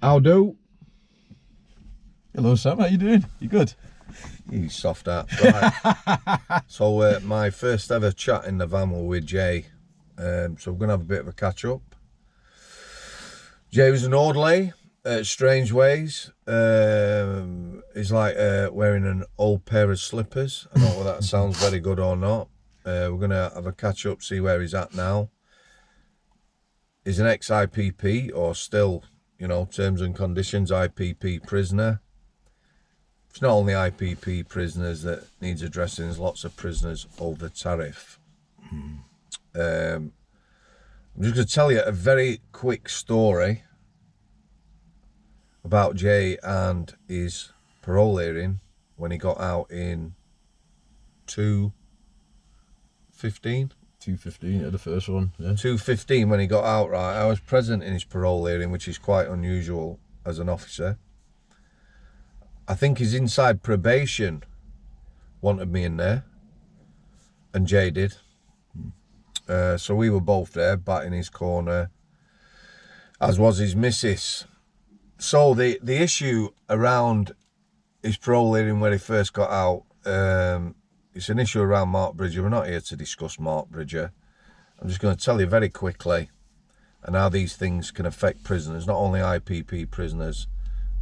How do? Hello Sam, how you doing? You good? You soft app. Right. So my first ever chat in the van was with Jay. So we're going to have a bit of a catch up. Jay was an orderly at Strangeways. He's like wearing an old pair of slippers. I don't know whether that sounds very good or not. We're going to have a catch up, see where he's at now. He's an ex-I.P.P. or still, you know, terms and conditions I.P.P. prisoner. It's not only I.P.P. prisoners that needs addressing, there's lots of prisoners over tariff. I'm just going to tell you a very quick story about Jay and his parole hearing when he got out in 2015. 215, yeah, the first one. Yeah. 2015 when he got out, right? I was present in his parole hearing, which is quite unusual as an officer. I think his inside probation wanted me in there, and Jay did. So we were both there, batting his corner, as was his missus. So the issue around his parole hearing where he first got out, it's an issue around Mark Bridger. We're not here to discuss Mark Bridger. I'm just going to tell you very quickly and how these things can affect prisoners, not only I.P.P. prisoners,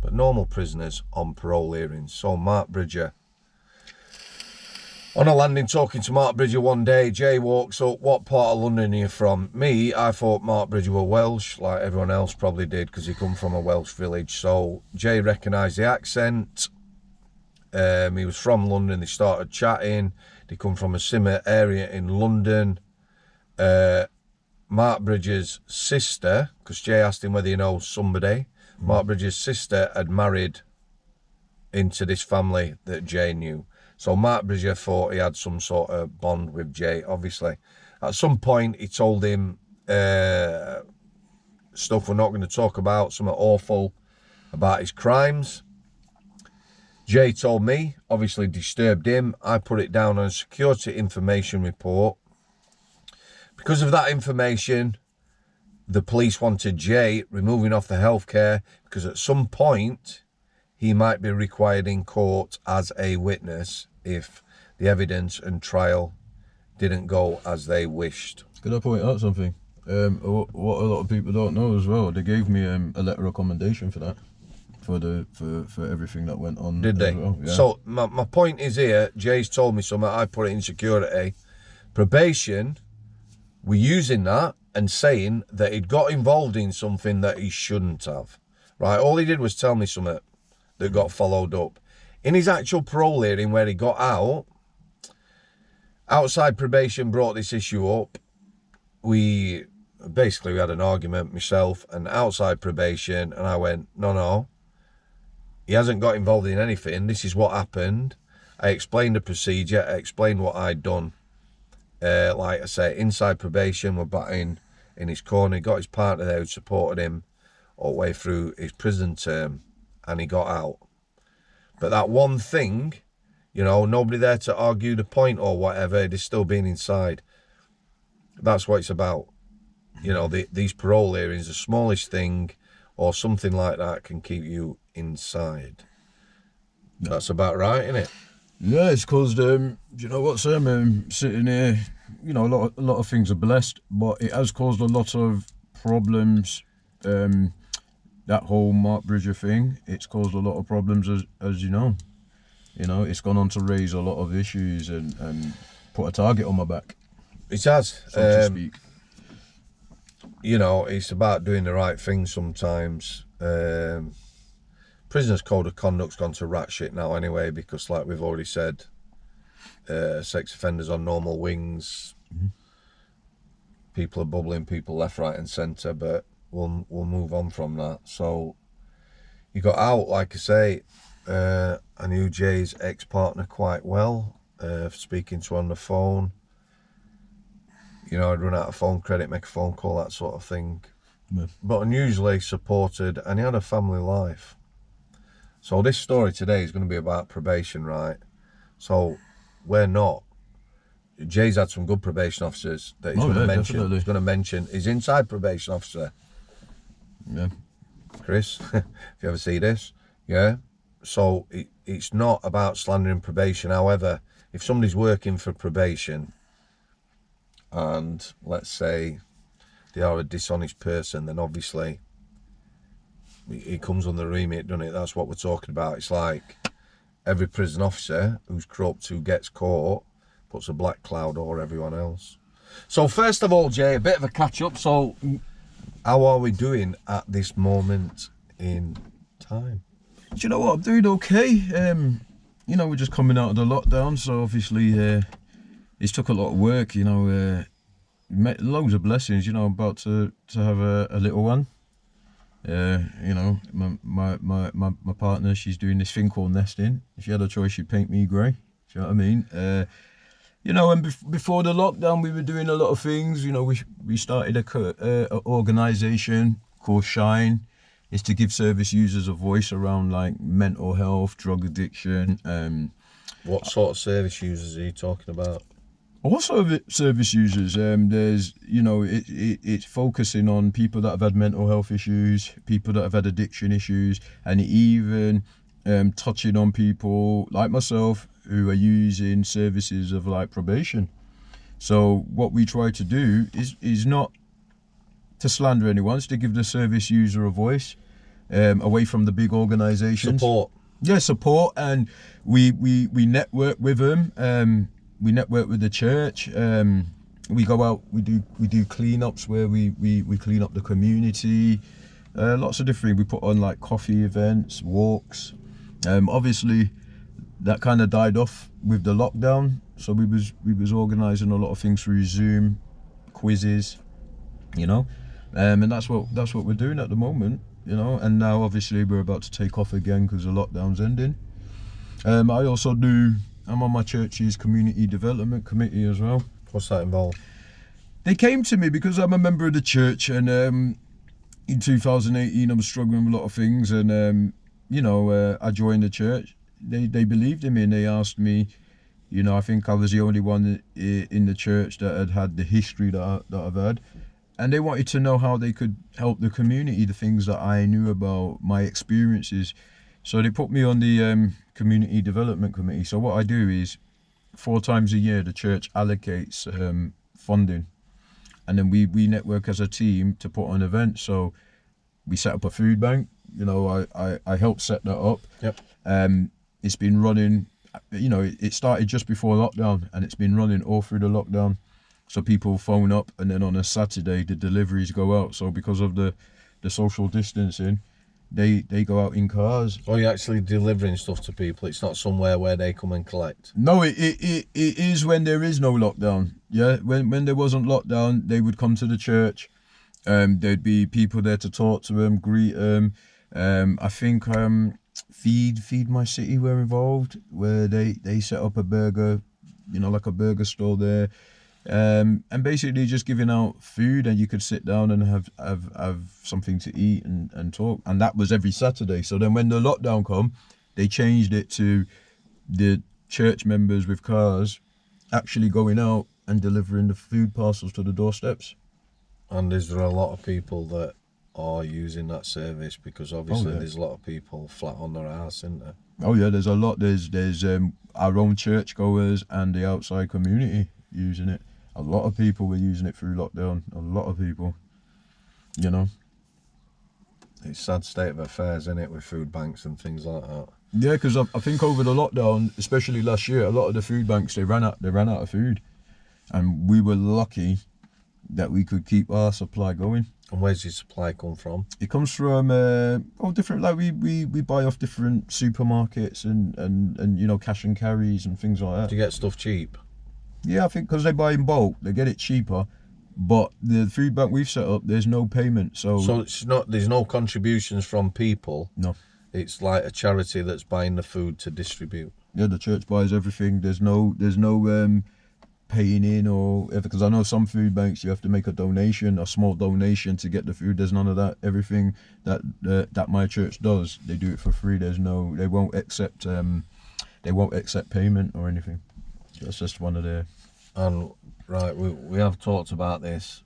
but normal prisoners on parole hearings. So Mark Bridger. On a landing talking to Mark Bridger one day, Jay walks up, what part of London are you from? Me, I thought Mark Bridger were Welsh, like everyone else probably did, because he come from a Welsh village. So Jay recognised the accent. He was from London. They started chatting. They come from a similar area in London. Mark Bridger's sister, because Jay asked him whether he knows somebody, Mark Bridger's sister had married into this family that Jay knew. So Mark Bridger thought he had some sort of bond with Jay, obviously. At some point, he told him stuff we're not going to talk about, something awful about his crimes. Jay told me, obviously disturbed him. I put it down on a security information report. Because of that information, the police wanted Jay removing off the healthcare because at some point he might be required in court as a witness if the evidence and trial didn't go as they wished. Could I point out something? What a lot of people don't know as well, they gave me a letter of commendation for that. For everything that went on. Did they? Well. Yeah. So my point is here, Jay's told me something, I put it in security. Probation were using that and saying that he'd got involved in something that he shouldn't have. Right? All he did was tell me something that got followed up. In his actual parole hearing where he got out, outside probation brought this issue up. We had an argument, myself and outside probation, and I went, no. He hasn't got involved in anything. This is what happened. I explained the procedure. I explained what I'd done. Like I say, inside probation, we're batting in his corner. He got his partner there who supported him all the way through his prison term, and he got out. But that one thing, you know, nobody there to argue the point or whatever, it is still being inside. That's what it's about. You know, these parole hearings, the smallest thing or something like that can keep you inside. Yeah. That's about right, isn't it? Yeah, it's caused, you know what, Sam, sitting here, you know, a lot of things are blessed, but it has caused a lot of problems. That whole Mark Bridger thing, it's caused a lot of problems, as you know. You know, it's gone on to raise a lot of issues and put a target on my back. It has. So to speak. You know, it's about doing the right thing sometimes. Prisoners' code of conduct's gone to rat shit now anyway, because like we've already said, sex offenders on normal wings, people are bubbling people left, right and centre, but we'll move on from that. So he got out, like I say. I knew Jay's ex-partner quite well, speaking to her on the phone. You know, I'd run out of phone credit, make a phone call, that sort of thing. Yeah. But unusually supported, and he had a family life. So this story today is going to be about probation, right? So we're not. Jay's had some good probation officers that he's going to mention. He's going to mention his inside probation officer. Yeah. Chris, if you ever see this, yeah. So it's not about slandering probation. However, if somebody's working for probation and let's say they are a dishonest person, then obviously it comes under the remit, doesn't it? That's what we're talking about. It's like every prison officer who's corrupt, who gets caught, puts a black cloud over everyone else. So first of all, Jay, a bit of a catch up. So how are we doing at this moment in time? Do you know what? I'm doing okay. You know, we're just coming out of the lockdown, so obviously it's took a lot of work. You know, met loads of blessings. You know, I'm about to have a little one. You know, my partner, she's doing this thing called nesting. If she had a choice, she'd paint me grey. Do you know what I mean? You know, and before the lockdown, we were doing a lot of things. You know, we started a organisation called Shine. It's to give service users a voice around like mental health, drug addiction. What sort of service users are you talking about? Also, service users. There's, you know, it's focusing on people that have had mental health issues, people that have had addiction issues, and even touching on people like myself who are using services of like probation. So what we try to do is not to slander anyone, it's to give the service user a voice, away from the big organisations. Support. Yeah, support, and we network with them. We network with the church. We go out. We do cleanups where we clean up the community. Lots of different. We put on like coffee events, walks. Obviously, that kind of died off with the lockdown. So we was organising a lot of things through Zoom, quizzes, you know, and that's what we're doing at the moment, you know. And now obviously we're about to take off again because the lockdown's ending. I'm on my church's community development committee as well. What's that involve? They came to me because I'm a member of the church, and in 2018 I was struggling with a lot of things, and you know, I joined the church. They believed in me, and they asked me, you know, I think I was the only one in the church that had the history that I've had, and they wanted to know how they could help the community, the things that I knew about, my experiences. So they put me on the community development committee. So what I do is 4 times a year the church allocates funding, and then we network as a team to put on events. So we set up a food bank. You know, I helped set that up. Yep. It's been running, you know, it started just before lockdown, and it's been running all through the lockdown. So people phone up, and then on a Saturday the deliveries go out. So because of the social distancing, they go out in cars. Oh, you're actually delivering stuff to people. It's not somewhere where they come and collect. No, it is when there is no lockdown. Yeah, when there wasn't lockdown, they would come to the church. There'd be people there to talk to them, greet them. I think Feed My City were involved, where they set up a burger, you know, like a burger store there. And basically just giving out food, and you could sit down and have something to eat and talk, and that was every Saturday. So then when the lockdown come, they changed it to the church members with cars actually going out and delivering the food parcels to the doorsteps. And is there a lot of people that are using that service? Because obviously there's a lot of people flat on their ass, isn't there? Oh yeah, there's a lot. There's our own churchgoers and the outside community using it. A lot of people were using it through lockdown. A lot of people, you know. It's a sad state of affairs, isn't it, with food banks and things like that. Yeah, because I think over the lockdown, especially last year, a lot of the food banks they ran out of food, and we were lucky that we could keep our supply going. And where's your supply come from? It comes from different, like we buy off different supermarkets and you know, cash and carries and things like that. Do you get stuff cheap? Yeah, I think because they buy in bulk, they get it cheaper. But the food bank we've set up, there's no payment. So it's not. There's no contributions from people. No. It's like a charity that's buying the food to distribute. Yeah, the church buys everything. There's no paying in, or because I know some food banks you have to make a donation, a small donation to get the food. There's none of that. Everything that my church does, they do it for free. They won't accept payment or anything. That's just one of their. And right, we have talked about this.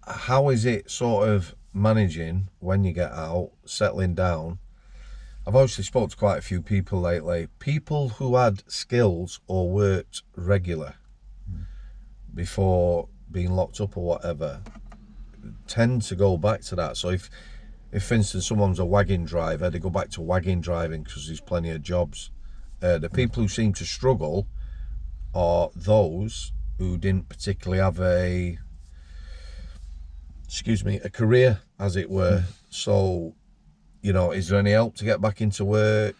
How is it sort of managing when you get out, settling down. I've obviously spoke to quite a few people lately. People who had skills or worked regular before being locked up or whatever tend to go back to that. So if for instance someone's a wagon driver, they go back to wagon driving because there's plenty of jobs. The people who seem to struggle are those who didn't particularly have a career, as it were. So, you know, is there any help to get back into work?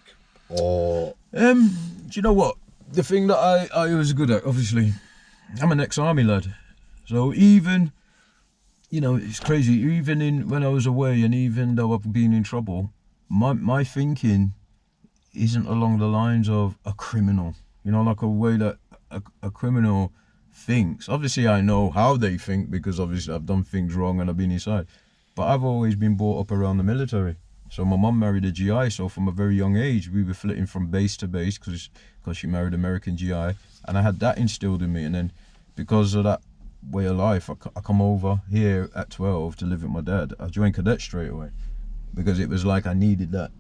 Or Do you know what? The thing that I was good at, obviously, I'm an ex-army lad. So even, you know, it's crazy, even when I was away and even though I've been in trouble, my thinking isn't along the lines of a criminal. You know, like a way that a criminal thinks. Obviously, I know how they think because obviously I've done things wrong and I've been inside. But I've always been brought up around the military. So my mum married a GI, so from a very young age, we were flitting from base to base because she married an American GI. And I had that instilled in me. And then because of that way of life, I come over here at 12 to live with my dad. I joined cadet straight away because it was like I needed that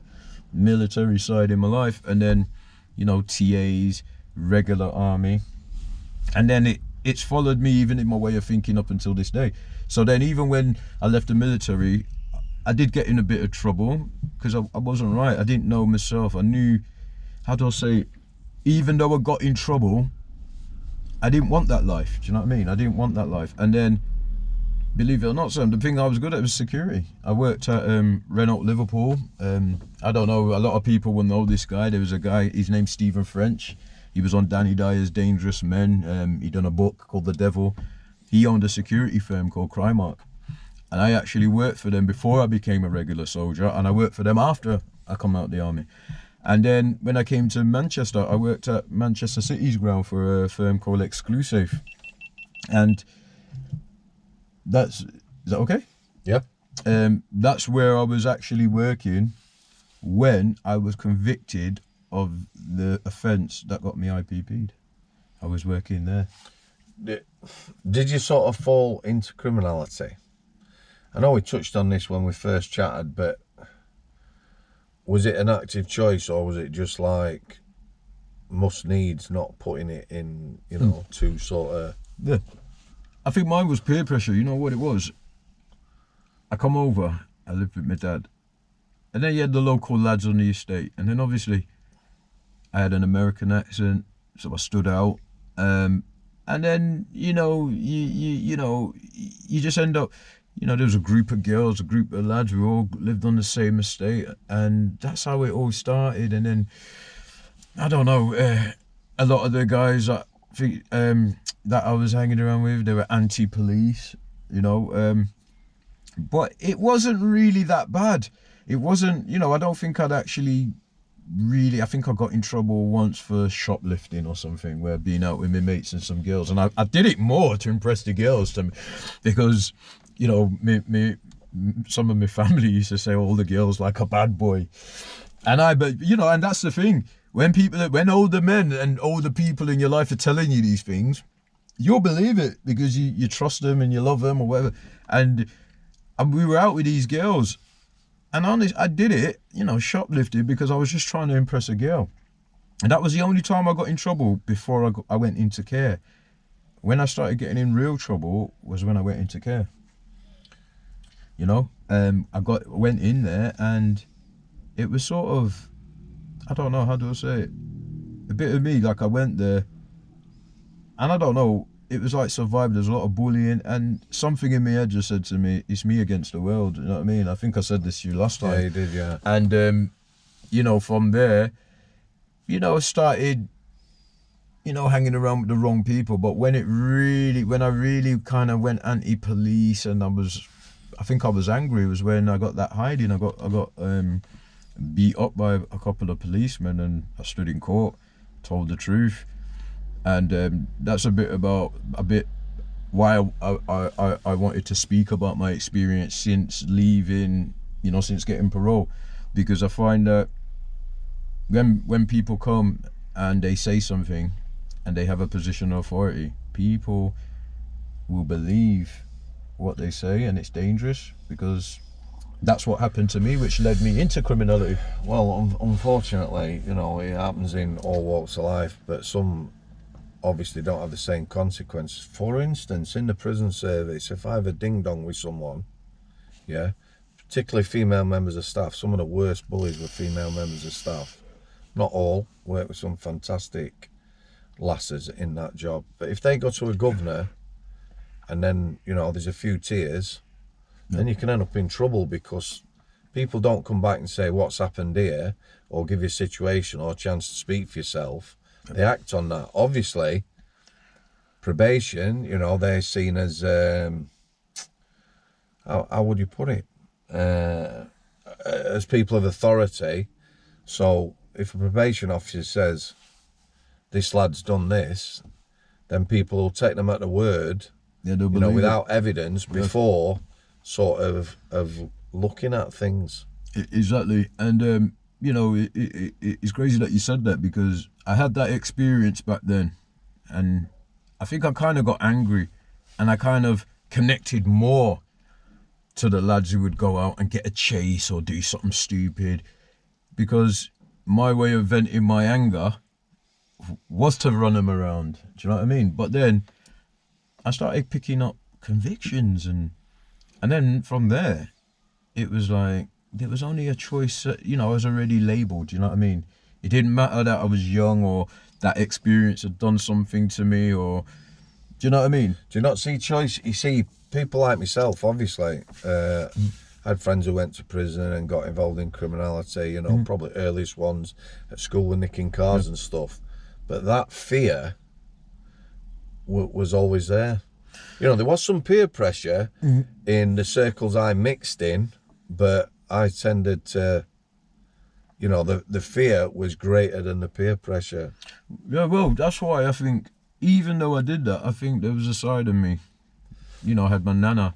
military side in my life. And then, you know, TAs, regular army. And then it's followed me even in my way of thinking up until this day. So then even when I left the military, I did get in a bit of trouble because I wasn't right. I didn't know myself. I knew, how do I say, even though I got in trouble, I didn't want that life. Do you know what I mean? I didn't want that life. And then, believe it or not, Sam, the thing I was good at was security. I worked at Renault Liverpool. I don't know, a lot of people will know this guy. There was a guy, his name's Stephen French. He was on Danny Dyer's Dangerous Men. He done a book called The Devil. He owned a security firm called Crimark. And I actually worked for them before I became a regular soldier, and I worked for them after I come out of the army. And then when I came to Manchester, I worked at Manchester City's ground for a firm called Exclusive. And is that okay? yeah, That's where I was actually working when I was convicted of the offence that got me I.P.P'd. I was working there. did you sort of fall into criminality? I know we touched on this when we first chatted, but was it an active choice or was it just like must needs, not putting it in, you know, to sort of... Yeah. I think mine was peer pressure. You know what it was? I come over, I lived with my dad. And then you had the local lads on the estate. And then obviously I had an American accent, so I stood out. And then, you know, you just end up... You know, there was a group of girls, a group of lads, we all lived on the same estate, and that's how it all started. And then, I don't know, a lot of the guys that I was hanging around with, they were anti-police, you know, but it wasn't really that bad. It wasn't, you know, I don't think I'd actually really, I think I got in trouble once for shoplifting or something, where being out with my mates and some girls, and I did it more to impress the girls, because... You know, some of my family used to say all the girls like a bad boy, but you know, and that's the thing. When older men and older people in your life are telling you these things, you'll believe it because you trust them and you love them or whatever. And we were out with these girls, and honestly, I did it, you know, shoplifted because I was just trying to impress a girl, and that was the only time I got in trouble before I went into care. When I started getting in real trouble was when I went into care. You know, went in there and it was sort of, I don't know, how do I say it? A bit of me, like I went there and I don't know, it was like survived. There's a lot of bullying and something in my head just said to me, it's me against the world. You know what I mean? I think I said this to you last time. Yeah, you did, yeah. And, you know, from there, you know, I started, you know, hanging around with the wrong people. But when I really kind of went anti-police and I think I was angry, was when I got that hiding. I got beat up by a couple of policemen, and I stood in court, told the truth, and that's a bit why I wanted to speak about my experience since leaving, you know, since getting parole, because I find that when people come and they say something and they have a position of authority, people will believe what they say, and it's dangerous because that's what happened to me, which led me into criminality. Well, unfortunately, you know, it happens in all walks of life, but some obviously don't have the same consequences. For instance, in the prison service, if I have a ding-dong with someone, yeah, particularly female members of staff, some of the worst bullies were female members of staff. Not all, work with some fantastic lasses in that job. But if they go to a governor and then, you know, there's a few tears, then you can end up in trouble because people don't come back and say what's happened here or give you a situation or a chance to speak for yourself. They act on that. Obviously, probation, you know, they're seen as, how would you put it? As people of authority. So if a probation officer says, this lad's done this, then people will take them at the word, Yeah, you know, without evidence before sort of looking at things. Exactly. And, you know, it's crazy that you said that because I had that experience back then. And I think I kind of got angry and I kind of connected more to the lads who would go out and get a chase or do something stupid, because my way of venting my anger was to run them around. Do you know what I mean? But then I started picking up convictions and then from there it was like there was only a choice. You know, I was already labelled. Do you know what I mean? It didn't matter that I was young or that experience had done something to me, or do you know what I mean? Do you not see choice? You see people like myself, obviously. I had friends who went to prison and got involved in criminality, you know, probably earliest ones at school were nicking cars and stuff. But that fear was always there. You know, there was some peer pressure in the circles I mixed in, but I tended to, you know, the fear was greater than the peer pressure. Yeah, well, that's why I think, even though I did that, I think there was a side of me. You know, I had my nana.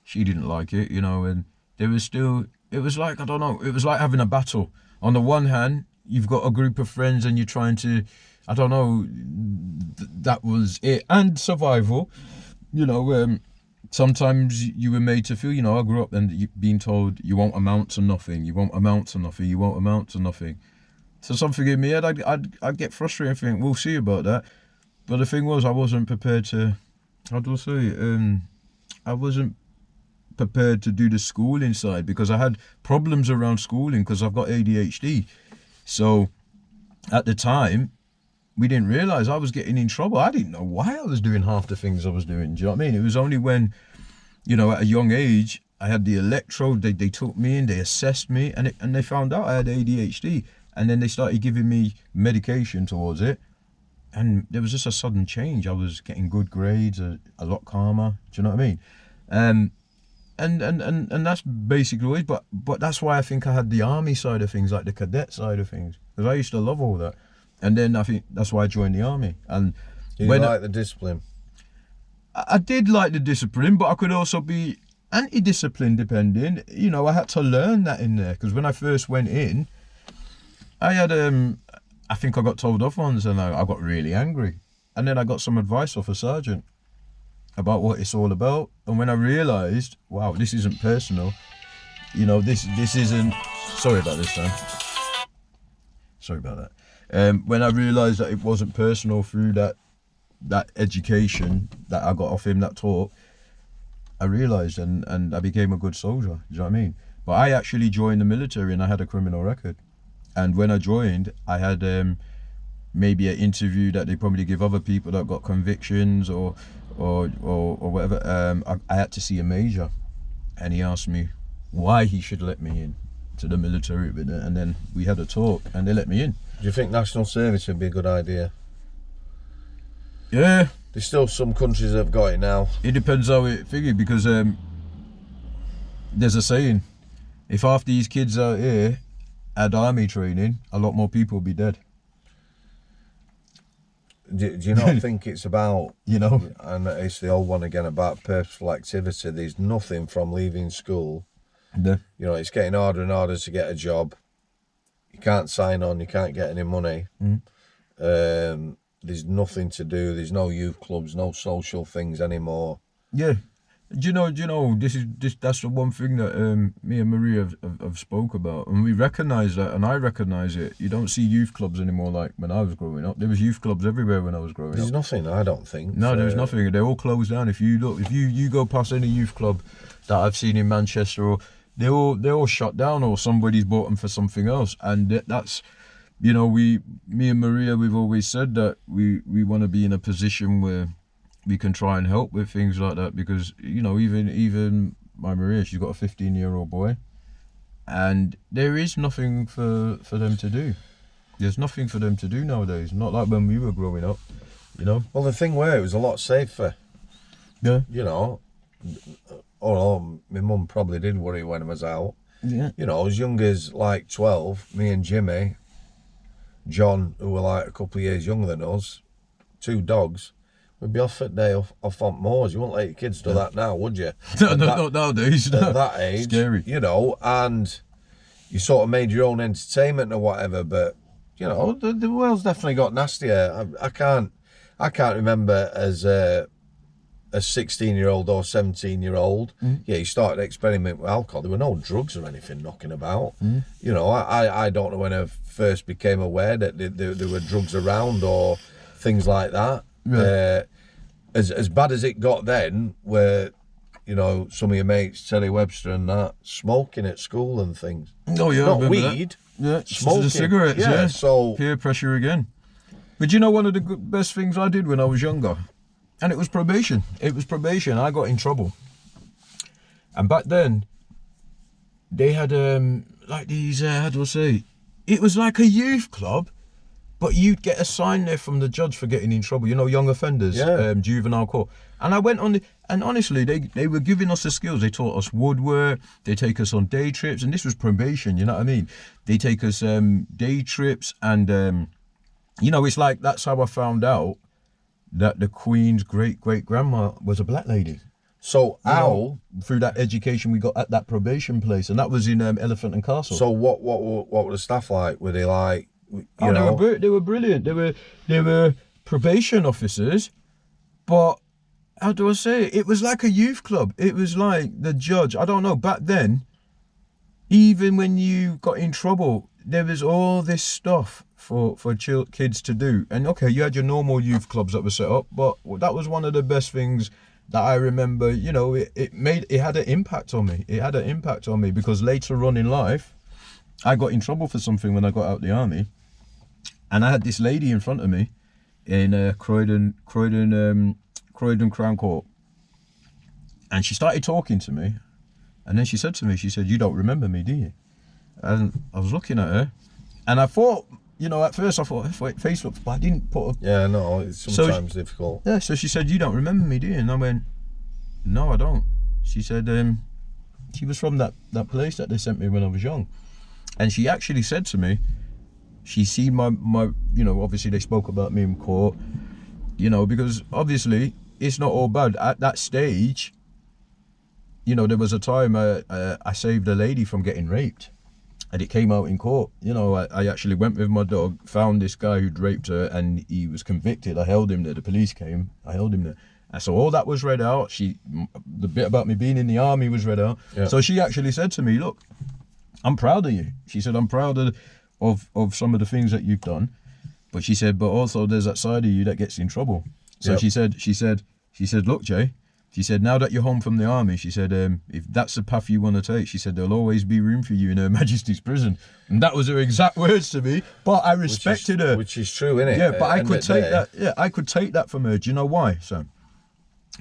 She didn't like it, you know, and there was still, it was like, I don't know, it was like having a battle. On the one hand, you've got a group of friends and you're trying to, I don't know, that was it. And survival, you know, sometimes you were made to feel, you know, I grew up and being told you won't amount to nothing, you won't amount to nothing, you won't amount to nothing. So something in me head, I'd get frustrated and think, we'll see about that. But the thing was, I wasn't prepared to, how do I say it? I wasn't prepared to do the schooling side because I had problems around schooling because I've got ADHD. So at the time, we didn't realise I was getting in trouble. I didn't know why I was doing half the things I was doing. Do you know what I mean? It was only when, you know, at a young age, I had the electrode, they took me in, they assessed me, and they found out I had ADHD. And then they started giving me medication towards it. And there was just a sudden change. I was getting good grades, a lot calmer. Do you know what I mean? And that's basically it. But that's why I think I had the army side of things, like the cadet side of things, because I used to love all that. And then I think that's why I joined the army. And you like the discipline? I did like the discipline, but I could also be anti-discipline depending. You know, I had to learn that in there because when I first went in, I had I think I got told off once and I got really angry. And then I got some advice off a sergeant about what it's all about. And when I realised, wow, this isn't personal. You know, this isn't... Sorry about this, man. Sorry about that. When I realised that it wasn't personal through that education that I got off him, that talk, I realised and I became a good soldier. Do you know what I mean? But I actually joined the military and I had a criminal record. And when I joined, I had maybe an interview that they probably give other people that got convictions or whatever. I had to see a major, and he asked me why he should let me in to the military, and then we had a talk, and they let me in. Do you think national service would be a good idea? Yeah. There's still some countries that have got it now. It depends how it figured, because there's a saying, if half these kids out here had army training, a lot more people would be dead. Do you not think it's about, you know, and it's the old one again about purposeful activity? There's nothing from leaving school. Yeah. You know, it's getting harder and harder to get a job. You can't sign on, you can't get any money. Mm. There's nothing to do. There's no youth clubs, no social things anymore. Yeah. Do you know, that's the one thing that me and Maria have spoke about, and we recognise that, and I recognise it. You don't see youth clubs anymore like when I was growing up. There was youth clubs everywhere when I was growing There's up. nothing, I don't think. No, there's nothing. They're all closed down. If you look, if you go past any youth club that I've seen in Manchester, or they're all shut down, or somebody's bought them for something else, and that's. You know, me and Maria, we've always said that we want to be in a position where we can try and help with things like that, because, you know, even my Maria, she's got a 15-year-old boy, and there is nothing for them to do. There's nothing for them to do nowadays, not like when we were growing up, you know. Well, the thing where it was a lot safer. Yeah. You know, although my mum probably did worry when I was out. Yeah. You know, as young as like 12, me and Jimmy, John, who were like a couple of years younger than us, 2 dogs, we'd be off at day off on moors. You wouldn't let your kids do that now, would you? No, not nowadays. At that age, scary. You know, and you sort of made your own entertainment or whatever. But you know, the world's definitely got nastier. I can't remember as a 16-year-old or 17-year-old. Yeah, you started experimenting with alcohol. There were no drugs or anything knocking about. You know, I don't know when I first became aware that there were drugs around or things like that. Yeah. As bad as it got then, where, you know, some of your mates, Terry Webster and that, smoking at school and things. Oh yeah, not weed. That. Yeah, smoking. the cigarettes. Yeah. So peer pressure again. But you know, one of the best things I did when I was younger, and it was probation. It was probation. I got in trouble, and back then they had like these. How do I say? It was like a youth club. But you'd get a sign there from the judge for getting in trouble, you know, young offenders, juvenile court. And I went on, and honestly, they were giving us the skills. They taught us woodwork, they take us on day trips, and this was probation, you know what I mean? They take us day trips, and, you know, it's like, that's how I found out that the Queen's great-great-grandma was a black lady. So how? Through that education we got at that probation place, and that was in Elephant and Castle. So what were the staff like? Were they like... They were brilliant. They were probation officers, but how do I say it? It was like a youth club. It was like the judge. I don't know. Back then, even when you got in trouble, there was all this stuff for kids to do. And okay, you had your normal youth clubs that were set up, but that was one of the best things that I remember. You know, it had an impact on me. It had an impact on me because later on in life, I got in trouble for something when I got out the army. And I had this lady in front of me in Croydon Crown Court. And she started talking to me. And then she said to me, she said, "You don't remember me, do you?" And I was looking at her. And I thought, you know, at first I thought, face looks, but I didn't put a... Yeah, no, it's sometimes difficult. Yeah, so she said, "You don't remember me, do you?" And I went, "No, I don't." She said, she was from that place that they sent me when I was young. And she actually said to me, she seen my, you know, obviously they spoke about me in court, you know, because obviously it's not all bad. At that stage, you know, there was a time I saved a lady from getting raped, and it came out in court. You know, I actually went with my dog, found this guy who'd raped her, and he was convicted. I held him there. The police came. I held him there. And so all that was read out. The bit about me being in the army was read out. Yeah. So she actually said to me, "Look, I'm proud of you." She said, "I'm proud of some of the things that you've done." But she said, "But also there's that side of you that gets in trouble." So she said, "Look, Jay," she said, "now that you're home from the army," she said, "if that's the path you want to take," she said, "there'll always be room for you in Her Majesty's prison." And that was her exact words to me. But I respected her. Which is true, innit? Yeah, but I could take that. Yeah, I could take that from her. Do you know why, Sam?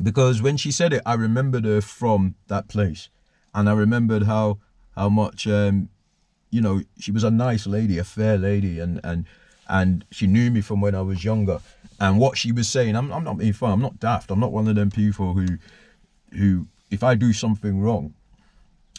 Because when she said it, I remembered her from that place. And I remembered how much, you know, she was a nice lady, a fair lady, and she knew me from when I was younger. And what she was saying, I'm not being funny, I'm not daft. I'm not one of them people who if I do something wrong,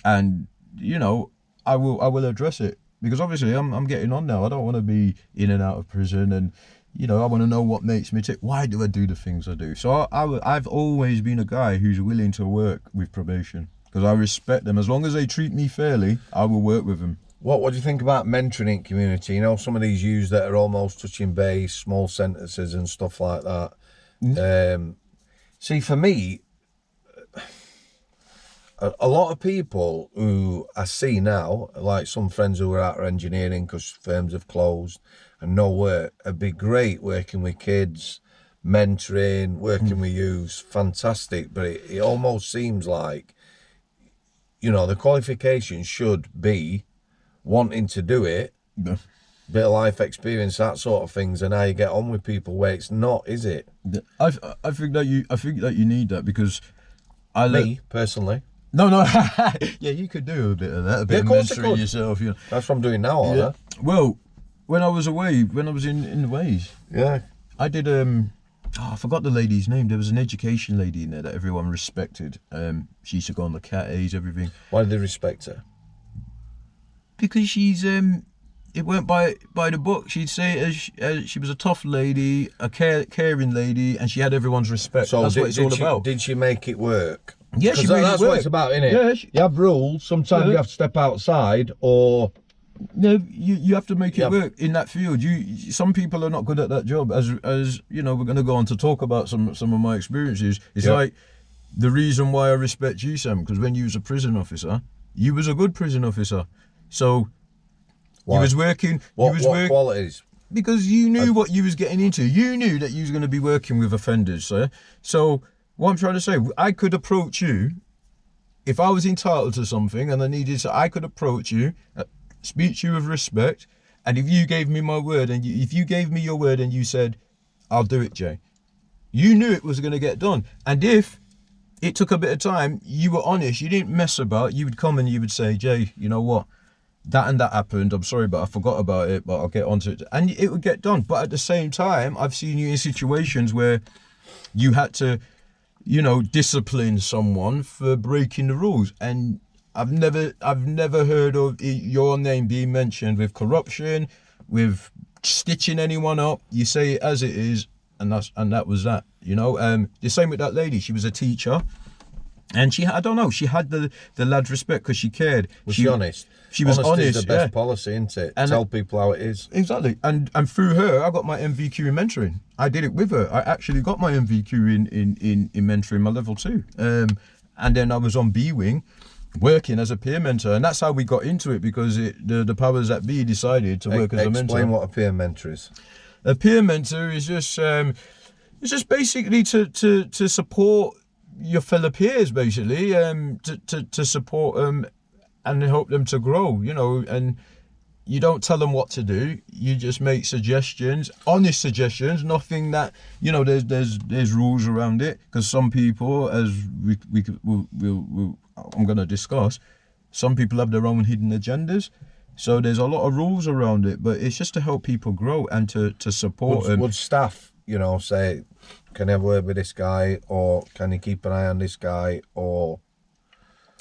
and you know, I will address it, because obviously I'm getting on now. I don't want to be in and out of prison, and you know, I want to know what makes me tick. Why do I do the things I do? So I've always been a guy who's willing to work with probation, because I respect them. As long as they treat me fairly, I will work with them. What do you think about mentoring in community? You know, some of these youths that are almost touching base, small sentences and stuff like that. See, for me, a lot of people who I see now, like some friends who are out of engineering because firms have closed and no work, it'd be great working with kids, mentoring, working with youths, fantastic. But it almost seems like, the qualification should be wanting to do it, Yeah. bit of life experience, that sort of things, and how you get on with people. Where it's not, is it? I think that you need that because Me personally, no yeah, you could do a bit of that, a bit of mentoring yourself. That's what I'm doing now. Yeah. Well, when I was away, when I was in the ways, Yeah. I did I forgot the lady's name. There was an education lady in there that everyone respected. She used to go on the Cat A's, everything. Why do they respect her? Because she's it went by the book. She'd say she was a tough lady, a caring lady, and she had everyone's respect. So that's what it's all about. Did she make it work? Yeah, she made it work. That's what it's about, isn't it? Yeah, you have rules. Sometimes you have to step outside, or no, you have to make it work in that field. Some people are not good at that job. As we're going to go on to talk about some of my experiences. It's like the reason why I respect you, Sam, because when you was a prison officer, you was a good prison officer. So why? You was working. What qualities? Because you knew what you was getting into. You knew that you was going to be working with offenders. So what I'm trying to say, I could approach you if I was entitled to something and I needed to. I could approach you, speak to you with respect, and if you gave me my word, and if you gave me your word and you said, "I'll do it, Jay," you knew it was going to get done. And if it took a bit of time, you were honest. You didn't mess about. You would come and you would say, "Jay, you know what? That and that happened. I'm sorry, but I forgot about it, but I'll get onto it." And it would get done. But at the same time, I've seen you in situations where you had to, discipline someone for breaking the rules. And I've never heard of your name being mentioned with corruption, with stitching anyone up. You say it as it is, and that was that. The same with that lady. She was a teacher. And she had the lad's respect because she cared. Was she honest? She was Honesty honest. is the best policy, isn't it? And tell people how it is. Exactly. And through her, I got my MVQ in mentoring. I did it with her. I actually got my MVQ in mentoring, my level 2. And then I was on B Wing, working as a peer mentor, and that's how we got into it because the powers that be decided to work as a mentor. Explain what a peer mentor is. A peer mentor is just basically to support your fellow peers, basically, to support them and help them to grow, and you don't tell them what to do. You just make suggestions, honest suggestions, nothing that, there's rules around it, because some people, as I'm going to discuss, some people have their own hidden agendas. So there's a lot of rules around it, but it's just to help people grow and to support them. Would staff, say, can I have a word with this guy, or can you keep an eye on this guy, or...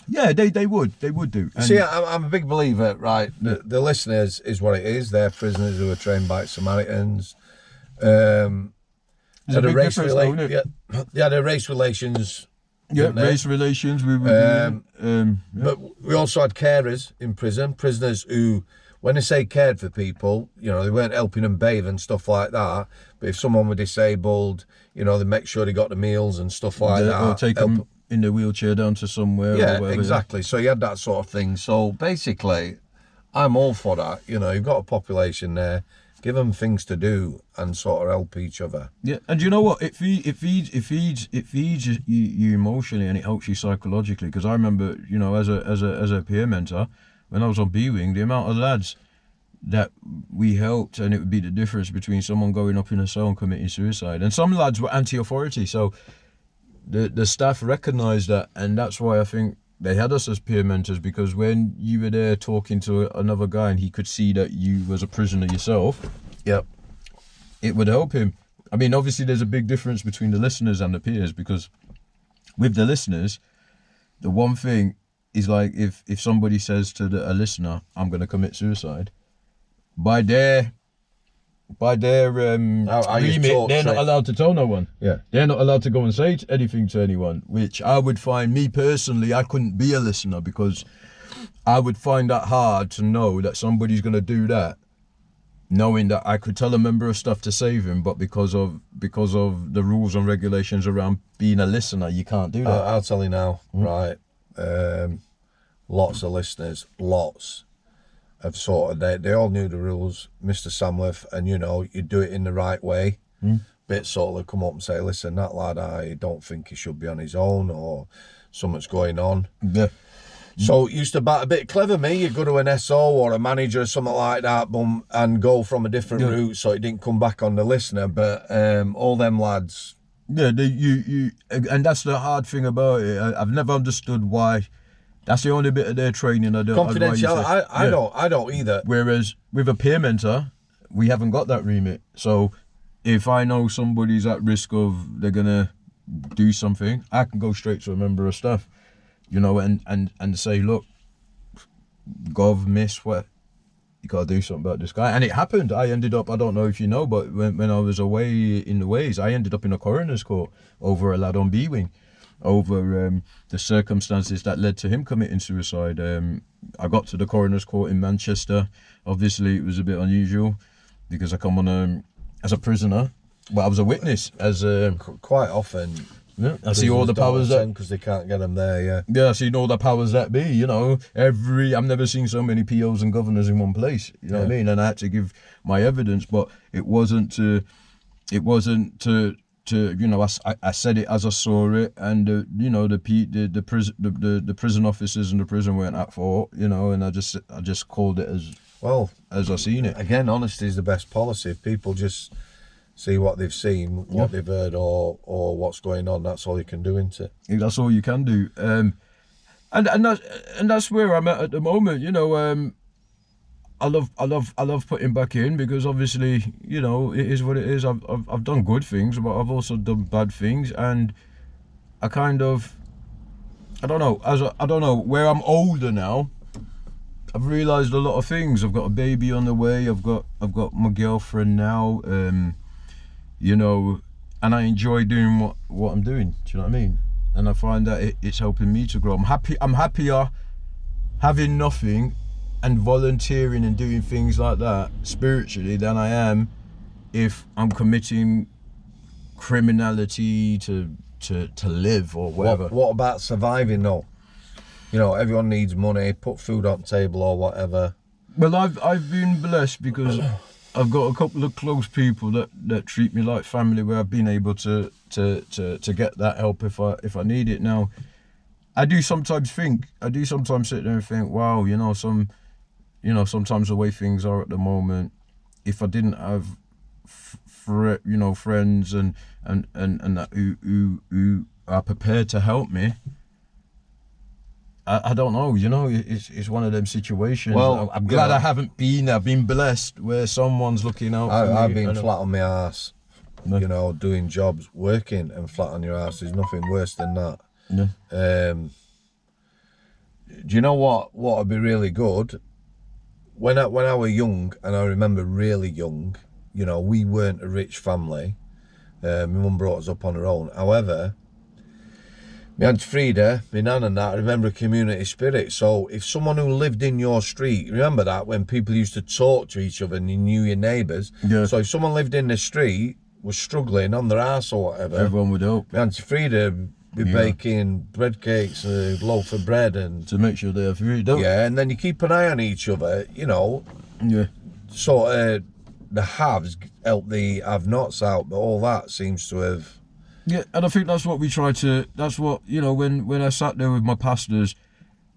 Yeah, they would do. And see, I'm a big believer, right? The listeners is what it is. They're prisoners who are trained by Samaritans. They had a race relations. Yeah, race relations. But we also had carers in prison. Prisoners who, when they say cared for people, they weren't helping them bathe and stuff like that. But if someone were disabled, they make sure they got the meals and stuff like that. Or take them in the wheelchair down to somewhere. Yeah, or whatever, exactly. So you had that sort of thing. So basically, I'm all for that. You've got a population there. Give them things to do and sort of help each other. Yeah, and you know what? It feeds you emotionally, and it helps you psychologically. Because I remember, as a peer mentor, when I was on B Wing, the amount of lads that we helped, and it would be the difference between someone going up in a cell and committing suicide. And some lads were anti-authority, so the staff recognised that, and that's why I think they had us as peer mentors, because when you were there talking to another guy and he could see that you was a prisoner yourself, yep, it would help him. I mean, obviously there's a big difference between the listeners and the peers, because with the listeners, the one thing is, like, if somebody says to a listener, "I'm going to commit suicide," by their remit, they're not allowed to tell no one. Yeah, they're not allowed to go and say anything to anyone, which I would find, me personally, I couldn't be a listener, because I would find that hard to know that somebody's going to do that, knowing that I could tell a member of staff to save him, but because of the rules and regulations around being a listener, you can't do that. I'll tell you now, right? lots of listeners, lots have sort of, they all knew the rules, Mr. Samworth, and you know, you do it in the right way. Bit sort of come up and say, listen, that lad, I don't think he should be on his own, or something's going on. Yeah. So it used to bat a bit clever, me. You go to an SO or a manager or something like that, and go from a different route, so it didn't come back on the listener. But all them lads, yeah, and that's the hard thing about it. I've never understood why. That's the only bit of their training I don't. Confidentiality. I don't either. Whereas with a peer mentor, we haven't got that remit. So if I know somebody's at risk of they're gonna do something, I can go straight to a member of staff, you know, and say, look, Gov, miss, what, you gotta do something about this guy. And it happened. I ended up, I don't know if you know, but when I was away in the ways, I ended up in a coroner's court over a lad on B-Wing, over the circumstances that led to him committing suicide. I got to the coroner's court in Manchester. Obviously, it was a bit unusual because I come on as a prisoner, but I was a witness. As quite often, yeah, I see all the powers that, because they can't get them there. Yeah, yeah, I see all the powers that be. You know, I've never seen so many POs and governors in one place. You know what I mean? And I had to give my evidence, but it wasn't to you know, I said it as I saw it, and you know, the prison officers and the prison weren't at fault, you know, and I just called it as I seen it. Again, honesty is the best policy. If people just see what they've seen, what they've heard, or what's going on, that's all you can do, isn't it? That's all you can do. And that's where I'm at the moment. You know, I love putting back in, because obviously, you know, it is what it is. I've done good things, but I've also done bad things, and I kind of, I don't know, where I'm older now, I've realised a lot of things. I've got a baby on the way. I've got my girlfriend now. You know, and I enjoy doing what I'm doing. Do you know what I mean? And I find that it's helping me to grow. I'm happier having nothing and volunteering and doing things like that spiritually than I am if I'm committing criminality to live or whatever. What about surviving though? You know, everyone needs money, put food on the table or whatever. Well, I've been blessed because I've got a couple of close people that treat me like family, where I've been able to get that help if I need it. Now, I do sometimes sit there and think, wow, you know, sometimes the way things are at the moment, if I didn't have friends and that who are prepared to help me, I don't know, you know, it's one of them situations. Well, I'm glad I haven't been. I've been blessed where someone's looking out for me. I've been flat on my ass, you know, doing jobs, working, and flat on your ass. There's nothing worse than that. Yeah. Do you know what would be really good? When I was young, and I remember really young, you know, we weren't a rich family. My mum brought us up on her own. However, my Aunt Frida, my nan and that, I remember a community spirit. So if someone who lived in your street, remember that when people used to talk to each other and you knew your neighbours. Yeah. So if someone lived in the street, was struggling on their ass or whatever, Everyone would help. my Aunt Frida be baking bread cakes, a loaf of bread, and To make sure they have food, don't yeah, and then you keep an eye on each other, you know. Yeah. Sort of the haves help the have-nots out, but all that seems to have. Yeah, and I think that's what we try to. That's what, you know, when I sat there with my pastors,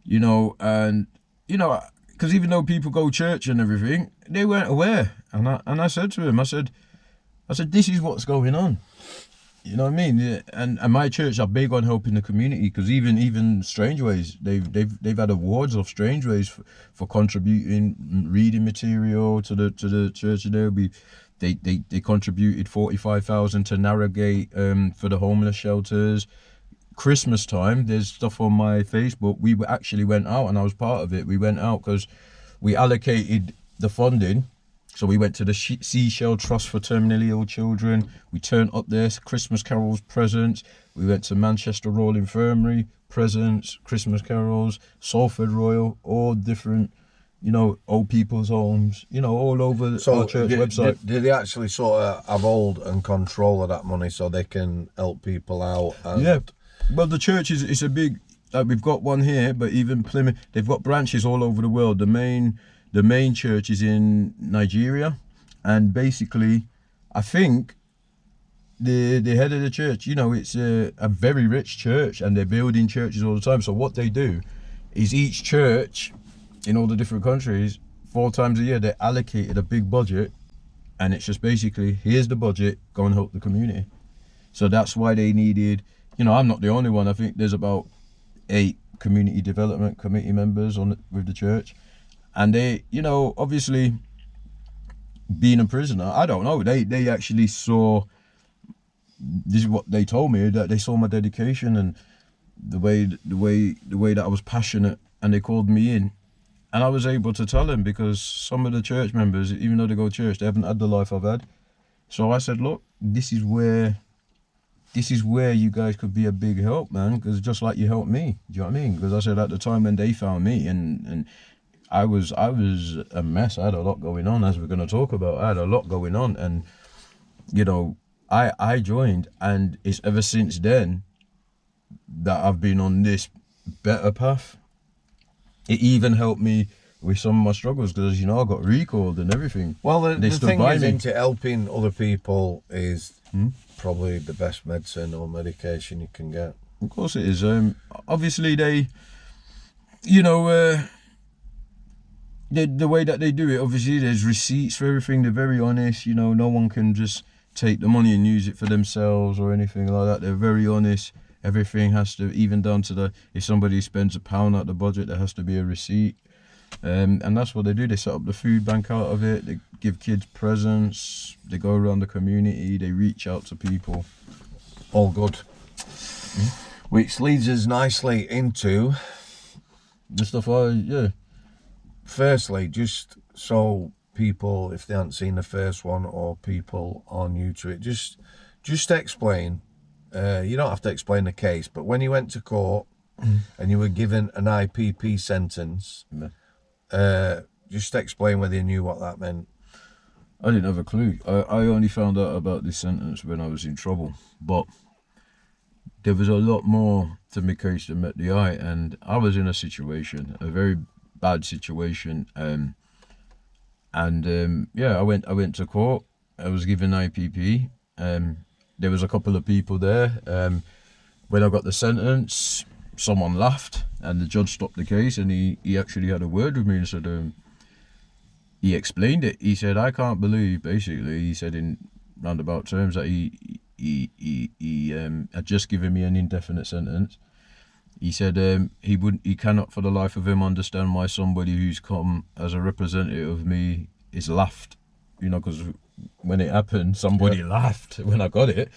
you know, and you know, because even though people go to church and everything, they weren't aware. And I said to him, I said, this is what's going on. You know what I mean? Yeah, and my church are big on helping the community, because even Strangeways, they've had awards of Strangeways for contributing reading material to the church. They contributed 45,000 to navigate for the homeless shelters. Christmas time, there's stuff on my Facebook. We actually went out, and I was part of it. We went out because we allocated the funding. So we went to the Seashell Trust for Terminally Ill Children. We turned up there, Christmas carols, presents. We went to Manchester Royal Infirmary, presents, Christmas carols, Salford Royal, all different, you know, old people's homes, you know, all over our church website. Do they actually sort of have hold and control of that money so they can help people out? And... Yeah. Well, the church is a big... we've got one here, but even Plymouth, they've got branches all over the world. The main church is in Nigeria, and basically, I think the head of the church, you know, it's a very rich church, and they're building churches all the time. So what they do is each church in all the different countries, 4 times a year, they're allocated a big budget, and it's just basically, here's the budget, go and help the community. So that's why they needed, you know, I'm not the only one. I think there's about 8 community development committee members with the church, and they, you know, obviously being a prisoner, I don't know, they actually saw, this is what they told me, that they saw my dedication and the way that I was passionate, and they called me in, and I was able to tell them, because some of the church members, even though they go to church, they haven't had the life I've had. So I said, look, this is where you guys could be a big help, man, because just like you helped me, do you know what I mean? Because I said at the time when they found me, and I was a mess. I had a lot going on, as we're going to talk about. I had a lot going on, and you know, I joined, and it's ever since then that I've been on this better path. It even helped me with some of my struggles, because, you know, I got recalled and everything. Well, the thing is, me. into helping other people is probably the best medicine or medication you can get. Of course it is. Obviously they, you know, the way that they do it, obviously there's receipts for everything. They're very honest. You know, no one can just take the money and use it for themselves or anything like that. They're very honest. Everything has to, even down to if somebody spends £1 out the budget, there has to be a receipt. And that's what they do. They set up the food bank out of it. They give kids presents. They go around the community. They reach out to people. All good. Which leads us nicely into the stuff Firstly, just so people, if they haven't seen the first one, or people are new to it, just explain. You don't have to explain the case, but when you went to court and you were given an I.P.P. sentence, just explain whether you knew what that meant. I didn't have a clue. I only found out about this sentence when I was in trouble, but there was a lot more to my case than met the eye, and I was in a situation, a very bad situation, yeah, I went to court. I was given I.P.P. There was a couple of people there. When I got the sentence, someone laughed, and the judge stopped the case, and he actually had a word with me and said, he explained it. He said, I can't believe, basically, he said in roundabout terms, that he had just given me an indefinite sentence. He said he cannot for the life of him understand why somebody who's come as a representative of me is laughed, you know, because when it happened, somebody laughed when I got it,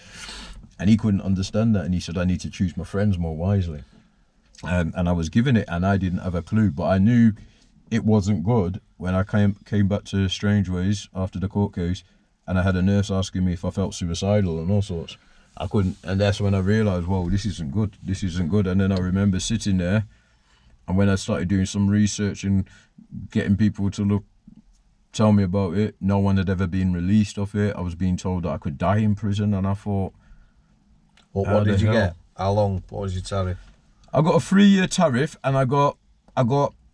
and he couldn't understand that. And he said, I need to choose my friends more wisely. And I was given it, and I didn't have a clue, but I knew it wasn't good when I came back to Strangeways after the court case, and I had a nurse asking me if I felt suicidal and all sorts. I couldn't, and that's when I realised, whoa, this isn't good. And then I remember sitting there, and when I started doing some research and getting people to tell me about it, no one had ever been released off it. I was being told that I could die in prison, and I thought, what did you get? How long? What was your tariff? I got a 3-year tariff, and I got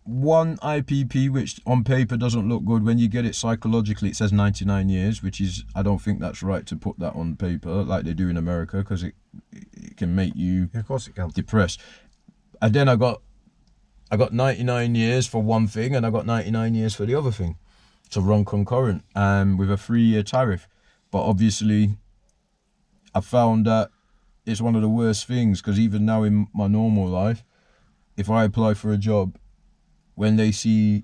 one I.P.P, which on paper doesn't look good. When you get it psychologically, it says 99 years, which is, I don't think that's right to put that on paper like they do in America, because it can make you, of course it can, depressed. And then I got 99 years for one thing, and I got 99 years for the other thing, to run concurrent, with a 3-year tariff. But obviously I found that it's one of the worst things, because even now in my normal life, if I apply for a job, when they see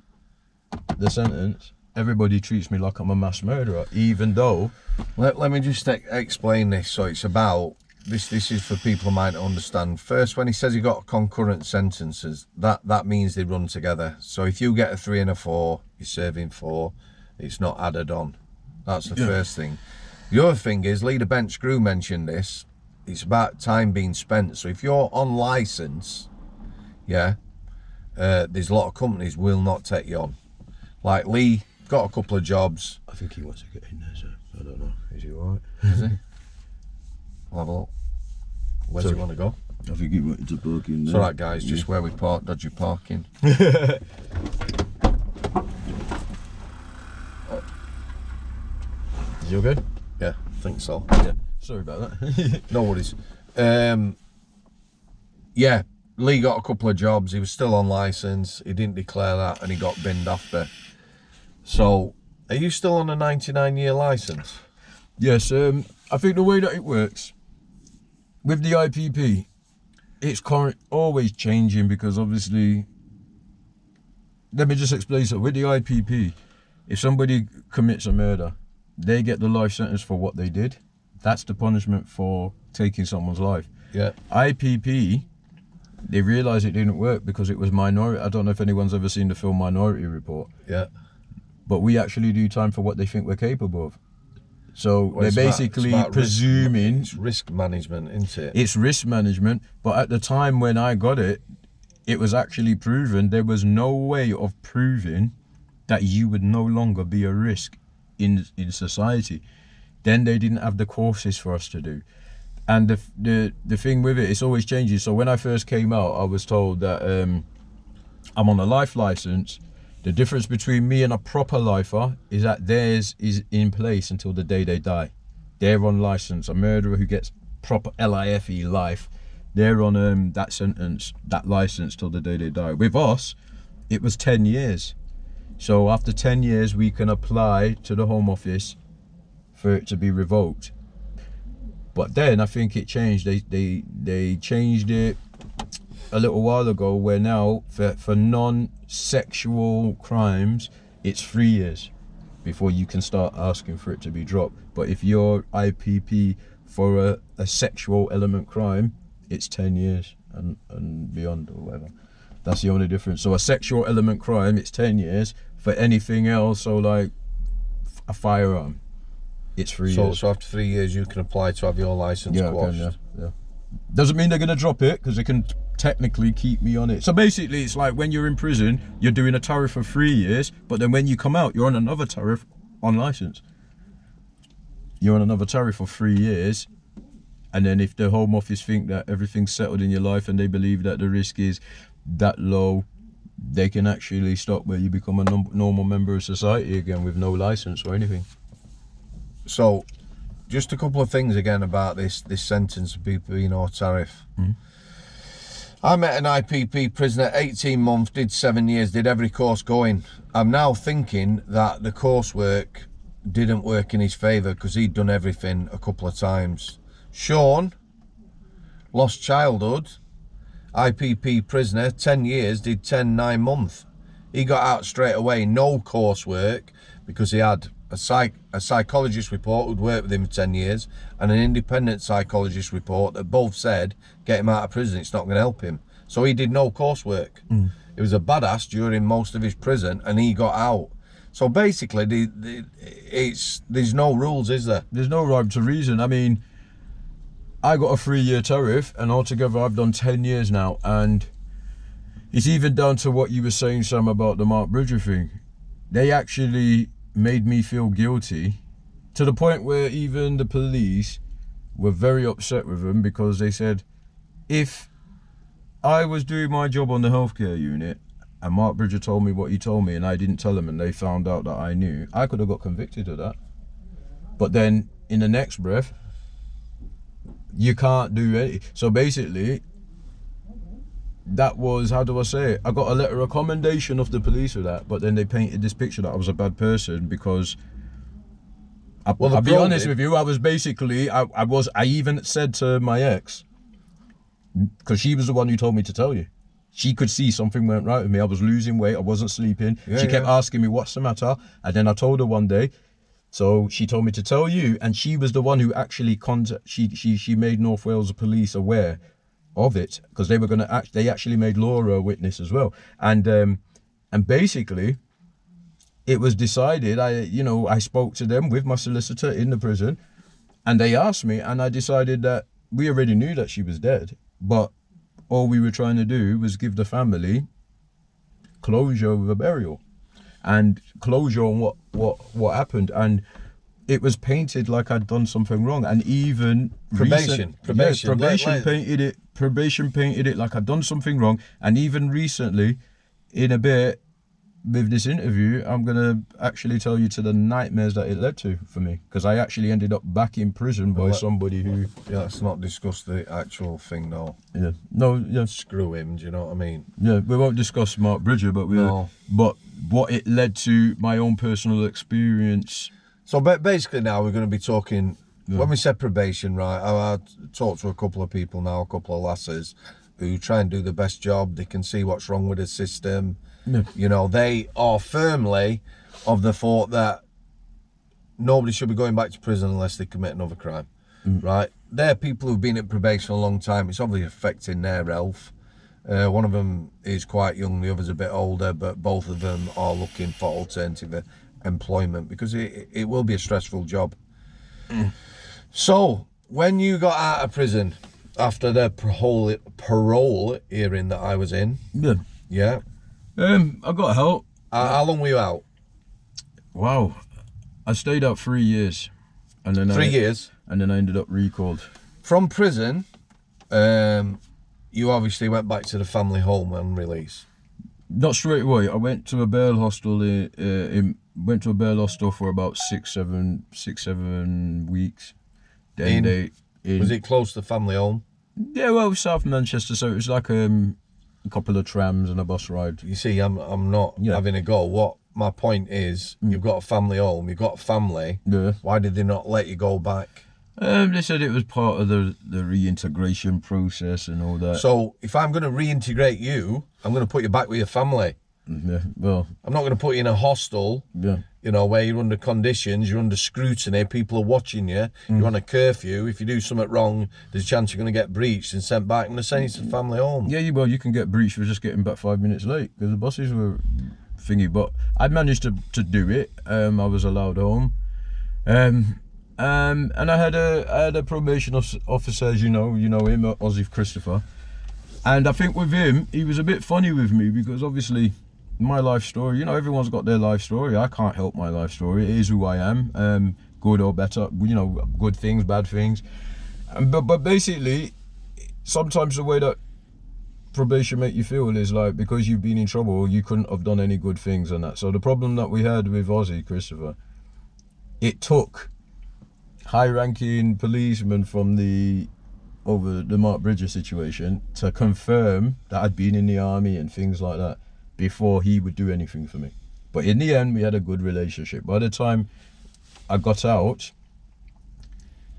the sentence, everybody treats me like I'm a mass murderer, even though... Let me just explain this. So it's about, this is for people who might understand. First, when he says he got concurrent sentences, that means they run together. So if you get a 3 and a 4, you're serving 4, it's not added on. That's the first thing. The other thing is, Leader Bench Grew mentioned this, it's about time being spent. So if you're on licence, there's a lot of companies will not take you on. Like Lee got a couple of jobs. I think he wants to get in there, so I don't know. Is he alright? Is he? I'll have a look. Where does he want to go? I think he wanted to park in there. So that guy's just where we park, dodgy parking. Is you okay? Yeah, I think so. Yeah. Sorry about that. No worries. Yeah, Lee got a couple of jobs. He was still on licence. He didn't declare that, and he got binned after. So, are you still on a 99-year licence? Yes. I think the way that it works with the I.P.P, it's always changing because obviously. Let me just explain something. With the I.P.P, if somebody commits a murder, they get the life sentence for what they did. That's the punishment for taking someone's life. Yeah. I.P.P, they realised it didn't work because it was minority. I don't know if anyone's ever seen the film Minority Report. Yeah. But we actually do time for what they think we're capable of. So Well, they're basically presuming... It's risk management, isn't it? It's risk management. But at the time when I got it, it was actually proven there was no way of proving that you would no longer be a risk in society. Then they didn't have the courses for us to do. And the thing with it, it's always changing. So when I first came out, I was told that I'm on a life license. The difference between me and a proper lifer is that theirs is in place until the day they die. They're on license. A murderer who gets proper LIFE life, they're on that sentence, that license till the day they die. With us, it was 10 years. So after 10 years, we can apply to the Home Office for it to be revoked. But then I think it changed. They changed it a little while ago where now for non-sexual crimes, it's 3 years before you can start asking for it to be dropped. But if you're I.P.P for a sexual element crime, it's 10 years and beyond or whatever. That's the only difference. So a sexual element crime, it's 10 years. For anything else, so like a firearm, it's 3 years. So after 3 years, you can apply to have your licence quashed. Yeah. Doesn't mean they're going to drop it because they can technically keep me on it. So basically, it's like when you're in prison, you're doing a tariff for 3 years, but then when you come out, you're on another tariff on licence. You're on another tariff for 3 years. And then if the Home Office think that everything's settled in your life and they believe that the risk is that low, they can actually stop where you become a normal member of society again with no licence or anything. So, just a couple of things again about this sentence of people being no tariff. I met an I.P.P prisoner, 18 months, did 7 years, did every course going. I'm now thinking that the coursework didn't work in his favour because he'd done everything a couple of times. Sean, lost childhood, I.P.P prisoner, 10 years, did 10, 9 months. He got out straight away, no coursework, because he had a psychologist report who'd worked with him for 10 years and an independent psychologist report that both said, get him out of prison, it's not going to help him. So he did no coursework. He was a badass during most of his prison and he got out. So basically, there's no rules, is there? There's no rhyme to reason. I mean, I got a 3-year tariff and altogether I've done 10 years now, and it's even down to what you were saying, Sam, about the Mark Bridger thing. They actually made me feel guilty to the point where even the police were very upset with him because they said, if I was doing my job on the healthcare unit and Mark Bridger told me what he told me and I didn't tell him and they found out that I knew, I could have got convicted of that. But then in the next breath, you can't do anything. So basically, that was, how do I say it? I got a letter of commendation of the police for that, but then they painted this picture that I was a bad person because I'll be honest with you, I was basically, I even said to my ex, because she was the one who told me to tell you. She could see something went right with me. I was losing weight, I wasn't sleeping. She kept asking me, what's the matter? And then I told her one day, so she told me to tell you, and she was the one who actually she made North Wales police aware of it, because they were going to they actually made Laura a witness as well. And basically it was decided, I spoke to them with my solicitor in the prison, and they asked me, and I decided that we already knew that she was dead, but all we were trying to do was give the family closure with a burial and closure on what happened. And it was painted like I'd done something wrong, and even Probation. Probation painted it like I'd done something wrong, and even recently, in a bit, with this interview, I'm gonna actually tell you to the nightmares that it led to for me, because I actually ended up back in prison by somebody who. Yeah, let's not discuss the actual thing, though. Yeah. No. Yeah. Screw him. Do you know what I mean? Yeah. We won't discuss Mark Bridger, but but what it led to, my own personal experience. So basically, now we're going to be talking. Yeah. When we said probation, right? I talked to a couple of people now, a couple of lasses, who try and do the best job. They can see what's wrong with the system. Yeah. You know, they are firmly of the thought that nobody should be going back to prison unless they commit another crime, right? They're people who've been at probation a long time. It's obviously affecting their health. One of them is quite young, the other's a bit older, but both of them are looking for alternative employment because it will be a stressful job. So, when you got out of prison after the parole hearing that I was in, yeah. I got help. How long were you out? Wow, I stayed out 3 years, and then 3 years, and then I ended up recalled from prison. You obviously went back to the family home on release. Not straight away. I went to a bail hostel. Went to a bail hostel for about six, seven weeks. Then was it close to family home? Yeah, well, South Manchester, so it was like a couple of trams and a bus ride. You see, I'm not having a go. What my point is, you've got a family home, you've got a family. Yeah. Why did they not let you go back? They said it was part of the reintegration process and all that. So if I'm going to reintegrate you, I'm going to put you back with your family. Yeah, well, I'm not going to put you in a hostel. Yeah. You know, where you're under conditions, you're under scrutiny, people are watching you, you're on a curfew. If you do something wrong, there's a chance you're going to get breached and sent back. I'm going to send you to the family home. Yeah, well, you can get breached for just getting back 5 minutes late because the buses were thingy. But I managed to do it. I was allowed home. And I had a probation officer, as you know him, Aussie Christopher. And I think with him, he was a bit funny with me because obviously my life story, everyone's got their life story. I can't help my life story. It is who I am, good or better, good things, bad things. But basically, sometimes the way that probation make you feel is like because you've been in trouble, you couldn't have done any good things and that. So the problem that we had with Aussie Christopher, it took high-ranking policemen from over the Mark Bridger situation to confirm that I'd been in the army and things like that before he would do anything for me. But in the end, we had a good relationship. By the time I got out,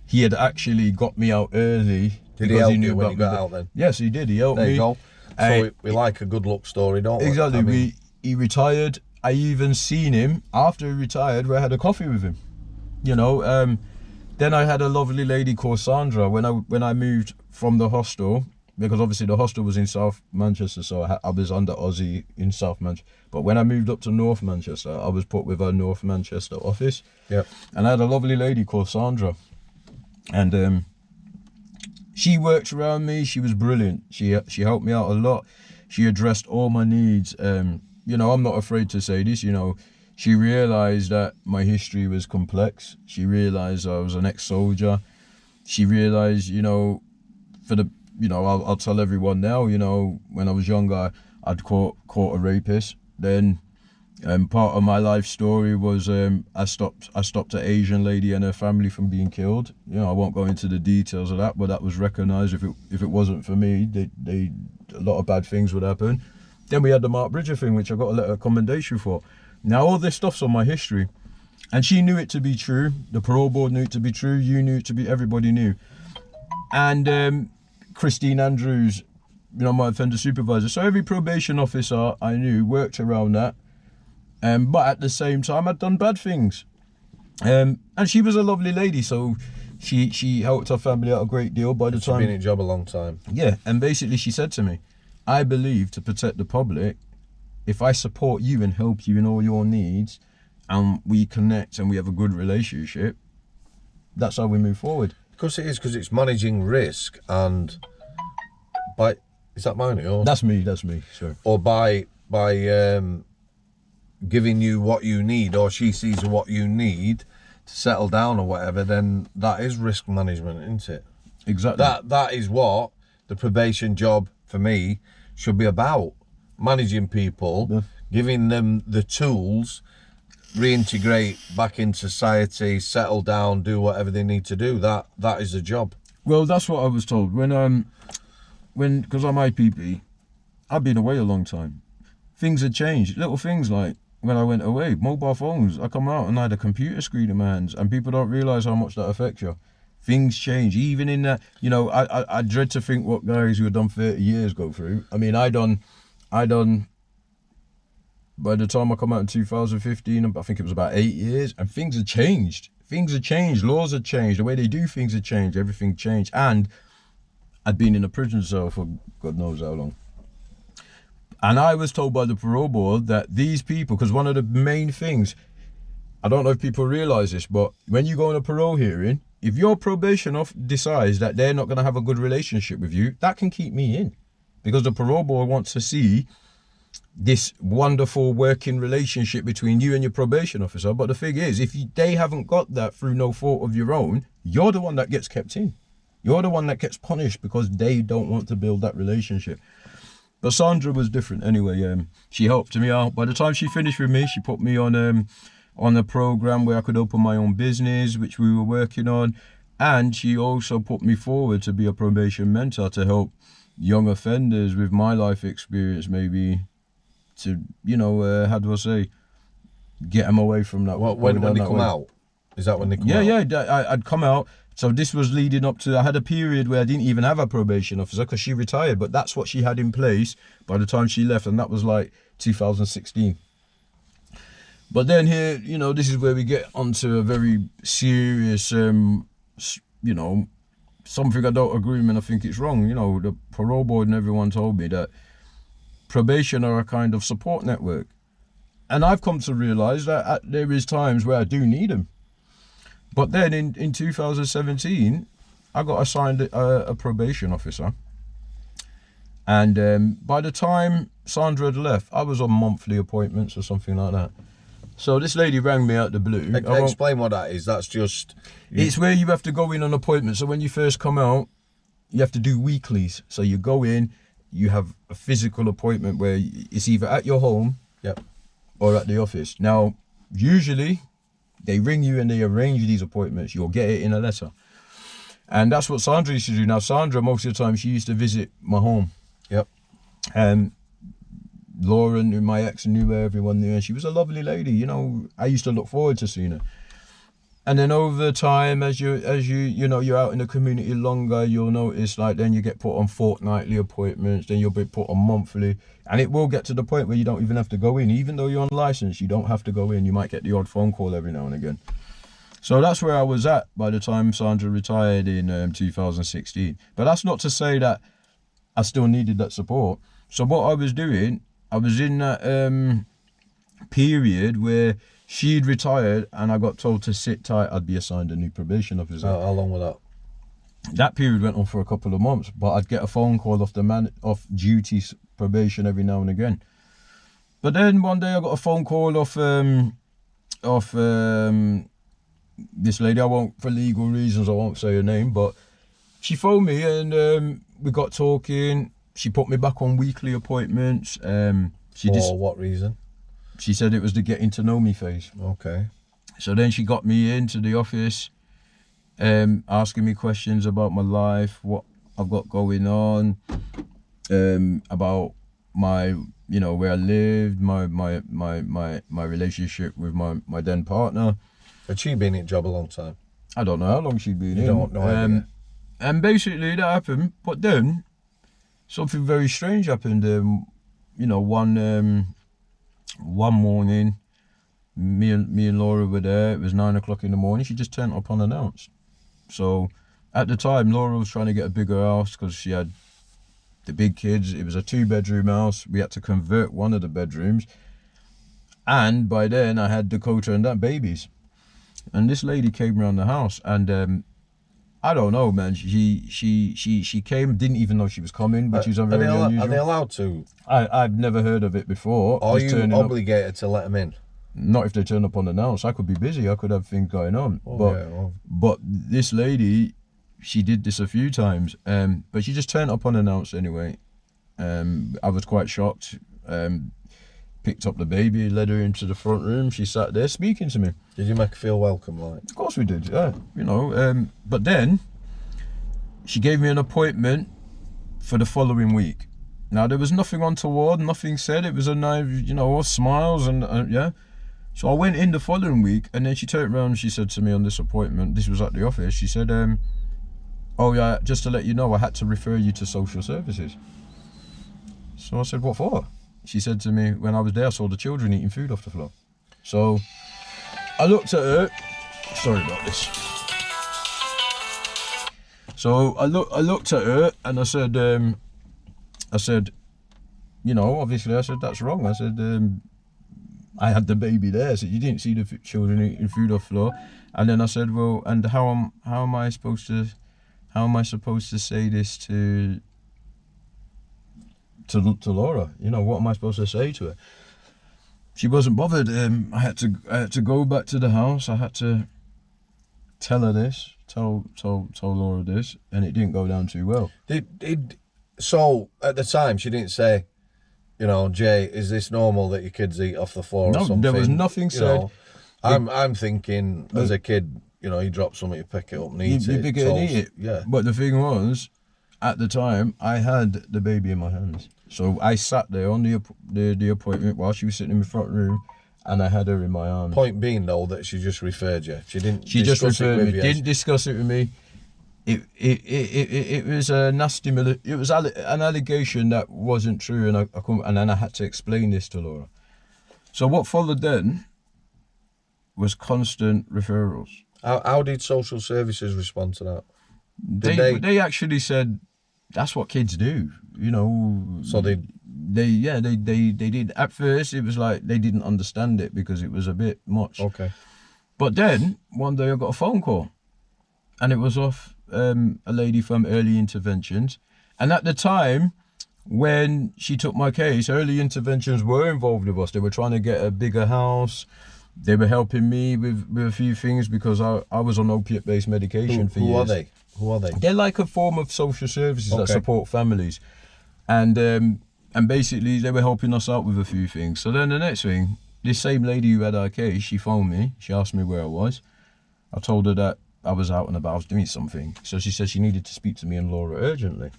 he had actually got me out early. Did he help you when you got out then? Yes, he did. He helped me. There you go. So we like a good luck story, don't we? Exactly. He retired. I even seen him after he retired where I had a coffee with him. Then I had a lovely lady called Sandra when I moved from the hostel, because obviously the hostel was in South Manchester, so I was under Aussie in South Manchester. But when I moved up to North Manchester, I was put with our North Manchester office. Yeah. And I had a lovely lady called Sandra, and she worked around me. She was brilliant. She helped me out a lot. She addressed all my needs. I'm not afraid to say this. She realised that my history was complex. She realised I was an ex-soldier. She realised, I'll tell everyone now, when I was younger, I'd caught a rapist. Then part of my life story was I stopped an Asian lady and her family from being killed. I won't go into the details of that, but that was recognised. If it wasn't for me, a lot of bad things would happen. Then we had the Mark Bridger thing, which I got a letter of commendation for. Now all this stuff's on my history, and she knew it to be true. The parole board knew it to be true. You knew it to be. Everybody knew. And Christine Andrews, my offender supervisor. So every probation officer I knew worked around that. But at the same time, I'd done bad things. And she was a lovely lady, so she helped her family out a great deal. By the time she'd been in a job a long time. Yeah, and basically she said to me, I believe to protect the public, if I support you and help you in all your needs, and we connect and we have a good relationship, that's how we move forward. Because it's managing risk, and is that mine or yours? That's me, sorry. Or by giving you what you need, or she sees what you need, to settle down or whatever, then that is risk management, isn't it? Exactly. That is what the probation job for me should be about. Managing people, giving them the tools, reintegrate back in society, settle down, do whatever they need to do. That is the job. Well, that's what I was told when because I'm I.P.P. I've been away a long time. Things had changed. Little things like when I went away, mobile phones. I come out and I had a computer screen in my hands, and people don't realise how much that affects you. Things change, even in that. You know, I dread to think what guys who have done 30 years go through. I mean, I done. By the time I come out in 2015, I think it was about 8 years, and things have changed. Things have changed. Laws have changed. The way they do things have changed. Everything changed, and I'd been in a prison cell for God knows how long. And I was told by the parole board that these people, because one of the main things, I don't know if people realise this, but when you go on a parole hearing, if your probation decides that they're not going to have a good relationship with you, that can keep me in. Because the parole board wants to see this wonderful working relationship between you and your probation officer. But the thing is, if they haven't got that through no fault of your own, you're the one that gets kept in. You're the one that gets punished because they don't want to build that relationship. But Sandra was different anyway. She helped me out. By the time she finished with me, she put me on a program where I could open my own business, which we were working on. And she also put me forward to be a probation mentor to help young offenders with my life experience, maybe to, you know, how do I say, get them away from that. When they come out? Is that when they come out? Yeah, I'd come out. So this was leading up to, I had a period where I didn't even have a probation officer because she retired, but that's what she had in place by the time she left, and that was like 2016. But then here, you know, this is where we get onto a very serious, you know, something I don't agree with and I think it's wrong. You know, the parole board and everyone told me that probation are a kind of support network. And I've come to realise that there is times where I do need them. But then in 2017, I got assigned a probation officer. And by the time Sandra had left, I was on monthly appointments or something like that. So this lady rang me out the blue. Explain what that is. That's just... It's where you have to go in on appointments. So when you first come out, you have to do weeklies. So you go in, you have a physical appointment where it's either at your home or at the office. Now, usually... they ring you and they arrange these appointments. You'll get it in a letter. And that's what Sandra used to do. Now, Sandra, most of the time, she used to visit my home. Yep. And Laura, my ex, knew her, everyone knew her. She was a lovely lady, you know. I used to look forward to seeing her. And then over time, as you're out in the community longer, you'll notice, like, then you get put on fortnightly appointments, then you'll be put on monthly. And it will get to the point where you don't even have to go in. Even though you're on license, you don't have to go in. You might get the odd phone call every now and again. So that's where I was at by the time Sandra retired in 2016. But that's not to say that I still needed that support. So what I was doing, I was in that period where she'd retired and I got told to sit tight. I'd be assigned a new probation officer. How long was that? That period went on for a couple of months, but I'd get a phone call off duty probation every now and again. But then one day I got a phone call off this lady. I won't, for legal reasons, I won't say her name, but she phoned me and we got talking. She put me back on weekly appointments. For what reason? She said it was the getting to know me phase. Okay. So then she got me into the office, asking me questions about my life, what I've got going on, about my, you know, where I lived, my relationship with my then partner. Had she been in job a long time? I don't know how long she'd been in. You don't know. And basically that happened, but then something very strange happened. You know, one morning, me and Laura were there. It was 9 o'clock in the morning. She just turned up unannounced. So at the time, Laura was trying to get a bigger house because she had the big kids. It was a 2-bedroom house. We had to convert one of the bedrooms. And by then I had Dakota and that babies. And this lady came around the house and I don't know, man. She came, didn't even know she was coming, which is very unusual. Are they allowed to? I've never heard of it before. Are you obligated to let them in? Not if they turn up unannounced. I could be busy. I could have things going on. But this lady, she did this a few times. But she just turned up unannounced anyway. I was quite shocked. Picked up the baby, led her into the front room. She sat there speaking to me. Did you make her feel welcome, like? Of course we did, yeah. You know, but then she gave me an appointment for the following week. Now, there was nothing untoward, nothing said. It was a nice, you know, smiles and yeah. So I went in the following week, and then she turned around and she said to me on this appointment, this was at the office, she said, oh yeah, just to let you know, I had to refer you to social services. So I said, what for? She said to me, when I was there, I saw the children eating food off the floor. So I looked at her, sorry about this. So I looked at her and I said, you know, obviously I said, that's wrong. I said, I had the baby there. I said, you didn't see the children eating food off the floor. And then I said, well, and how am I supposed to say this to Laura? You know, what am I supposed to say to her? She wasn't bothered. I had to go back to the house. I had to tell her this, tell Laura this, and it didn't go down too well. So at the time she didn't say, you know, Jay, is this normal that your kids eat off the floor or something? No, there was nothing said. You know, I'm thinking as a kid, you know, you drop something, you pick it up and eat it. You pick it and eat it. Yeah. But the thing was, at the time, I had the baby in my hands. So I sat there on the appointment while she was sitting in the front room, and I had her in my arms. Point being, though, that she just referred you. She didn't. She just referred me. Didn't discuss it with me. It was a nasty. It was an allegation that wasn't true, and I couldn't. And then I had to explain this to Laura. So what followed then was constant referrals. How did social services respond to that? They actually said that's what kids do, you know. So they did. At first it was like they didn't understand it because it was a bit much. Okay. But then one day I got a phone call, and it was off a lady from Early Interventions. And at the time when she took my case, Early Interventions were involved with us. They were trying to get a bigger house. They were helping me with a few things because I was on opiate-based medication for years. Who are they? They're like a form of social services that support families. And basically they were helping us out with a few things. So then the next thing, this same lady who had our case, she phoned me. She asked me where I was. I told her that I was out and about, I was doing something. So she said she needed to speak to me and Laura urgently.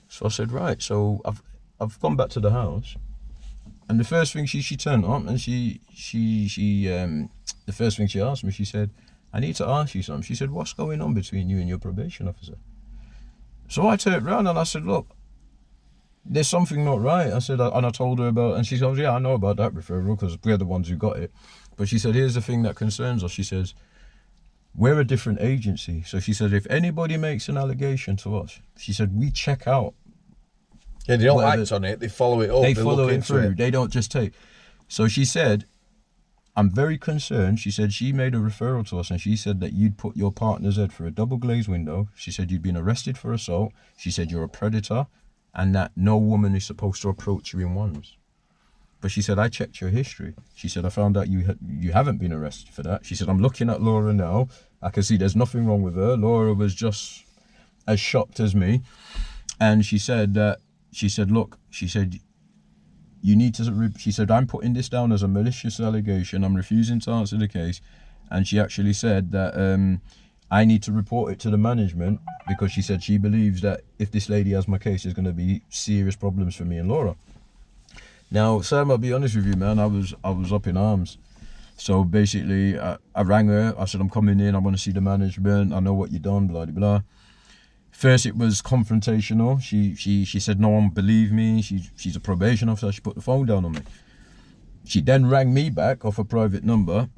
So I said, right. So I've gone back to the house. And the first thing she turned up and the first thing she asked me, she said, I need to ask you something. She said, what's going on between you and your probation officer? So I turned around and I said, look, there's something not right. I said, and I told her about, and she said, yeah, I know about that referral because we're the ones who got it. But she said, here's the thing that concerns us. She says, we're a different agency. So she said, if anybody makes an allegation to us, she said, we check out. Yeah, they don't act on it, they follow it up. They follow it through. They don't just take. So she said, I'm very concerned. She said she made a referral to us and she said that you'd put your partner's head through a double glazed window. She said you'd been arrested for assault. She said you're a predator and that no woman is supposed to approach you in ones. But she said, I checked your history. She said, I found out you haven't been arrested for that. She said, I'm looking at Laura now. I can see there's nothing wrong with her. Laura was just as shocked as me. And she said that, look, she said, you need to, she said, I'm putting this down as a malicious allegation. I'm refusing to answer the case. And she actually said that I need to report it to the management because she said she believes that if this lady has my case, there's going to be serious problems for me and Laura. Now, Sam, I'll be honest with you, man, I was up in arms. So basically, I rang her. I said, I'm coming in. I want to see the management. I know what you've done, blah, blah, blah. First, it was confrontational. She said, no one believed me. She's a probation officer. She put the phone down on me. She then rang me back off a private number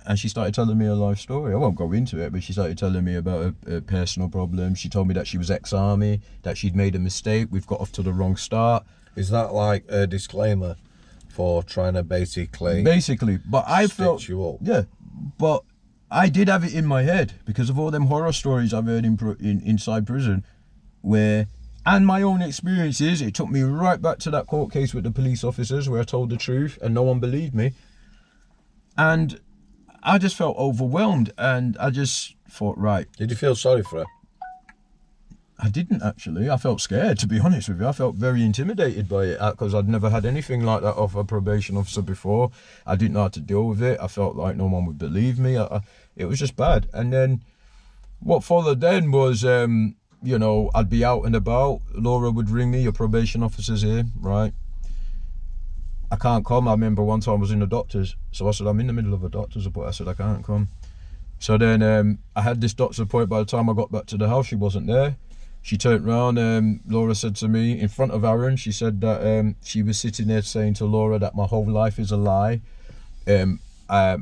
and she started telling me her life story. I won't go into it, but she started telling me about her personal problems. She told me that she was ex-army, that she'd made a mistake. We've got off to the wrong start. Is that like a disclaimer for trying to basically but I felt you up? Yeah, but I did have it in my head because of all them horror stories I've heard inside prison where, and my own experiences, it took me right back to that court case with the police officers where I told the truth and no one believed me. And I just felt overwhelmed, and I just thought, right. Did you feel sorry for her? I didn't actually. I felt scared, to be honest with you. I felt very intimidated by it because I'd never had anything like that off a probation officer before. I didn't know how to deal with it. I felt like no one would believe me. It was just bad. And then what followed then was, you know, I'd be out and about. Laura would ring me, your probation officer's here, right? I can't come. I remember one time I was in the doctor's. So I said, I'm in the middle of a doctor's appointment. I said, I can't come. So then I had this doctor's appointment. By the time I got back to the house, she wasn't there. She turned around, Laura said to me in front of Aaron, she said that she was sitting there saying to Laura that my whole life is a lie. I've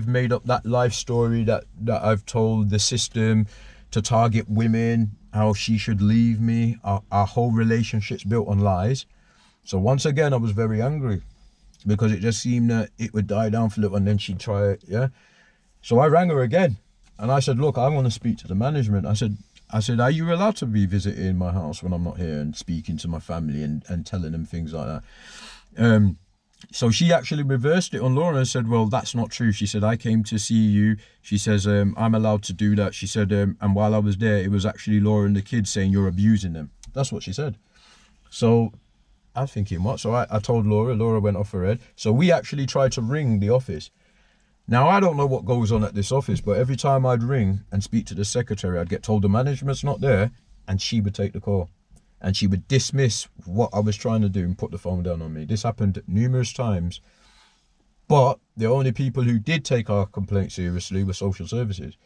made up that life story that I've told the system to target women, how she should leave me. Our whole relationship's built on lies. So once again, I was very angry because it just seemed that it would die down for a little and then she'd try it, yeah? So I rang her again and I said, look, I want to speak to the management. I said, are you allowed to be visiting my house when I'm not here and speaking to my family and telling them things like that? So she actually reversed it on Laura and said, well, that's not true. She said, I came to see you. She says, I'm allowed to do that. She said, and while I was there, it was actually Laura and the kids saying you're abusing them. That's what she said. So I was thinking, what? So I told Laura went off her head. So we actually tried to ring the office. Now, I don't know what goes on at this office, but every time I'd ring and speak to the secretary, I'd get told the management's not there, and she would take the call. And she would dismiss what I was trying to do and put the phone down on me. This happened numerous times. But the only people who did take our complaint seriously were social services.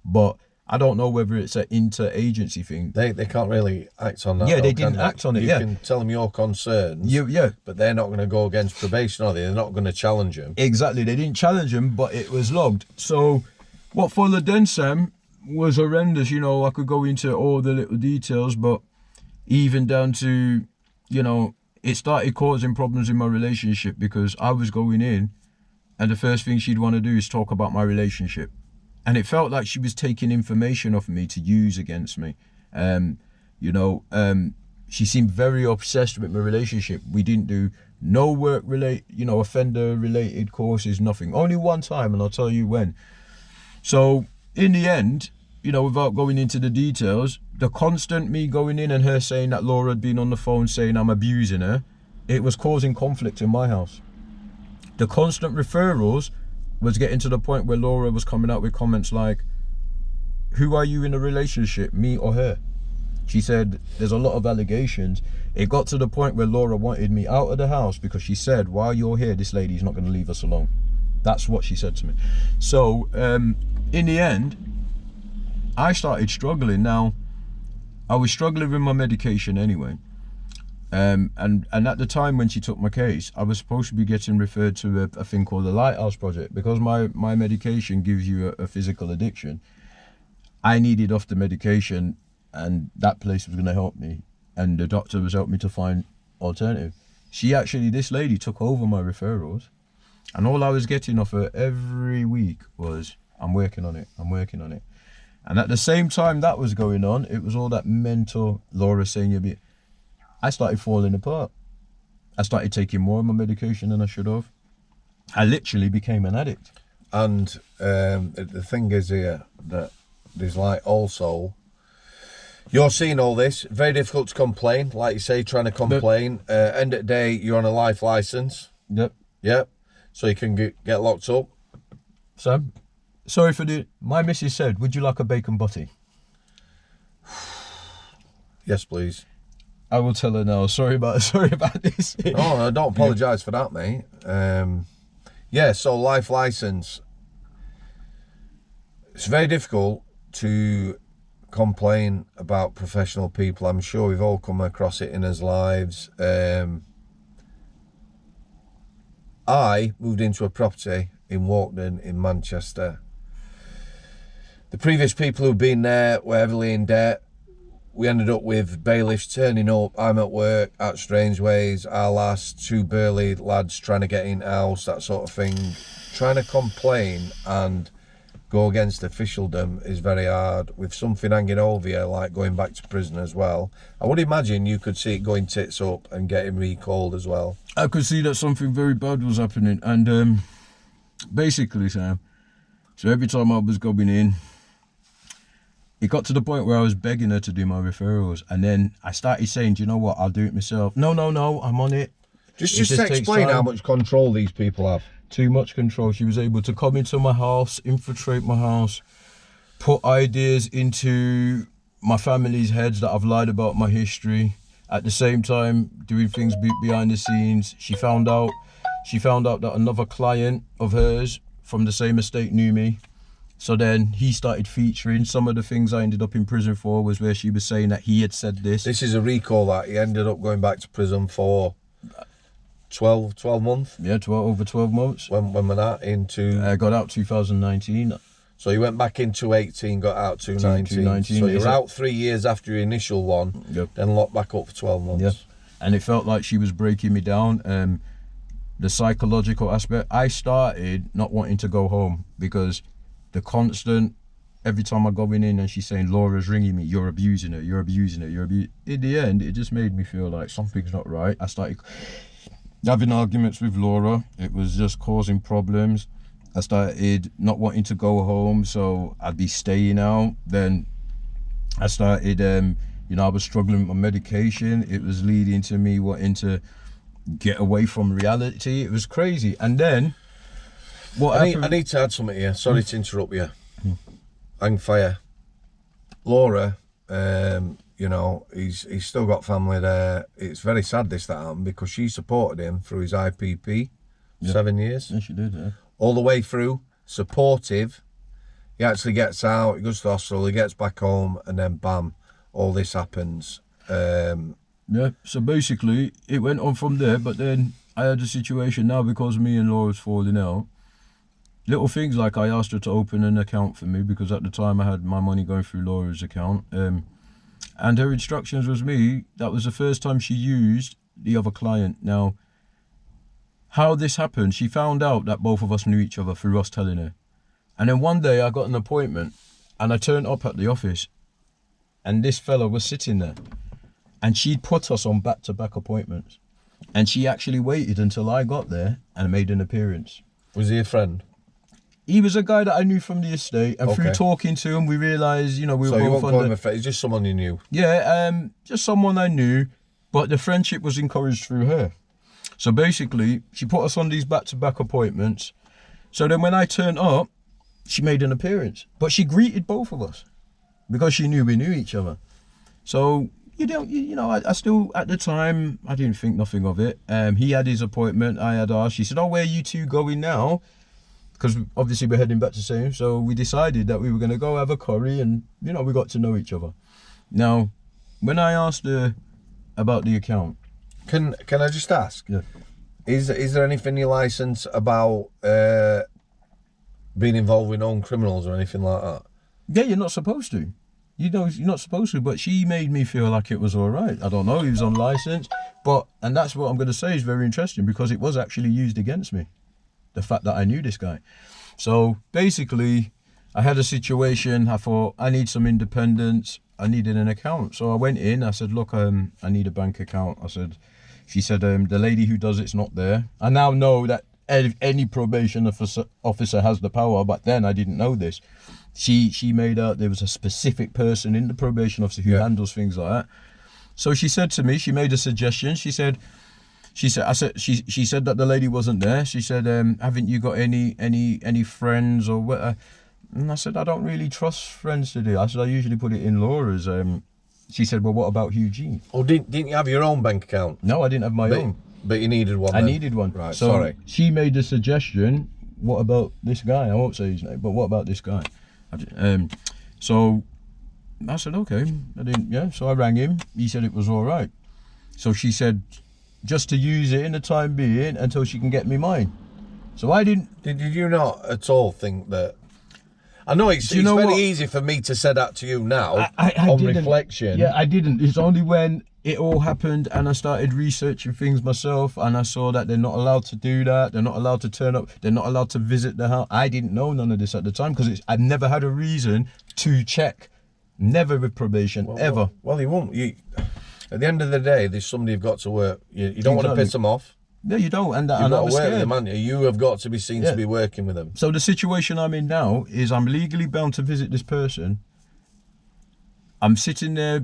But I don't know whether it's an inter-agency thing. They can't really act on that. Yeah, they didn't act on it, You can tell them your concerns. Yeah. But they're not going to go against probation, are they? They're not going to challenge them. Exactly. They didn't challenge him, but it was logged. So what followed then, Sam, was horrendous. You know, I could go into all the little details, but even down to, you know, it started causing problems in my relationship because I was going in and the first thing she'd want to do is talk about my relationship. And it felt like she was taking information off me to use against me. She seemed very obsessed with my relationship. We didn't do no offender related courses, nothing. Only one time, and I'll tell you when. So in the end, you know, without going into the details, the constant me going in and her saying that Laura had been on the phone saying I'm abusing her, it was causing conflict in my house. The constant referrals was getting to the point where Laura was coming out with comments like, who are you in a relationship, me or her? She said, there's a lot of allegations. It got to the point where Laura wanted me out of the house because she said, while you're here, this lady's not going to leave us alone. That's what she said to me. So in the end, I started struggling. Now, I was struggling with my medication anyway. And at the time when she took my case, I was supposed to be getting referred to a thing called the Lighthouse Project because my medication gives you a physical addiction. I needed off the medication and that place was going to help me. And the doctor was helping me to find alternative. This lady took over my referrals and all I was getting off her every week was, I'm working on it. And at the same time that was going on, it was all that mental Laura saying I started falling apart. I started taking more of my medication than I should have. I literally became an addict. And the thing is here that there's like also, you're seeing all this, very difficult to complain. Like you say, trying to complain. End of the day, you're on a life license. Yep. So you can get locked up. Sam, sorry for my missus said, would you like a bacon butty? Yes, please. I will tell her now. Sorry about this. Oh, I don't apologise for that, mate. So life licence. It's very difficult to complain about professional people. I'm sure we've all come across it in our lives. I moved into a property in Walkden in Manchester. The previous people who'd been there were heavily in debt. We ended up with bailiffs turning up. I'm at work at Strangeways. Our last two burly lads trying to get in house, that sort of thing. Trying to complain and go against officialdom is very hard. With something hanging over you, like going back to prison as well, I would imagine you could see it going tits up and getting recalled as well. I could see that something very bad was happening, and basically, Sam, so every time I was going in, it got to the point where I was begging her to do my referrals, and then I started saying, do you know what, I'll do it myself. No, I'm on it. Just to explain how much control these people have. Too much control. She was able to come into my house, infiltrate my house, put ideas into my family's heads that I've lied about my history. At the same time, doing things behind the scenes. She found out that another client of hers from the same estate knew me. So then he started featuring. Some of the things I ended up in prison for was where she was saying that he had said this. This is a recall that he ended up going back to prison for 12 months? Yeah, over 12 months. When were that? I got out 2019. So you went back into 18, got out 2019. So you were out 3 years after your initial one, yep. Then locked back up for 12 months. Yeah. And it felt like she was breaking me down. The psychological aspect, I started not wanting to go home because the constant, every time I go in and she's saying, Laura's ringing me, you're abusing her. In the end, it just made me feel like something's not right. I started having arguments with Laura. It was just causing problems. I started not wanting to go home, so I'd be staying out. Then I started, I was struggling with my medication. It was leading to me wanting to get away from reality. It was crazy. And then, I need to add something here. Sorry to interrupt you. Hang fire. Laura, he's still got family there. It's very sad that happened because she supported him through his I.P.P. 7 years. Yeah, she did, yeah. All the way through, supportive. He actually gets out, he goes to the hospital, he gets back home, and then bam, all this happens. Yeah, so basically, it went on from there, but then I had a situation now because me and Laura's falling out. Little things like I asked her to open an account for me because at the time I had my money going through Laura's account. And her instructions was me, that was the first time she used the other client. Now, how this happened, she found out that both of us knew each other through us telling her. And then one day I got an appointment and I turned up at the office and this fella was sitting there and she'd put us on back-to-back appointments. And she actually waited until I got there and made an appearance. Was he a friend? He was a guy that I knew from the estate, and through talking to him, we realised, we were both. So you won't call him a friend? He's just someone you knew. Yeah, just someone I knew, but the friendship was encouraged through her. So basically, she put us on these back-to-back appointments. So then when I turned up, she made an appearance, but she greeted both of us because she knew we knew each other. So I still at the time I didn't think nothing of it. He had his appointment. I had ours. She said, "Oh, where are you two going now?" Because obviously we're heading back to Same, so we decided that we were going to go have a curry and, we got to know each other. Now, when I asked her about the account... Can I just ask? Yeah. Is there anything in your licence about being involved with known criminals or anything like that? Yeah, you're not supposed to. You're not supposed to, but she made me feel like it was all right. I don't know, he was on licence, and that's what I'm going to say is very interesting because it was actually used against me. The fact that I knew this guy. So basically, I had a situation. I thought I need some independence. I needed an account. So I went in. I said, look, I need a bank account. She said, the lady who does it's not there. I now know that any probation officer has the power, but then I didn't know this. She made out there was a specific person in the probation officer who handles things like that. So she said to me, she made a suggestion. She said that the lady wasn't there. She said, haven't you got any friends or what? And I said, I don't really trust friends to do. I said, I usually put it in Laura's. She said, well, what about Eugene? Oh, didn't you have your own bank account? No, I didn't have my own. But you needed one. I needed one. Right, so sorry. She made the suggestion, what about this guy? I won't say his name, but what about this guy? So I said, okay. So I rang him. He said it was all right. So she said, just to use it in the time being until she can get me mine. So I didn't... Did you not at all think that... I know it's very easy for me to say that to you now, on reflection. Yeah, I didn't. It's only when it all happened, and I started researching things myself, and I saw that they're not allowed to do that. They're not allowed to turn up. They're not allowed to visit the house. I didn't know none of this at the time because I'd never had a reason to check. Never with probation, ever. Well, you won't. At the end of the day, there's somebody you've got to work. You don't want to piss them off. No, you don't. And You've and got I was to work scared. with them, haven't you? You have got to be seen to be working with them. So the situation I'm in now is I'm legally bound to visit this person. I'm sitting there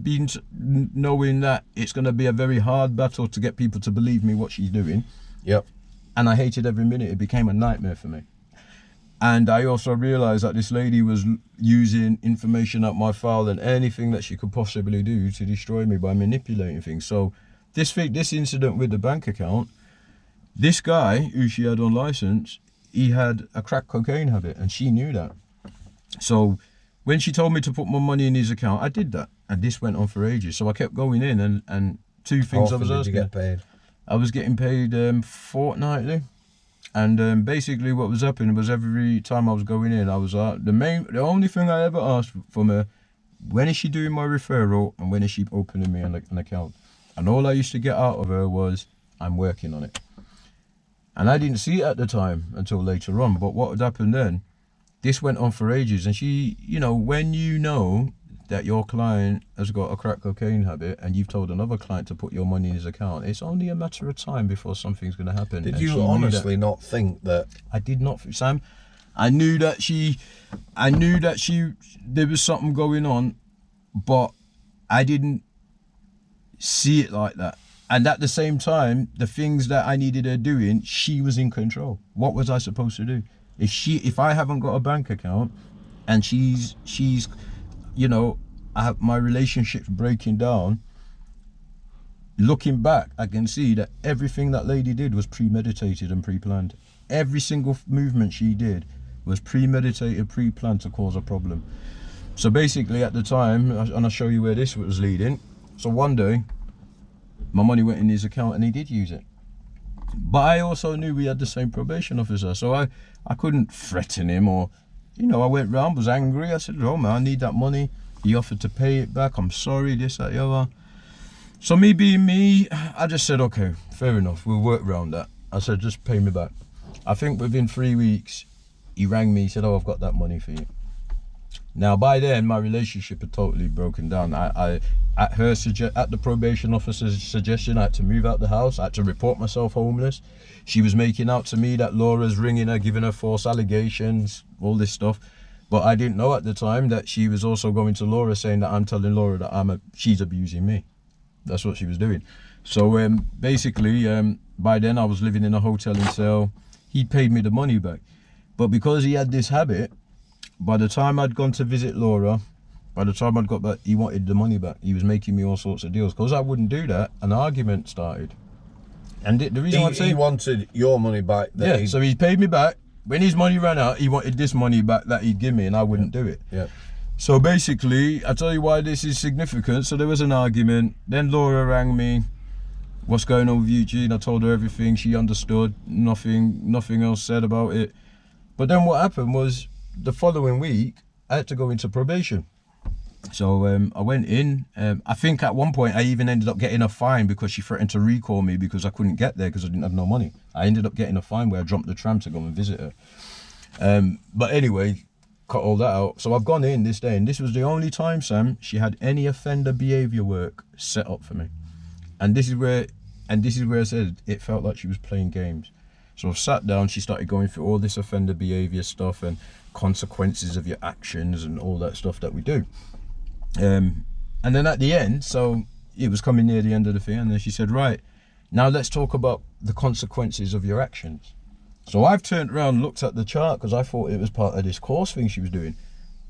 knowing that it's going to be a very hard battle to get people to believe me what she's doing. Yep. And I hated every minute. It became a nightmare for me. And I also realised that this lady was using information out my file and anything that she could possibly do to destroy me by manipulating things. So this incident with the bank account, this guy who she had on license, he had a crack cocaine habit, and she knew that. So when she told me to put my money in his account, I did that, and this went on for ages. So I kept going in, and two things I was asking. How often did you get paid? I was getting paid fortnightly, and basically what was happening was every time I was going in, I was the only thing I ever asked from her, when is she doing my referral and when is she opening me an account? And all I used to get out of her was, I'm working on it. And I didn't see it at the time until later on. But what had happened then, this went on for ages. And she, when you know that your client has got a crack cocaine habit and you've told another client to put your money in his account, it's only a matter of time before something's going to happen. Did you honestly not think that? I did not, Sam. I knew that there was something going on, but I didn't see it like that. And at the same time, the things that I needed her doing, she was in control. What was I supposed to do? If I haven't got a bank account and she's my relationship's breaking down, looking back, I can see that everything that lady did was premeditated and pre-planned. Every single movement she did was premeditated, pre-planned to cause a problem. So basically at the time, and I'll show you where this was leading. So one day, my money went in his account and he did use it. But I also knew we had the same probation officer, so I couldn't threaten him or, I went round, was angry. I said, oh man, I need that money. He offered to pay it back. I'm sorry, this, that, the other. So me being me, I just said, okay, fair enough. We'll work around that. I said, just pay me back. I think within 3 weeks, he rang me, he said, oh, I've got that money for you. Now, by then, my relationship had totally broken down. At the probation officer's suggestion, I had to move out the house. I had to report myself homeless. She was making out to me that Laura's ringing her, giving her false allegations, all this stuff. But I didn't know at the time that she was also going to Laura saying that I'm telling Laura that she's abusing me. That's what she was doing. So basically, by then I was living in a hotel in Sale. He paid me the money back. But because he had this habit, by the time I'd gone to visit Laura, by the time I'd got back, he wanted the money back. He was making me all sorts of deals. Because I wouldn't do that, an argument started. And the reason I'm saying... He wanted your money back. So he paid me back. When his money ran out, he wanted this money back that he'd give me, and I wouldn't do it. Yeah. So basically, I'll tell you why this is significant. So there was an argument. Then Laura rang me. What's going on with Eugene? I told her everything. She understood. Nothing else said about it. But then what happened was, the following week, I had to go into probation. So I went in. I think at one point I even ended up getting a fine because she threatened to recall me because I couldn't get there because I didn't have no money. I ended up getting a fine where I jumped the tram to go and visit her. But anyway, cut all that out. So I've gone in this day, and this was the only time, Sam, she had any offender behaviour work set up for me. And this is where I said it felt like she was playing games. So I sat down, she started going through all this offender behaviour stuff and consequences of your actions and all that stuff that we do. And then at the end, so it was coming near the end of the thing, and then she said, right, now let's talk about the consequences of your actions. So I've turned around and looked at the chart because I thought it was part of this course thing she was doing.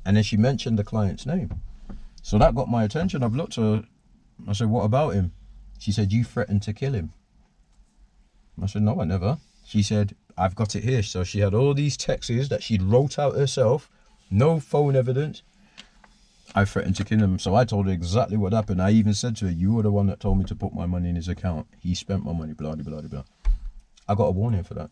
And then she mentioned the client's name. So that got my attention. I've looked at her, I said, what about him? She said, you threatened to kill him. I said, no, I never. She said, I've got it here. So she had all these texts that she'd wrote out herself, no phone evidence. I threatened to kill him. So I told her exactly what happened. I even said to her, you were the one that told me to put my money in his account. He spent my money, blah, blah, blah, blah. I got a warning for that.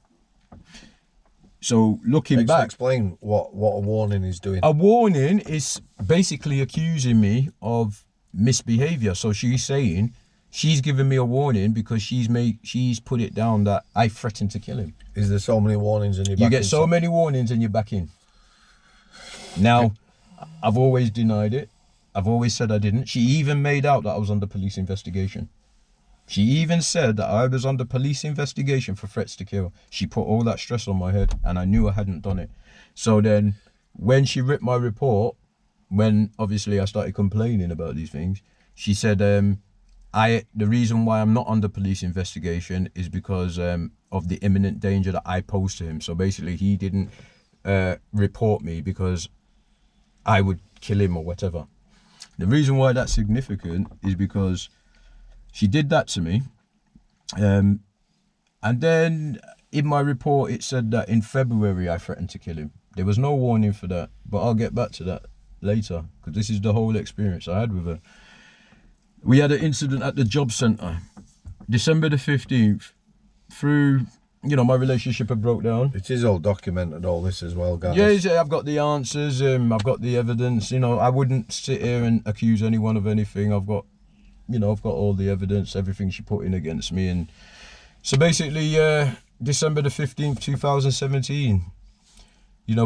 So looking back... Explain what a warning is doing. A warning is basically accusing me of misbehaviour. So she's saying, she's given me a warning because she's put it down that I threatened to kill him. Is there so many warnings in your back? You get so many warnings and you're back in. Now, I've always denied it. I've always said I didn't. She even made out that I was under police investigation. She even said that I was under police investigation for threats to kill. She put all that stress on my head, and I knew I hadn't done it. So then, when she ripped my report, when obviously I started complaining about these things, she said, the reason why I'm not under police investigation is because of the imminent danger that I posed to him. So basically, he didn't report me because I would kill him or whatever. The reason why that's significant is because she did that to me. And then in my report, it said that in February, I threatened to kill him. There was no warning for that, but I'll get back to that later because this is the whole experience I had with her. We had an incident at the job centre, December the 15th, through, my relationship had broke down. It is all documented, all this as well, guys. Yeah, I've got the answers, I've got the evidence, I wouldn't sit here and accuse anyone of anything. I've got all the evidence, everything she put in against me. And so basically, December the 15th, 2017,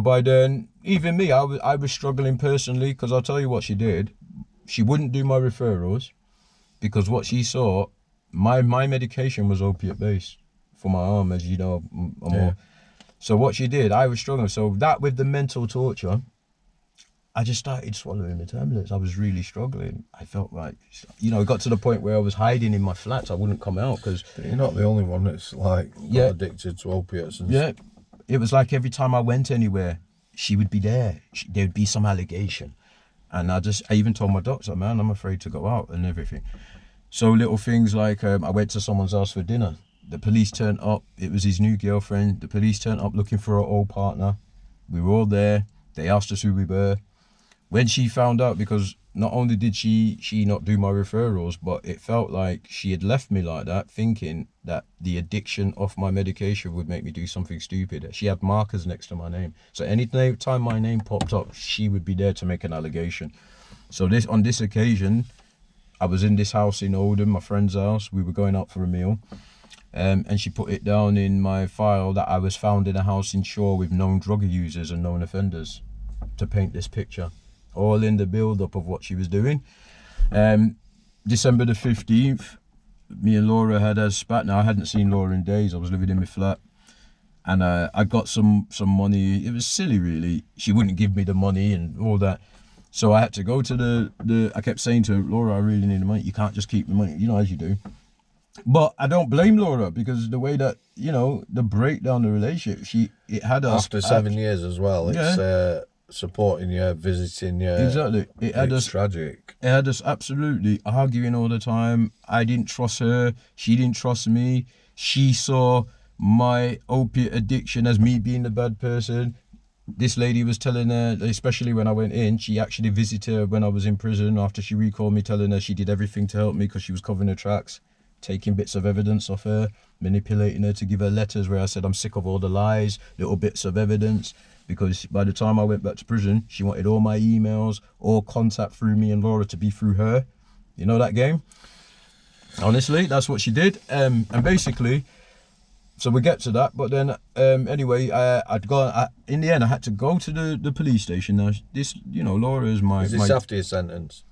by then, even me, I was struggling personally because I'll tell you what she did. She wouldn't do my referrals because what she saw, my medication was opiate based for my arm, as you know. So what she did, I was struggling. So that with the mental torture, I just started swallowing the tablets. I was really struggling. I felt like, it got to the point where I was hiding in my flats. I wouldn't come out because... You're not the only one that's got addicted to opiates. And it was like every time I went anywhere, she would be there. There'd be some allegation. And I even told my doctor, man, I'm afraid to go out and everything. So little things like I went to someone's house for dinner. The police turned up. It was his new girlfriend. The police turned up looking for her old partner. We were all there. They asked us who we were. When she found out, because not only did she not do my referrals, but it felt like she had left me like that, thinking that the addiction of my medication would make me do something stupid. She had markers next to my name. So any time my name popped up, she would be there to make an allegation. So on this occasion, I was in this house in Oldham, my friend's house. We were going out for a meal. And she put it down in my file that I was found in a house in Shaw with known drug users and known offenders, to paint this picture, all in the build-up of what she was doing. December the 15th, me and Laura had a spat. Now, I hadn't seen Laura in days. I was living in my flat. And I got some money. It was silly, really. She wouldn't give me the money and all that. So I had to go to I kept saying to her, Laura, I really need the money. You can't just keep the money, as you do. But I don't blame Laura because the way that, the breakdown of the relationship, it had us... After 7 years as well, it's supporting you, visiting you. Exactly. It's tragic. It had us absolutely arguing all the time. I didn't trust her. She didn't trust me. She saw my opiate addiction as me being the bad person. This lady was telling her, especially when I went in, she actually visited her when I was in prison after she recalled me, telling her she did everything to help me because she was covering her tracks, taking bits of evidence off her, manipulating her to give her letters where I said I'm sick of all the lies, little bits of evidence, because by the time I went back to prison, she wanted all my emails, all contact through me and Laura to be through her. You know that game? Honestly, that's what she did. And basically, so we get to that, but then anyway, in the end, I had to go to the police station. Now, this, Laura is my... Is this after your sentence?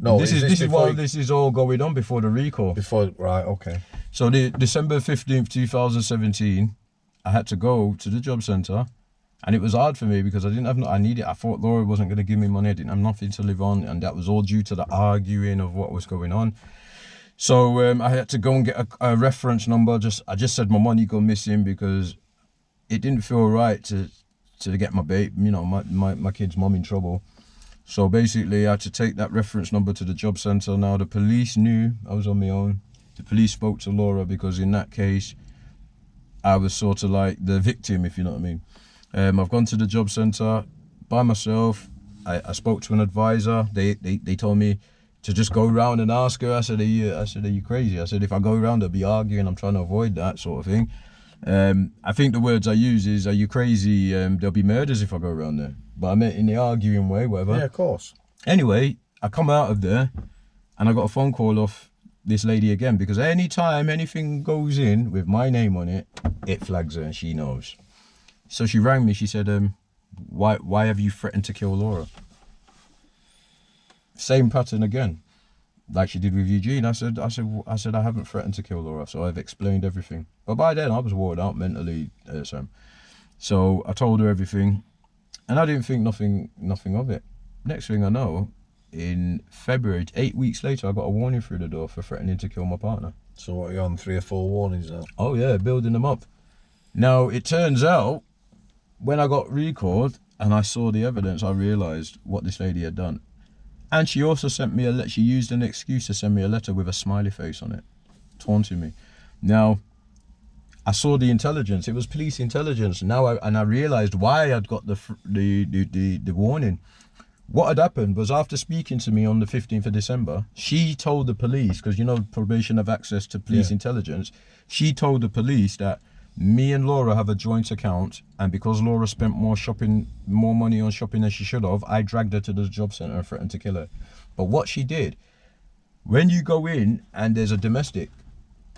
No, this is while this is all going on before the recall. Right, okay. So the December 15th, 2017, I had to go to the job centre, and it was hard for me because I didn't have I needed. I thought Laura wasn't going to give me money. I didn't have nothing to live on, and that was all due to the arguing of what was going on. So I had to go and get a reference number. I just said my money gone missing because it didn't feel right to get my my kid's mum in trouble. So basically, I had to take that reference number to the job centre. Now, the police knew I was on my own. The police spoke to Laura because in that case, I was sort of like the victim, if you know what I mean. I've gone to the job centre by myself. I spoke to an advisor. They told me to just go around and ask her. I said, are you crazy? I said, if I go around, I'll be arguing. I'm trying to avoid that sort of thing. I think the words I use is, are you crazy? There'll be murders if I go around there. But I meant in the arguing way, whatever. Yeah, of course. Anyway, I come out of there and I got a phone call off this lady again, because anytime anything goes in with my name on it, it flags her and she knows. So she rang me. She said, why have you threatened to kill Laura? Same pattern again, like she did with Eugene. I said, I haven't threatened to kill Laura. So I've explained everything. But by then I was worn out mentally, Sam. So I told her everything, and I didn't think nothing of it. Next thing I know, in February, 8 weeks later, I got a warning through the door for threatening to kill my partner. So what, are you on 3 or 4 warnings now? Oh yeah, building them up. Now, it turns out, when I got recalled and I saw the evidence, I realised what this lady had done. And she also sent me she used an excuse to send me a letter with a smiley face on it, taunting me. Now, I saw the intelligence. It was police intelligence. Now, I realised why I'd got the warning. What had happened was, after speaking to me on the 15th of December, she told the police, because you know probation have access to police intelligence, she told the police that me and Laura have a joint account, and because Laura spent more money on shopping than she should have, I dragged her to the job centre and threatened to kill her. But what she did, when you go in and there's a domestic,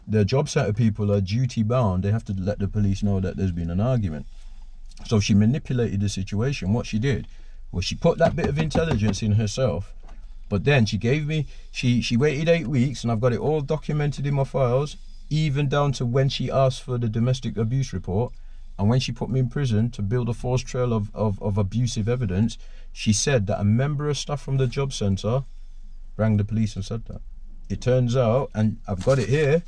the job centre people are duty bound. They have to let the police know that there's been an argument. So she manipulated the situation. What she did was she put that bit of intelligence in herself, but then she gave me, she waited 8 weeks, and I've got it all documented in my files, even down to when she asked for the domestic abuse report, and when she put me in prison to build a false trail of abusive evidence. She said that a member of staff from the job centre rang the police and said that. It turns out, and I've got it here,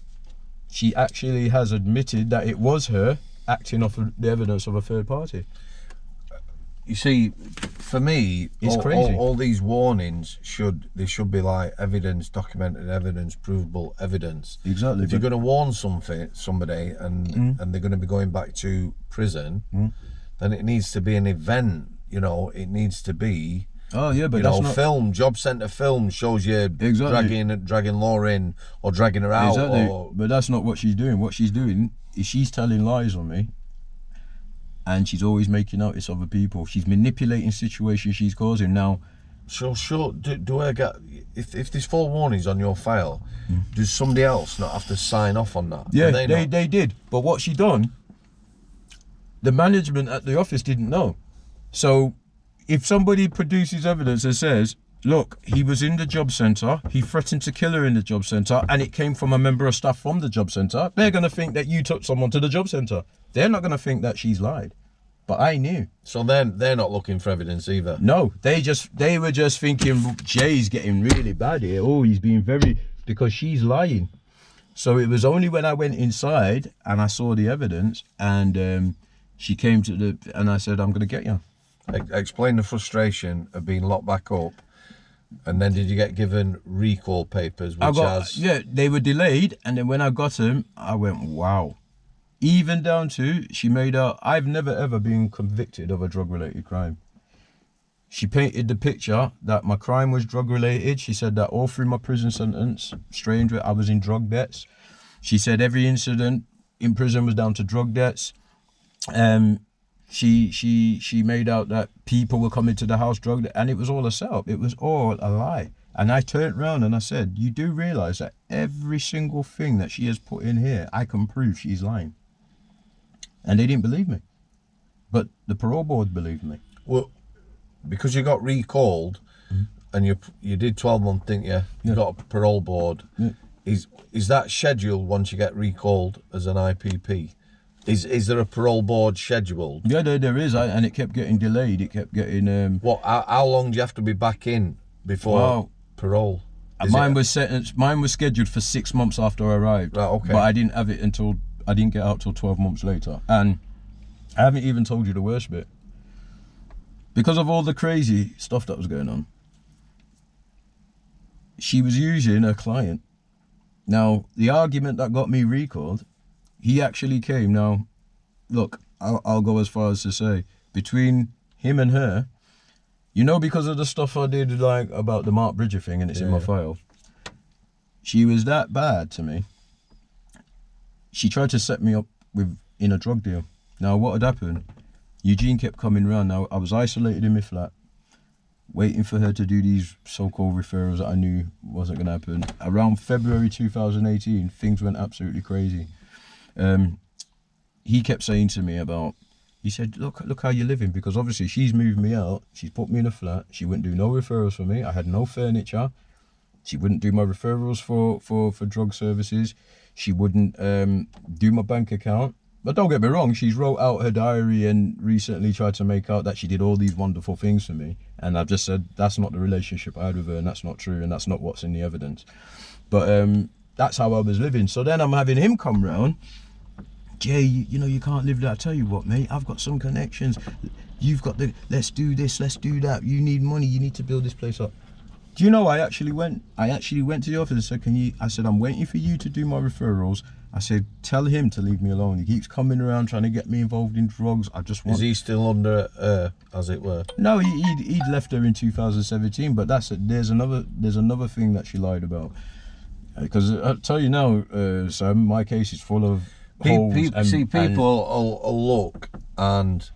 she actually has admitted that it was her acting off of the evidence of a third party. You see, for me, it's crazy. All these warnings should be like evidence, documented evidence, provable evidence. Exactly. If you're going to warn somebody, and they're going to be going back to prison, then it needs to be an event. You know, it needs to be. Oh yeah, but that's not... film, job centre film shows you dragging Laura in or dragging her out. Exactly. Or... But that's not what she's doing. What she's doing is she's telling lies on me. And she's always making out it's other people. She's manipulating situations she's causing. Now, sure. Do I get, if there's 4 warnings on your file, does somebody else not have to sign off on that? Yeah, they did. But what she done, the management at the office didn't know. So if somebody produces evidence that says, look, he was in the job centre, he threatened to kill her in the job centre, and it came from a member of staff from the job centre, they're going to think that you took someone to the job centre. They're not going to think that she's lied. But I knew. So then they're not looking for evidence either? No, they were just thinking, Jay's getting really bad here. Oh, he's being because she's lying. So it was only when I went inside and I saw the evidence, and she came and I said, I'm going to get you. Explain the frustration of being locked back up. And then did you get given recall papers? Yeah, they were delayed, and then when I got them, I went, wow. Even down to, she made out, I've never ever been convicted of a drug-related crime. She painted the picture that my crime was drug-related. She said that all through my prison sentence, I was in drug debts. She said every incident in prison was down to drug debts. She made out that people were coming to the house drug, and it was all a setup. It was all a lie. And I turned around and I said, you do realise that every single thing that she has put in here, I can prove she's lying. And they didn't believe me. But the parole board believed me. Well, because you got recalled, and you did 12 months, didn't you? You got a parole board. Yeah. Is that scheduled once you get recalled as an I.P.P.? Is there a parole board scheduled? Yeah, there is, and it kept getting delayed. It kept getting... How long do you have to be back in before parole? Mine was scheduled for 6 months after I arrived. Right, okay. But I didn't have it until... I didn't get out till 12 months later. And I haven't even told you the worst bit. Because of all the crazy stuff that was going on, she was using a client. Now, the argument that got me recalled, he actually came. Now, look, I'll go as far as to say, between him and her, you know, because of the stuff I did, like, about the Mark Bridger thing, and it's in my file, she was that bad to me. She tried to set me up in a drug deal. Now, what had happened? Eugene kept coming round. Now, I was isolated in my flat. waiting for her to do these so-called referrals that I knew wasn't going to happen. Around February 2018, things went absolutely crazy. He kept saying to me about, he said, look how you're living, because obviously she's moved me out. She's put me in a flat. She wouldn't do no referrals for me. I had no furniture. She wouldn't do my referrals for drug services. She wouldn't do my bank account. But don't get me wrong, she's wrote out her diary and recently tried to make out that she did all these wonderful things for me. And I've just said, that's not the relationship I had with her, and that's not true, and that's not what's in the evidence. But that's how I was living. So then I'm having him come round. Jay, you know, you can't live that. I tell you what, mate, I've got some connections. You've got the, let's do this, let's do that. You need money, you need to build this place up. Do you know, I actually went to the office and said, I said, I'm waiting for you to do my referrals. I said, tell him to leave me alone. He keeps coming around trying to get me involved in drugs. I just want... Is he still under, as it were? No, he'd left her in 2017, but there's another thing that she lied about. Because I'll tell you now, Sam, my case is full of holes. People will look, and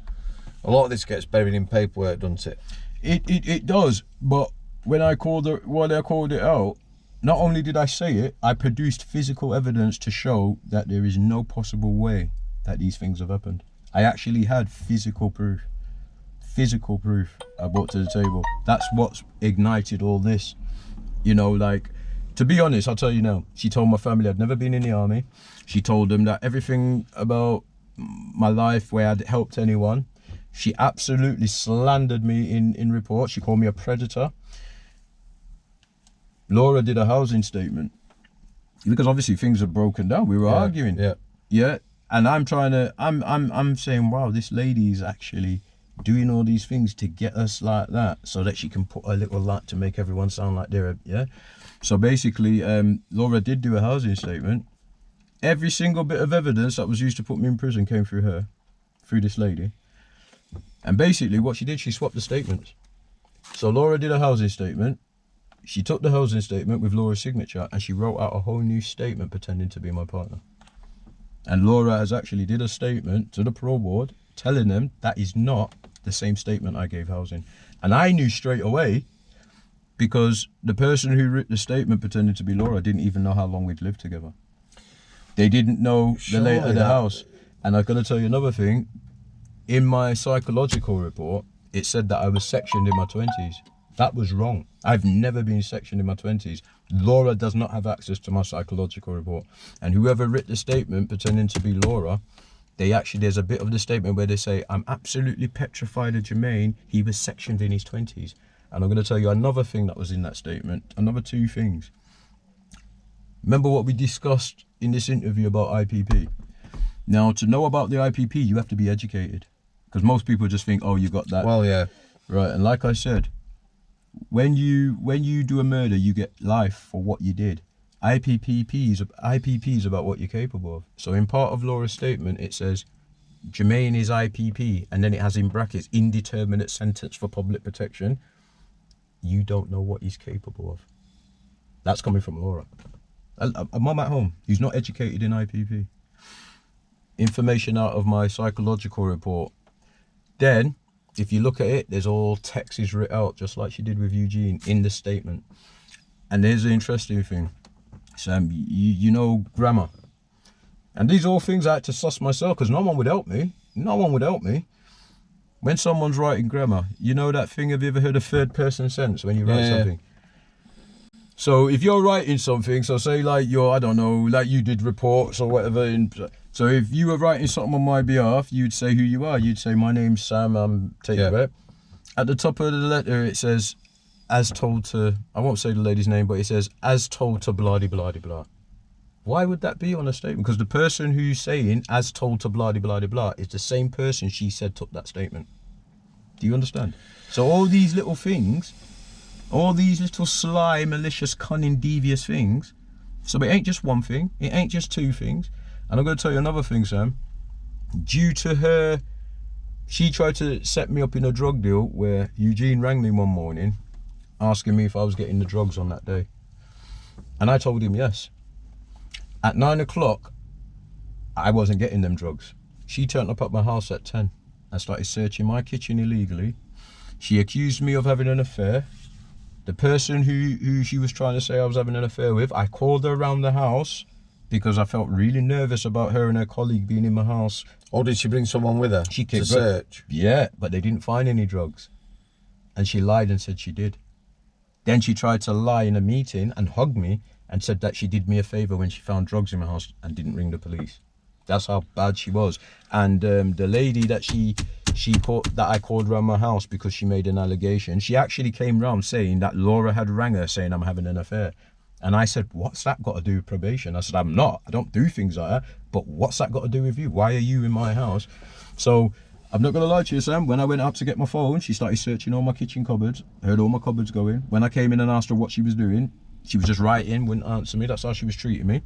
a lot of this gets buried in paperwork, doesn't it? It does, but when I called it out, not only did I say it, I produced physical evidence to show that there is no possible way that these things have happened. I actually had physical proof I brought to the table. That's what's ignited all this. You know, like, to be honest, I'll tell you now, she told my family I'd never been in the army. She told them that everything about my life where I'd helped anyone. She absolutely slandered me in reports. She called me a predator. Laura did a housing statement because obviously things had broken down. We were arguing. Yeah. And I'm saying, wow, this lady is actually doing all these things to get us like that so that she can put a little light to make everyone sound like they're, yeah. So basically, Laura did do a housing statement. Every single bit of evidence that was used to put me in prison came through her, through this lady. And basically what she did, she swapped the statements. So Laura did a housing statement. She took the housing statement with Laura's signature and she wrote out a whole new statement pretending to be my partner. And Laura has actually did a statement to the parole board telling them that is not the same statement I gave housing. And I knew straight away because the person who wrote the statement pretending to be Laura didn't even know how long we'd lived together. They didn't know the layout of the house. And I've got to tell you another thing. In my psychological report, it said that I was sectioned in my 20s. That was wrong. I've never been sectioned in my 20s. Laura does not have access to my psychological report. And whoever wrote the statement pretending to be Laura, there's a bit of the statement where they say, I'm absolutely petrified of Jermaine. He was sectioned in his 20s. And I'm going to tell you another thing that was in that statement, another two things. Remember what we discussed in this interview about I.P.P? Now, to know about the I.P.P, you have to be educated. Because most people just think, oh, you got that. Well, yeah. Right, and like I said, when you do a murder, you get life for what you did. I.P.P is about what you're capable of. So in part of Laura's statement, it says, Jermaine is I.P.P, and then it has in brackets, indeterminate sentence for public protection. You don't know what he's capable of. That's coming from Laura. A mum at home who's not educated in I.P.P. Information out of my psychological report. Then, if you look at it, there's all text is written out, just like she did with Eugene, in the statement. And there's the interesting thing. Sam, you know grammar. And these are all things I had to suss myself, because no one would help me. No one would help me. When someone's writing grammar, you know that thing, have you ever heard of third person sense when you write something? So if you're writing something, so say like I don't know, like you did reports or whatever. So if you were writing something on my behalf, you'd say who you are. You'd say, my name's Sam, I'm taking it. At the top of the letter, it says, as told to, I won't say the lady's name, but it says, as told to blah-de-blah-de-blah. Why would that be on a statement? Because the person who's saying, as told to blah-de-blah-de-blah, is the same person she said took that statement. Do you understand? So all these little things, all these little sly, malicious, cunning, devious things. So it ain't just one thing. It ain't just two things. And I'm going to tell you another thing, Sam. Due to her, she tried to set me up in a drug deal where Eugene rang me one morning asking me if I was getting the drugs on that day. And I told him yes. At 9 o'clock, I wasn't getting them drugs. She turned up at my house at 10 and started searching my kitchen illegally. She accused me of having an affair. The person who she was trying to say I was having an affair with, I called her around the house because I felt really nervous about her and her colleague being in my house. Or did she bring someone with her to search? Yeah, but they didn't find any drugs. And she lied and said she did. Then she tried to lie in a meeting and hug me and said that she did me a favour when she found drugs in my house and didn't ring the police. That's how bad she was. And the lady that I called around my house because she made an allegation, she actually came round saying that Laura had rang her saying I'm having an affair. And I said, what's that got to do with probation? I said, I don't do things like that, but what's that got to do with you? Why are you in my house? So I'm not going to lie to you, Sam. When I went up to get my phone, she started searching all my kitchen cupboards, heard all my cupboards going. When I came in and asked her what she was doing, she was just writing, wouldn't answer me. That's how she was treating me.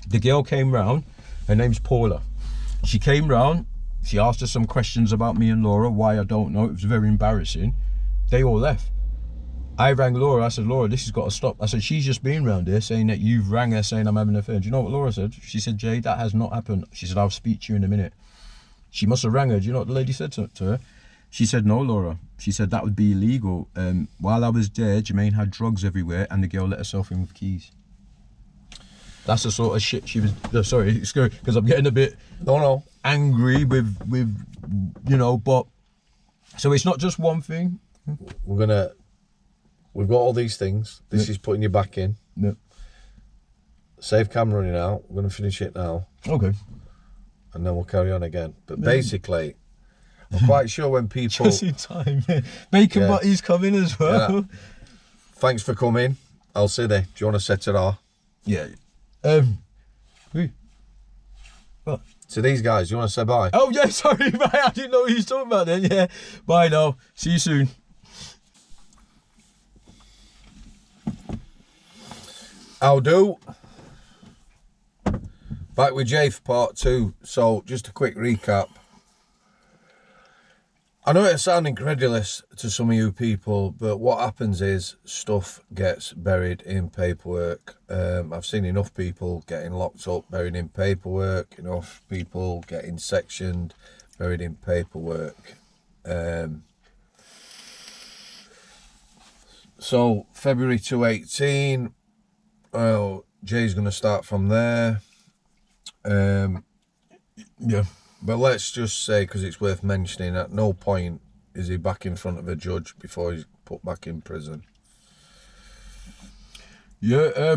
The girl came round. Her name's Paula. She came round, she asked her some questions about me and Laura, why I don't know, it was very embarrassing. They all left. I rang Laura, I said, Laura, this has got to stop. I said, she's just been round here saying that you've rang her saying I'm having an affair. Do you know what Laura said? She said, Jay, that has not happened. She said, I'll speak to you in a minute. She must have rang her. Do you know what the lady said to her? She said, no, Laura. She said, that would be illegal. While I was there, Jermaine had drugs everywhere and the girl let herself in with keys. That's the sort of shit she was. Sorry, it's scary because I'm getting a bit angry with but so it's not just one thing. We've got all these things. This is putting you back in. Yep. Save cam running out. We're gonna finish it now. Okay. And then we'll carry on again. But basically, I'm quite sure when people just in time, Bacon Butty's coming as well. Yeah. Thanks for coming. I'll see there. Do you want to set it off? Yeah. Who? What? To these guys, do you want to say bye? Oh yeah, sorry, mate. I didn't know what he was talking about then. Yeah. Bye now. See you soon. I'll do. Back with Jay for part 2. So just a quick recap. I know it sounds incredulous to some of you people, but what happens is stuff gets buried in paperwork. I've seen enough people getting locked up, buried in paperwork, enough people getting sectioned, buried in paperwork. So February 2018, well, Jay's going to start from there. Yeah. But let's just say, because it's worth mentioning, at no point is he back in front of a judge before he's put back in prison. Yeah,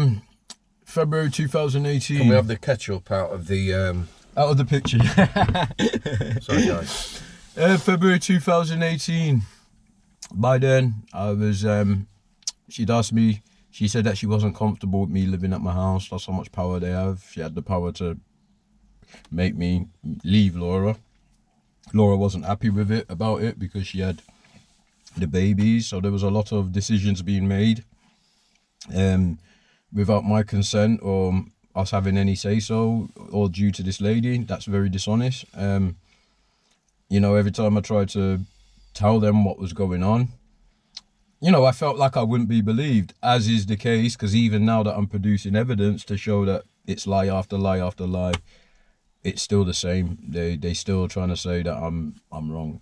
February 2018. Can we have the ketchup out of the... Out of the picture. Sorry, guys. February 2018. By then, I was... she'd asked me... She said that she wasn't comfortable with me living at my house. That's how much power they have. She had the power to make me leave Laura. Laura wasn't happy with it, about it, because she had the babies. So there was a lot of decisions being made without my consent or us having any say-so, all due to this lady. That's very dishonest. Every time I tried to tell them what was going on, I felt like I wouldn't be believed, as is the case, because even now that I'm producing evidence to show that it's lie after lie after lie, it's still the same. They still trying to say that I'm wrong.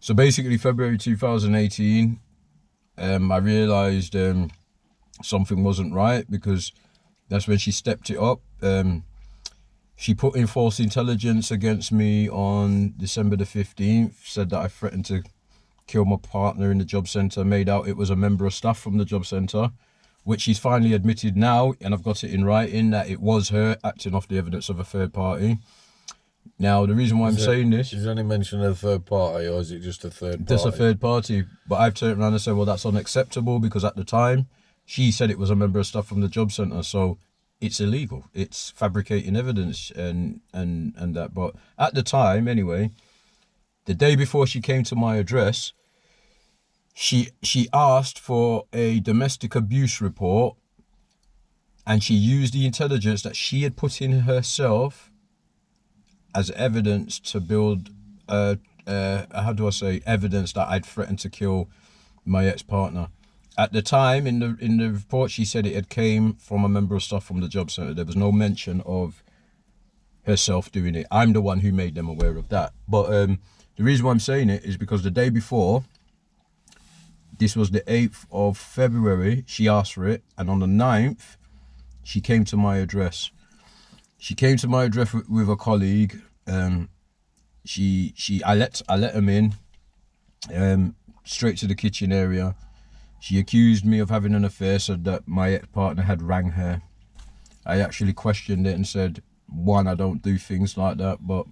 So basically, February 2018, I realised something wasn't right, because that's when she stepped it up. She put in false intelligence against me on December the 15th, said that I threatened to kill my partner in the job centre, made out it was a member of staff from the job centre, which she's finally admitted now, and I've got it in writing, that it was her acting off the evidence of a third party. Now, the reason why I'm saying this... Is there any mention of a third party, or is it just a third party? Just a third party. But I've turned around and said, well, that's unacceptable, because at the time, she said it was a member of staff from the job centre, so it's illegal. It's fabricating evidence and that. But at the time, anyway, the day before she came to my address, she asked for a domestic abuse report, and she used the intelligence that she had put in herself as evidence to build evidence that I'd threatened to kill my ex-partner. At the time, in the report, she said it had came from a member of staff from the job centre. There was no mention of herself doing it. I'm the one who made them aware of that. But the reason why I'm saying it is because the day before, This was the 8th of February. She asked for it, and on the 9th, she came to my address. She came to my address with a colleague. I let him in, straight to the kitchen area. She accused me of having an affair, said that my ex-partner had rang her. I actually questioned it and said, one, I don't do things like that, but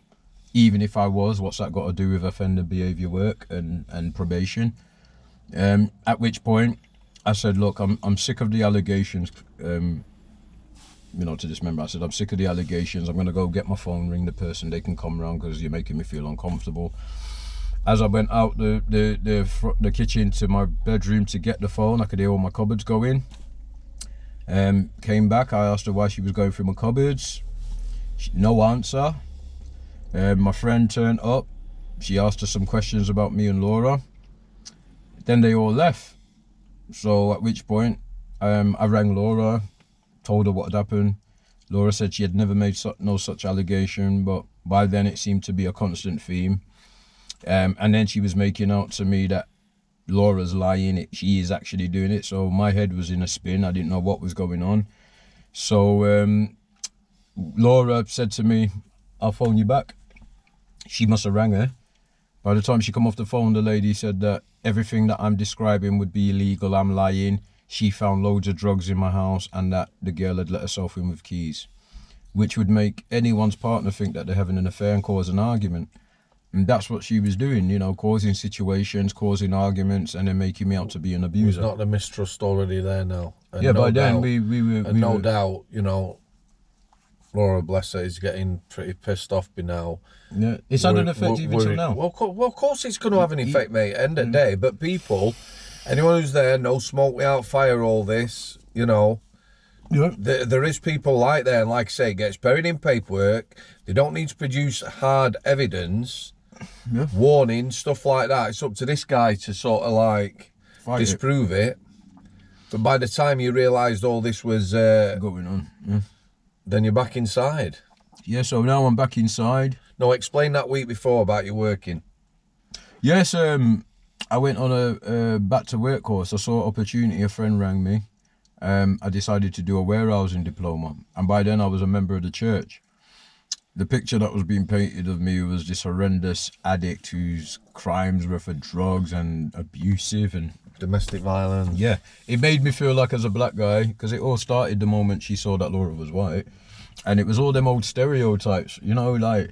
even if I was, what's that got to do with offender behaviour work and probation? At which point I said, look, I'm sick of the allegations. To this member, I said, I'm sick of the allegations. I'm going to go get my phone, ring the person. They can come round because you're making me feel uncomfortable. As I went out the kitchen to my bedroom to get the phone, I could hear all my cupboards going. Came back, I asked her why she was going through my cupboards. No answer. My friend turned up. She asked her some questions about me and Laura. Then they all left. So at which point, I rang Laura, told her what had happened. Laura said she had never made no such allegation, but by then it seemed to be a constant theme. And then she was making out to me that Laura's lying, she is actually doing it. So my head was in a spin. I didn't know what was going on. So Laura said to me, I'll phone you back. She must have rang her. By the time she come off the phone, the lady said that everything that I'm describing would be illegal. I'm lying. She found loads of drugs in my house and that the girl had let herself in with keys, which would make anyone's partner think that they're having an affair and cause an argument. And that's what she was doing, causing situations, causing arguments, and then making me out to be an abuser. Was not the mistrust already there now? And yeah, no by then doubt, we were... And no doubt, Laura, bless her, is getting pretty pissed off by now. Yeah, it's had an effect even till now. Well, of course it's going to have an effect, mate, end of the day. But people, anyone who's there, no smoke without fire, all this, Yeah. There is people like that, and like I say, it gets buried in paperwork. They don't need to produce hard evidence, warning, stuff like that. It's up to this guy to sort of like disprove it. But by the time you realised all this was going on, then you're back inside. Yeah, so now I'm back inside. No, explain that week before about you working. Yes, I went on a back to work course. I saw an opportunity, a friend rang me. I decided to do a warehousing diploma, and by then I was a member of the church. The picture that was being painted of me was this horrendous addict whose crimes were for drugs and abusive and domestic violence. Yeah, it made me feel like as a black guy, because it all started the moment she saw that Laura was white, and it was all them old stereotypes, like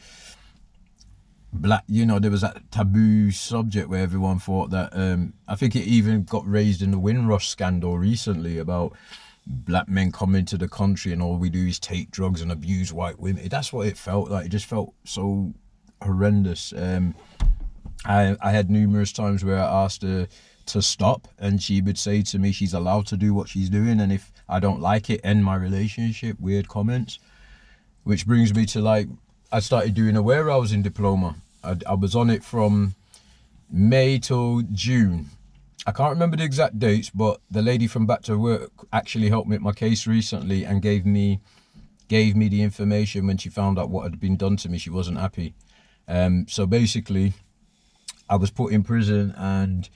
black, there was that taboo subject where everyone thought that, I think it even got raised in the Windrush scandal recently about black men coming to the country and all we do is take drugs and abuse white women. That's what it felt like. It just felt so horrendous. I had numerous times where I asked her to stop, and she would say to me she's allowed to do what she's doing, and if I don't like it, end my relationship. Weird comments. Which brings me to I started doing a warehousing diploma. I was on it from May till June. I can't remember the exact dates, but the lady from Back to Work actually helped me with my case recently and gave me the information when she found out what had been done to me. She wasn't happy. So basically, I was put in prison, and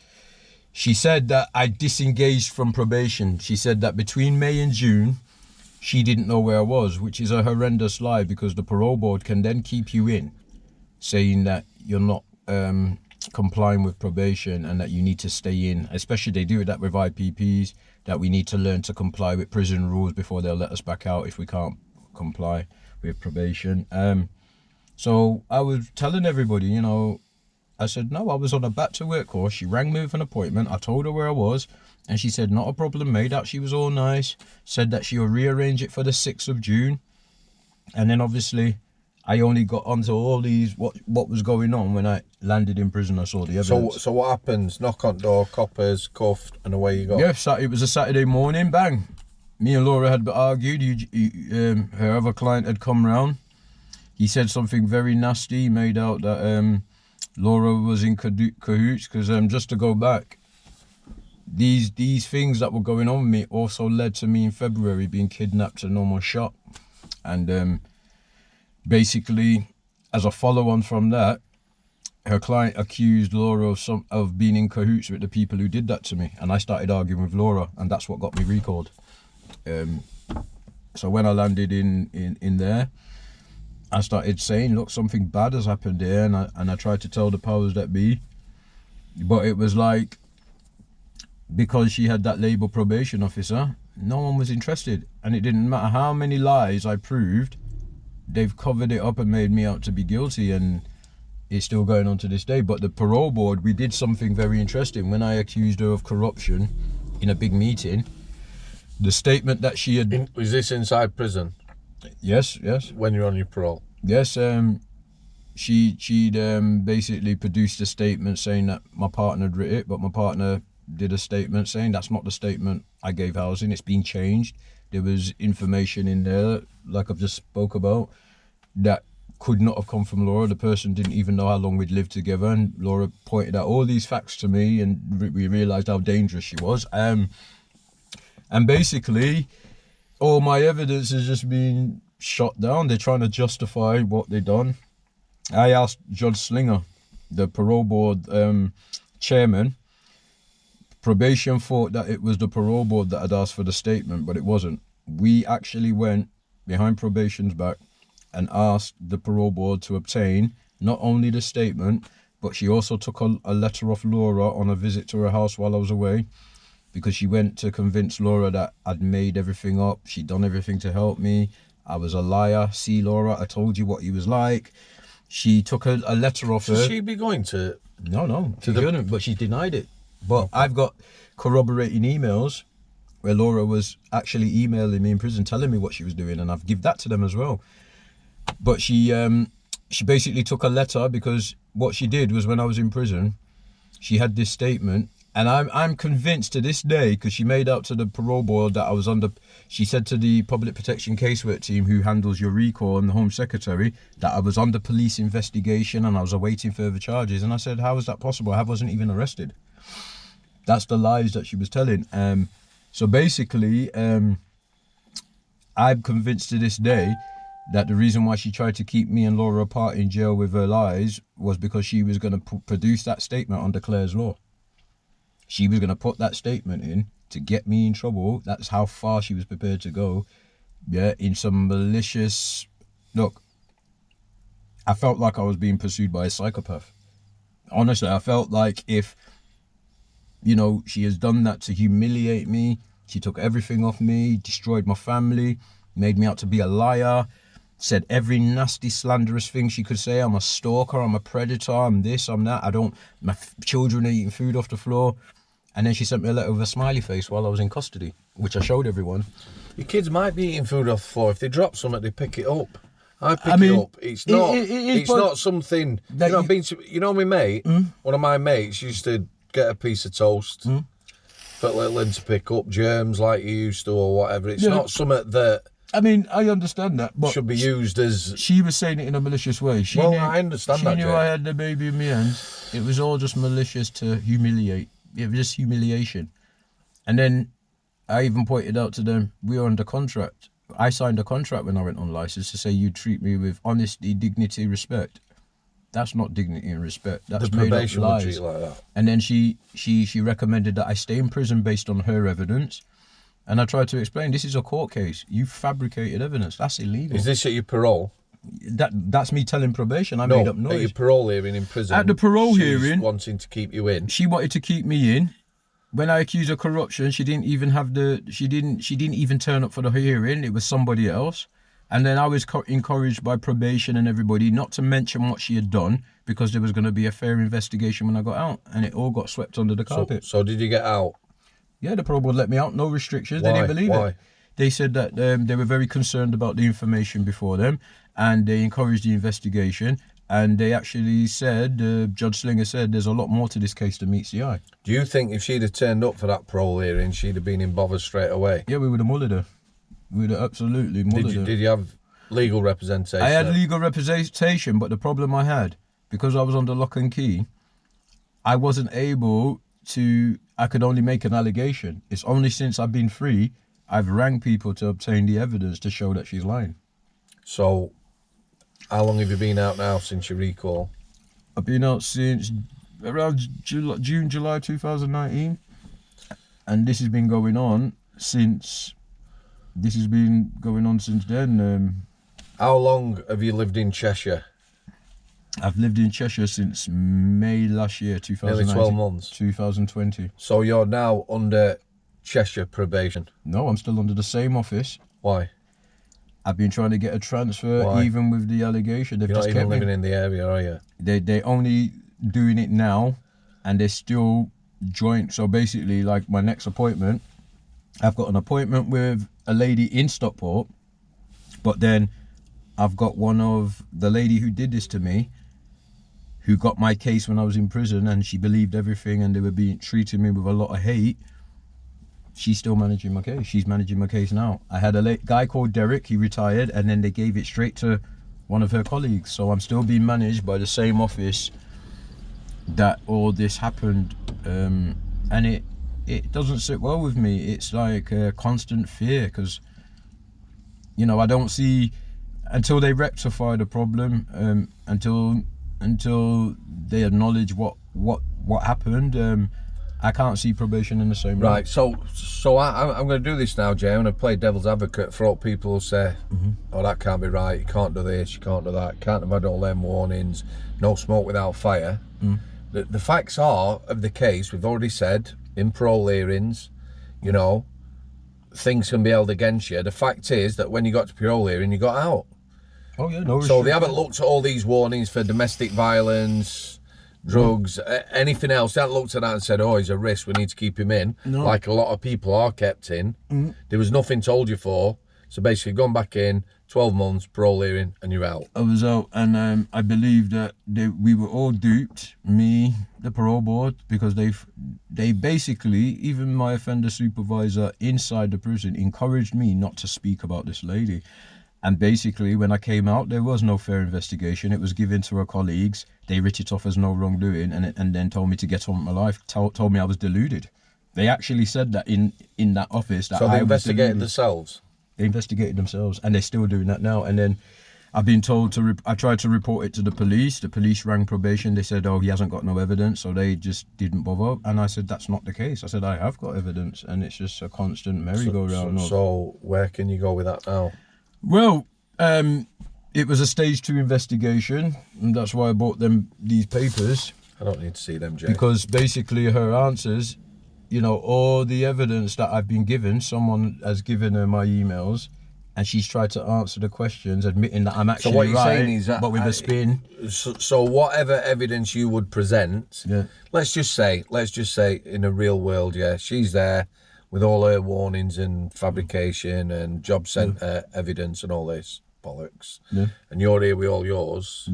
she said that I disengaged from probation. She said that between May and June, she didn't know where I was, which is a horrendous lie, because the parole board can then keep you in, saying that you're not complying with probation and that you need to stay in. Especially they do that with I.P.Ps, that we need to learn to comply with prison rules before they'll let us back out if we can't comply with probation. So I was telling everybody, I said, no, I was on a back to work course. She rang me with an appointment. I told her where I was, and she said, not a problem, made out she was all nice, said that she'll rearrange it for the 6th of June. And then obviously I only got onto all these, what was going on when I landed in prison. I saw the evidence. So what happens? Knock on door, coppers, cuffed, and away you go. Yeah, it was a Saturday morning, bang. Me and Laura had argued. Her other client had come round. He said something very nasty. He made out that Laura was in cahoots, because just to go back, these things that were going on with me also led to me in February being kidnapped and almost shot. And basically, as a follow-on from that, her client accused Laura of being in cahoots with the people who did that to me, and I started arguing with Laura, and that's what got me recalled. So when I landed in there, I started saying, look, something bad has happened here, and I tried to tell the powers that be, but it was like, because she had that label probation officer, no one was interested, and it didn't matter how many lies I proved, they've covered it up and made me out to be guilty, and it's still going on to this day. But the parole board, we did something very interesting. When I accused her of corruption in a big meeting, the statement that she had... Was this inside prison? Yes. When you're on your parole? Yes, she'd basically produced a statement saying that my partner had written it, but my partner did a statement saying that's not the statement I gave housing, it's been changed. There was information in there, like I've just spoke about, that could not have come from Laura. The person didn't even know how long we'd lived together, and Laura pointed out all these facts to me, and we realised how dangerous she was. And basically, all my evidence has just been shot down. They're trying to justify what they've done. I asked Judge Slinger, the parole board chairman. Probation thought that it was the parole board that had asked for the statement, but it wasn't. We actually went behind probation's back and asked the parole board to obtain not only the statement, but she also took a letter off Laura on a visit to her house while I was away, because she went to convince Laura that I'd made everything up, she'd done everything to help me, I was a liar. See, Laura, I told you what he was like. She took a letter off her. Should she be going to... No, she couldn't, but she denied it. But I've got corroborating emails where Laura was actually emailing me in prison telling me what she was doing, and I've given that to them as well. But she basically took a letter, because what she did was, when I was in prison, she had this statement, and I'm convinced to this day, because she made out to the parole board that I was under... She said to the public protection casework team who handles your recall and the Home Secretary that I was under police investigation and I was awaiting further charges. And I said, how is that possible? I wasn't even arrested. That's the lies that she was telling. So basically, I'm convinced to this day that the reason why she tried to keep me and Laura apart in jail with her lies was because she was going to produce that statement under Clare's law. She was going to put that statement in to get me in trouble. That's how far she was prepared to go. Yeah, in some malicious... Look, I felt like I was being pursued by a psychopath. Honestly, I felt like if, you know, she has done that to humiliate me, she took everything off me, destroyed my family, made me out to be a liar, said every nasty, slanderous thing she could say. I'm a stalker, I'm a predator, I'm this, I'm that. My children are eating food off the floor. And then she sent me a letter with a smiley face while I was in custody, which I showed everyone. Your kids might be eating food off the floor. If they drop something, they pick it up. I pick it up. It's not. It's not something. You know, my mate. One of my mates used to get a piece of toast, put little in to pick up germs like you used to, or whatever. It's not something that. I mean, I understand that, but should be used as. She was saying it in a malicious way. I understand that. She knew I had the baby in my hands. It was all just malicious to humiliate. It was just humiliation. And then I even pointed out to them, we are under contract. I signed a contract when I went on license to say you treat me with honesty, dignity, respect. That's not dignity and respect. That's made up lies. Treat like that. And then she recommended that I stay in prison based on her evidence. And I tried to explain, this is a court case. You fabricated evidence. That's illegal. Is this at your parole? That's me telling probation. I made up noise. At your parole hearing in prison. At the parole hearing, wanting to keep you in. She wanted to keep me in. When I accused her of corruption, she didn't even turn up for the hearing. It was somebody else. And then I was encouraged by probation and everybody not to mention what she had done, because there was going to be a fair investigation when I got out, and it all got swept under the carpet. So did you get out? Yeah, the parole board let me out. No restrictions. Why? They didn't believe Why? it. They said that they were very concerned about the information before them, and they encouraged the investigation. And they actually said, Judge Slinger said, there's a lot more to this case than meets the eye. Do you think if she'd have turned up for that parole hearing, she'd have been in bother straight away? Yeah, we would have mullered her. We would have absolutely mullered her. Did you have legal representation? I had legal representation, but the problem I had, because I was under lock and key, I wasn't able to... I could only make an allegation. It's only since I've been free, I've rang people to obtain the evidence to show that she's lying. So, how long have you been out now since your recall? I've been out since around June, July 2019, and this has been going on since. This has been going on since then. How long have you lived in Cheshire? I've lived in Cheshire since May last year, 2019. Nearly 12 months. 2020. So you're now under Cheshire probation? No, I'm still under the same office. Why? I've been trying to get a transfer. Why? Even with the allegation. They've You're not just even kept me. living in the area, are you? They only doing it now, and they're still joint. So basically, like my next appointment, I've got an appointment with a lady in Stockport, but then I've got one of the lady who did this to me, who got my case when I was in prison, and she believed everything, and they were treating me with a lot of hate. She's still managing my case. She's managing my case now. I had a guy called Derek. He retired, and then they gave it straight to one of her colleagues. So I'm still being managed by the same office that all this happened, and it doesn't sit well with me. It's like a constant fear, because I don't see until they rectify the problem, until they acknowledge what happened. I can't see probation in the same way. Right, so I'm going to do this now, Jay. I'm going to play devil's advocate for all people who say, oh, that can't be right, you can't do this, you can't do that, you can't have had all them warnings, no smoke without fire. The facts are of the case, we've already said, in parole hearings, things can be held against you. The fact is that when you got to parole hearing, you got out. Oh yeah, no. So they haven't looked at all these warnings for domestic violence, drugs, anything else. They haven't looked at that and said, oh, he's a risk, we need to keep him in, like a lot of people are kept in. There was nothing told you for. So basically, gone back in, 12 months, parole hearing, and you're out. I was out, and I believe that we were all duped, me, the parole board, because they basically, even my offender supervisor inside the prison, encouraged me not to speak about this lady. And basically, when I came out, there was no fair investigation. It was given to her colleagues. They writ it off as no wrongdoing, and then told me to get on with my life. Told me I was deluded. They actually said that in that office. That so they I investigated was themselves? They investigated themselves, and they're still doing that now. And then I've been told to. I tried to report it to the police. The police rang probation. They said, "Oh, he hasn't got no evidence," so they just didn't bother. And I said, "That's not the case." I said, "I have got evidence," and it's just a constant merry-go-round. So where can you go with that now? Well, it was a stage 2 investigation, and that's why I bought them these papers. I don't need to see them, Jay. Because basically her answers, all the evidence that I've been given, someone has given her my emails, and she's tried to answer the questions, admitting that I'm actually so what you're right, saying is that, but with a spin. So whatever evidence you would present, let's just say in a real world, she's there with all her warnings and fabrication and job centre evidence and all this bollocks, and you're here with all yours,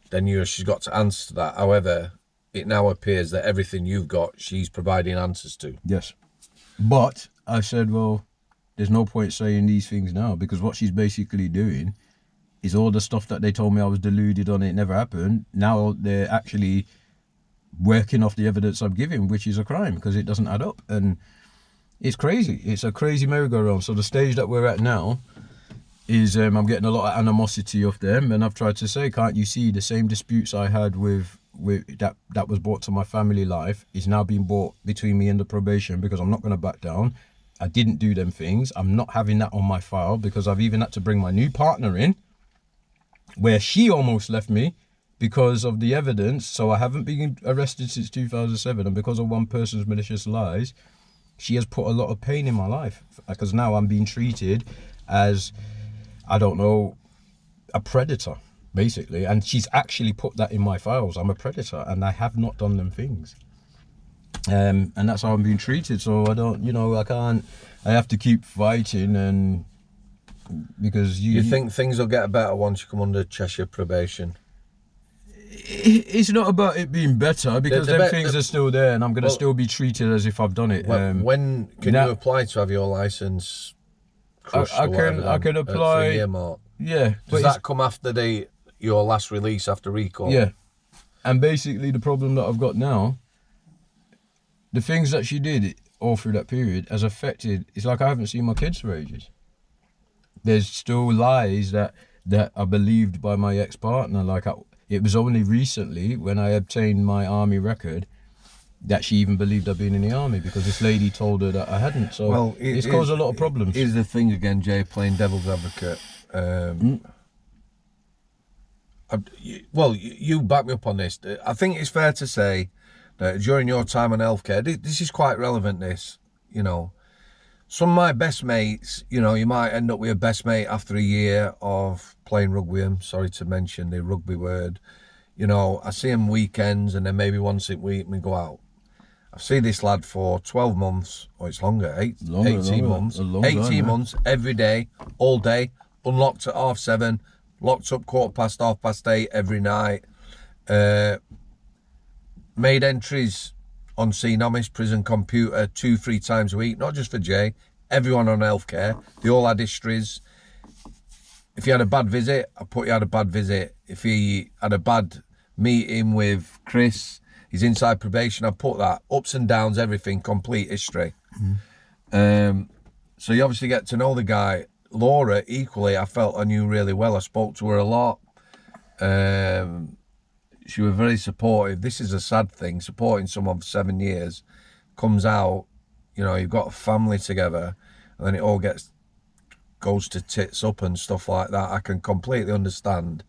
then she's got to answer to that. However, it now appears that everything you've got, she's providing answers to. Yes. But I said, well, there's no point saying these things now, because what she's basically doing is all the stuff that they told me I was deluded on, it never happened. Now they're actually working off the evidence I'm giving, which is a crime, because it doesn't add up. And it's crazy. It's a crazy merry-go-round. So the stage that we're at now is I'm getting a lot of animosity off them, and I've tried to say, can't you see the same disputes I had with that was brought to my family life is now being brought between me and the probation, because I'm not going to back down. I didn't do them things. I'm not having that on my file, because I've even had to bring my new partner in, where she almost left me because of the evidence. So I haven't been arrested since 2007, and because of one person's malicious lies, she has put a lot of pain in my life, because now I'm being treated as, I don't know, a predator, basically. And she's actually put that in my files. I'm a predator, and I have not done them things. And that's how I'm being treated. So I don't, I can't, I have to keep fighting, and because you think things will get better once you come under Cheshire probation? It's not about it being better, because them things are still there, and I'm going to still be treated as if I've done it. When can you apply to have your licence crushed? I can apply. For a year mark. Yeah. Does that come after your last release after recall? Yeah. And basically the problem that I've got now, the things that she did all through that period has affected, it's like I haven't seen my kids for ages. There's still lies that are believed by my ex-partner. Like, It was only recently when I obtained my army record that she even believed I'd been in the army, because this lady told her that I hadn't. So it's caused a lot of problems. Here's the thing again, Jay, playing devil's advocate. You back me up on this. I think it's fair to say that during your time on healthcare, this is quite relevant, this, you know. Some of my best mates, you know, you might end up with a best mate after a year of playing rugby with them. Sorry to mention the rugby word. You know, I see him weekends and then maybe once a week we go out. I've seen this lad for 12 months, or it's longer, 18 months. 18 months, every day, all day, unlocked at 7:30, locked up 8:15 every night. Made entries on CNOMIS, prison computer, 2-3 times a week, not just for Jay, everyone on healthcare. They all had histories. If he had a bad visit, I put he had a bad visit. If he had a bad meeting with Chris, he's inside probation, I put that. Ups and downs, everything, complete history. So you obviously get to know the guy. Laura, equally, I felt I knew really well. I spoke to her a lot. She was very supportive. This is a sad thing, supporting someone for 7 years, comes out, you know, you've got a family together, and then it all goes to tits up and stuff like that. I can completely understand.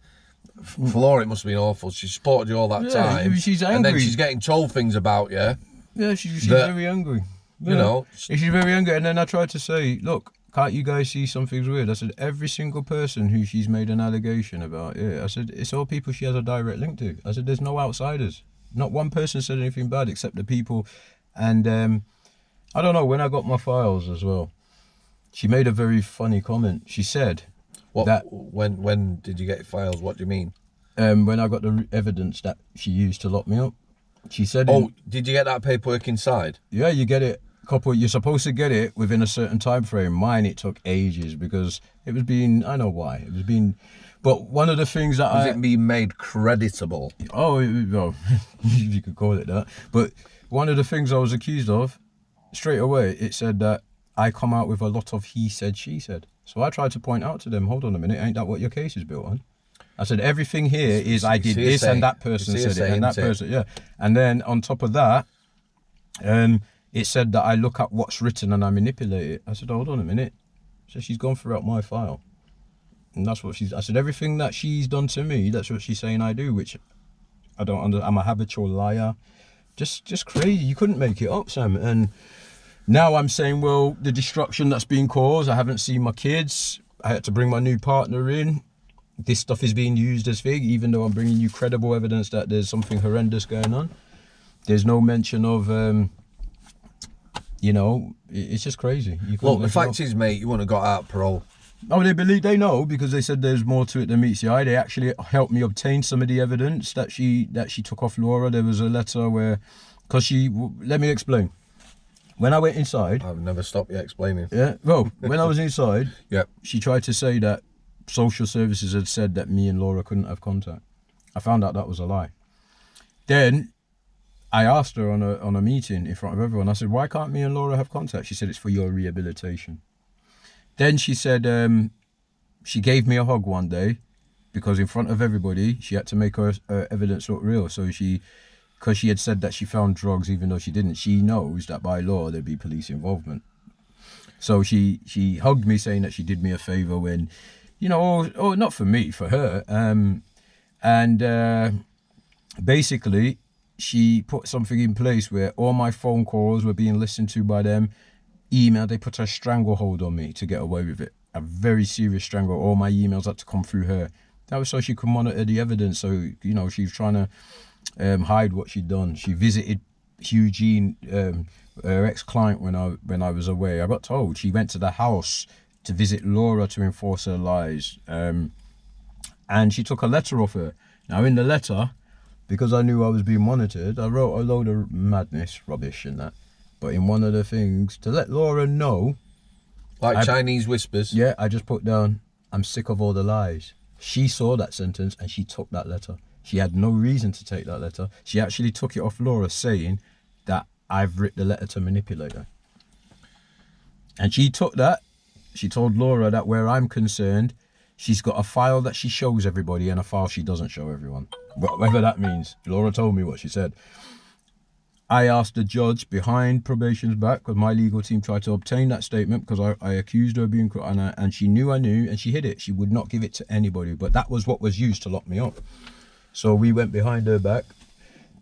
For Laura, it must have been awful. She supported you all that time. She's angry. And then she's getting told things about you. Yeah, she's very angry. You know. She's very angry. And then I tried to say, look, can't you guys see something's weird? I said, every single person who she's made an allegation about, I said, it's all people she has a direct link to. I said, there's no outsiders. Not one person said anything bad except the people. And I don't know, when I got my files as well, she made a very funny comment. She said, when did you get your files? What do you mean? When I got the evidence that she used to lock me up. She said, did you get that paperwork inside? Yeah, you get it. You're supposed to get it within a certain time frame. Mine, it took ages because it was being, I know why. It was being, but one of the things that was it being made creditable? Oh, well, you could call it that. But one of the things I was accused of, straight away, it said that I come out with a lot of he said, she said. So I tried to point out to them, hold on a minute, ain't that what your case is built on? I said, everything here is I did this and that person said it and that person, yeah. And then on top of that, it said that I look at what's written and I manipulate it. I said, hold on a minute. So she's gone throughout my file. And that's what I said, everything that she's done to me, that's what she's saying I do, which I don't understand. I'm a habitual liar. Just crazy. You couldn't make it up, Sam. And now I'm saying, well, the destruction that's being caused, I haven't seen my kids. I had to bring my new partner in. This stuff is being used as fig, even though I'm bringing you credible evidence that there's something horrendous going on. There's no mention of, you know, it's just crazy. Look, the fact is, mate, you wouldn't have got out parole. Oh, they know, because they said there's more to it than meets the eye. They actually helped me obtain some of the evidence that she took off Laura. There was a letter where, let me explain. When I went inside... I've never stopped you explaining. Yeah, well, when I was inside, yep. She tried to say that social services had said that me and Laura couldn't have contact. I found out that was a lie. Then I asked her on a meeting in front of everyone, I said, why can't me and Laura have contact? She said, it's for your rehabilitation. Then she said, she gave me a hug one day because in front of everybody, she had to make her evidence look real. So because she had said that she found drugs even though she didn't, she knows that by law there'd be police involvement. So she hugged me saying that she did me a favour when, you know, not for me, for her. Basically, she put something in place where all my phone calls were being listened to by them. Email, they put a stranglehold on me to get away with it. A very serious strangle. All my emails had to come through her. That was so she could monitor the evidence. So, you know, she was trying to hide what she'd done. She visited Eugene, her ex-client, when I was away. I got told she went to the house to visit Laura to enforce her lies. And she took a letter off her. Now, in the letter, because I knew I was being monitored, I wrote a load of madness, rubbish and that. But in one of the things, to let Laura know... Like Chinese whispers? Yeah, I just put down, I'm sick of all the lies. She saw that sentence and she took that letter. She had no reason to take that letter. She actually took it off Laura saying that I've written the letter to manipulate her. And she took that. She told Laura that where I'm concerned, She's got a file that she shows everybody and a file she doesn't show everyone. Whatever that means. Laura told me what she said. I asked the judge behind probation's back, because my legal team tried to obtain that statement, because I accused her of being, and she knew I knew, and she hid it. She would not give it to anybody, but that was what was used to lock me up. So we went behind her back.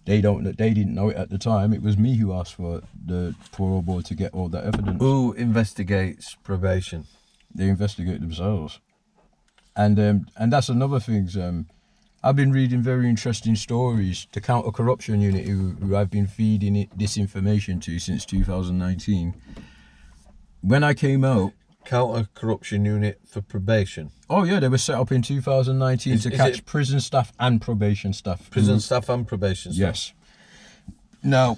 They didn't know it at the time. It was me who asked for the parole board to get all that evidence. Who investigates probation? They investigate themselves. And that's another thing. I've been reading very interesting stories. The counter-corruption unit, who I've been feeding this information to since 2019. When I came out... Counter-corruption unit for probation? Oh yeah, they were set up in 2019 to catch prison staff and probation staff. Prison staff and probation staff? Yes. Now,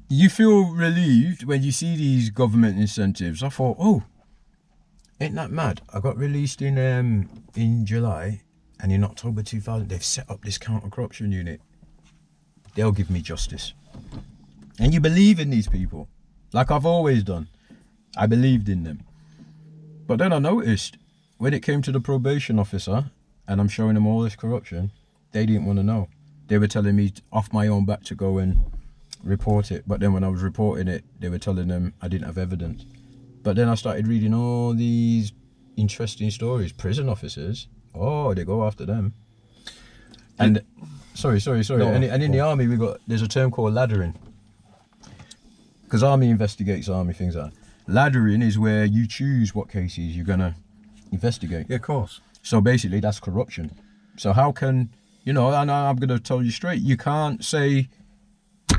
you feel relieved when you see these government incentives. I thought, oh, ain't that mad? I got released in July, and in October 2000, they've set up this counter-corruption unit. They'll give me justice. And you believe in these people, like I've always done. I believed in them. But then I noticed, when it came to the probation officer, and I'm showing them all this corruption, they didn't want to know. They were telling me off my own back to go and report it. But then when I was reporting it, they were telling them I didn't have evidence. But then I started reading all these interesting stories. Prison officers, oh, they go after them. And sorry. No, and in the army, there's a term called laddering. Because army investigates army things like that. Laddering is where you choose what cases you're gonna investigate. Yeah, of course. So basically, that's corruption. So how can, and I'm gonna tell you straight, you can't say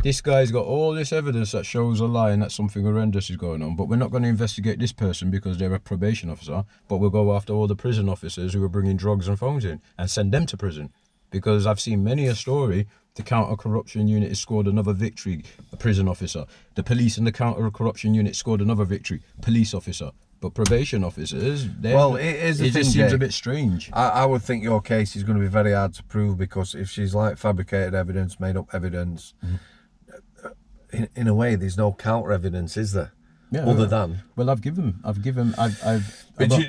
this guy's got all this evidence that shows a lie and that something horrendous is going on, but we're not going to investigate this person because they're a probation officer, but we'll go after all the prison officers who are bringing drugs and phones in and send them to prison. Because I've seen many a story, the counter-corruption unit has scored another victory, a prison officer. The police and the counter-corruption unit scored another victory, police officer. But probation officers, it just seems a bit strange. I would think your case is going to be very hard to prove, because if she's like fabricated evidence, made up evidence, in a way, there's no counter evidence, is there? Yeah, other than. Well, But do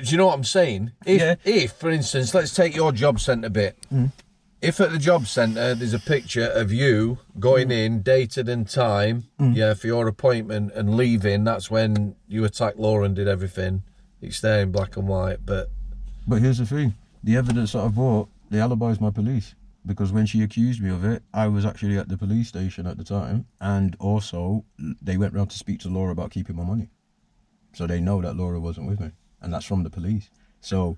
you know what I'm saying? If, for instance, let's take your job centre bit. If at the job centre there's a picture of you going in, dated and time, for your appointment and leaving, that's when you attacked Laura and did everything. It's there in black and white, But here's the thing. The evidence that I brought, the alibi is my police. Because when she accused me of it, I was actually at the police station at the time. And also, they went round to speak to Laura about keeping my money. So they know that Laura wasn't with me. And that's from the police. So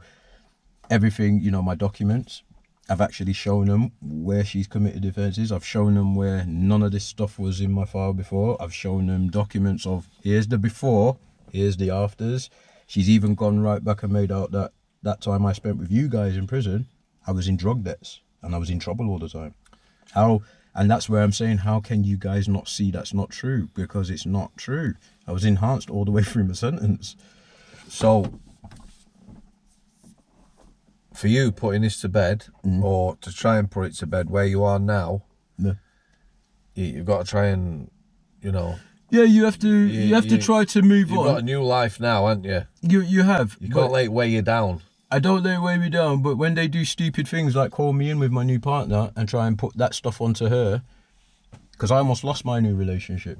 everything, my documents, I've actually shown them where she's committed offences. I've shown them where none of this stuff was in my file before. I've shown them documents of, here's the before, here's the afters. She's even gone right back and made out that time I spent with you guys in prison, I was in drug debts and I was in trouble all the time. And that's where I'm saying, how can you guys not see that's not true? Because it's not true. I was enhanced all the way through my sentence. So, for you putting this to bed, or to try and put it to bed where you are now, you've got to try and, Yeah, you have to try to move on. You've got a new life now, haven't you? You have. You can't let it weigh you down. I don't let it weigh me down, but when they do stupid things like call me in with my new partner and try and put that stuff onto her, because I almost lost my new relationship.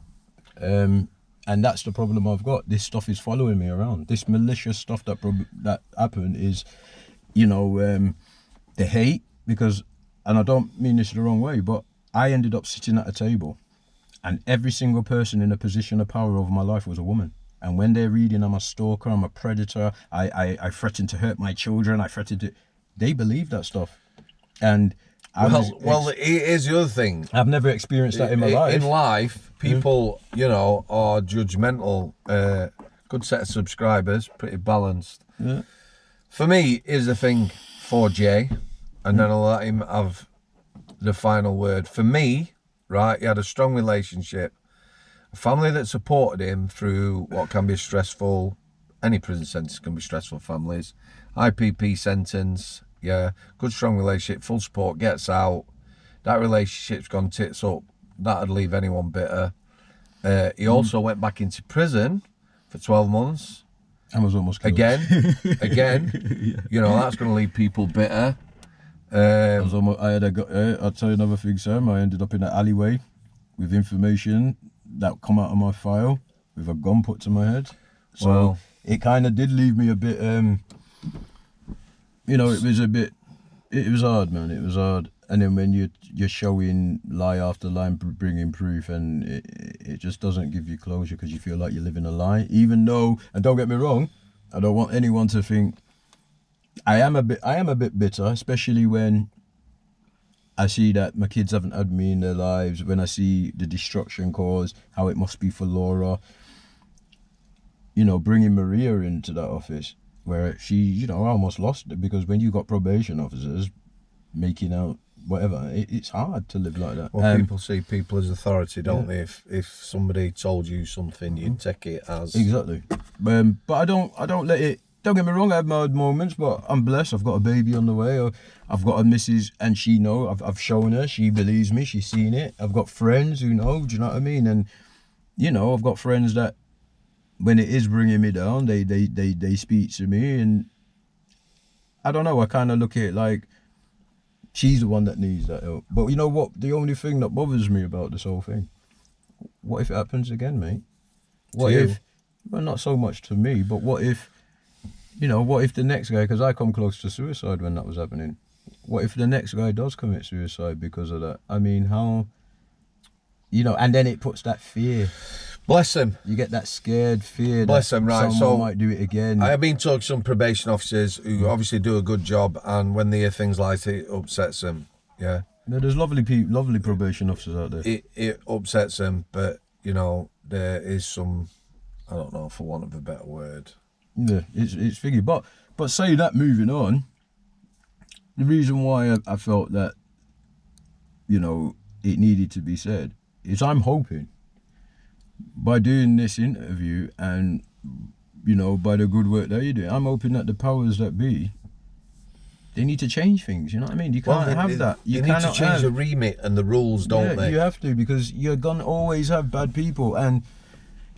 And that's the problem I've got. This stuff is following me around. This malicious stuff that happened is, the hate, because, and I don't mean this the wrong way, but I ended up sitting at a table and every single person in a position of power over my life was a woman. And when they're reading I'm a stalker, I'm a predator, I threatened to hurt my children, they believe that stuff. And here's the other thing. I've never experienced that in my life. In life, people, are judgmental. Good set of subscribers, pretty balanced. Yeah. For me, here's the thing, 4J, and then I'll let him have the final word. For me, right, he had a strong relationship, a family that supported him through what can be stressful, any prison sentence can be stressful families, I.P.P. sentence, good strong relationship, full support, gets out, that relationship's gone tits up, that'd leave anyone bitter. He also went back into prison for 12 months, I was almost killed. Again, Yeah. you know, that's going to leave people bitter. I'll tell you another thing, Sam. I ended up in an alleyway with information that come out of my file with a gun put to my head. So Wow. it kind of did leave me a bit, it was hard, man. It was hard. And then when you're showing lie after lie, bringing proof, and it just doesn't give you closure because you feel like you're living a lie. Even though, and don't get me wrong, I don't want anyone to think I am a bit bitter, especially when I see that my kids haven't had me in their lives, when I see the destruction caused, how it must be for Laura. You know, bringing Maria into that office where she, I almost lost it, because when you got probation officers making out whatever, it's hard to live like that. Well, people see people as authority, don't they? If somebody told you something, you'd take it as... Exactly. But I don't let it... Don't get me wrong, I have my odd moments, but I'm blessed. I've got a baby on the way. I've got a missus, and she knows. I've shown her. She believes me. She's seen it. I've got friends who know. Do you know what I mean? And, I've got friends that, when it is bringing me down, they speak to me. And I don't know. I kind of look at it like she's the one that needs that help. But you know what? The only thing that bothers me about this whole thing, what if it happens again, mate? What if... Well, not so much to me, but what if... what if the next guy, because I come close to suicide when that was happening, what if the next guy does commit suicide because of that? I mean, how, and then it puts that fear. Bless him. You get that scared fear. Bless him, right. Someone might do it again. I have been talking to some probation officers who obviously do a good job, and when they hear things like it upsets them, yeah. There's lovely people, lovely probation officers out there. It upsets them, but, there is some, I don't know, for want of a better word. Yeah, it's figgy. But say that, moving on, the reason why I felt that, it needed to be said is I'm hoping by doing this interview and, by the good work that you do, I'm hoping that the powers that be, they need to change things, you know what I mean? You can't have that. You need to change the remit and the rules, don't they? You have to, because you're going to always have bad people. And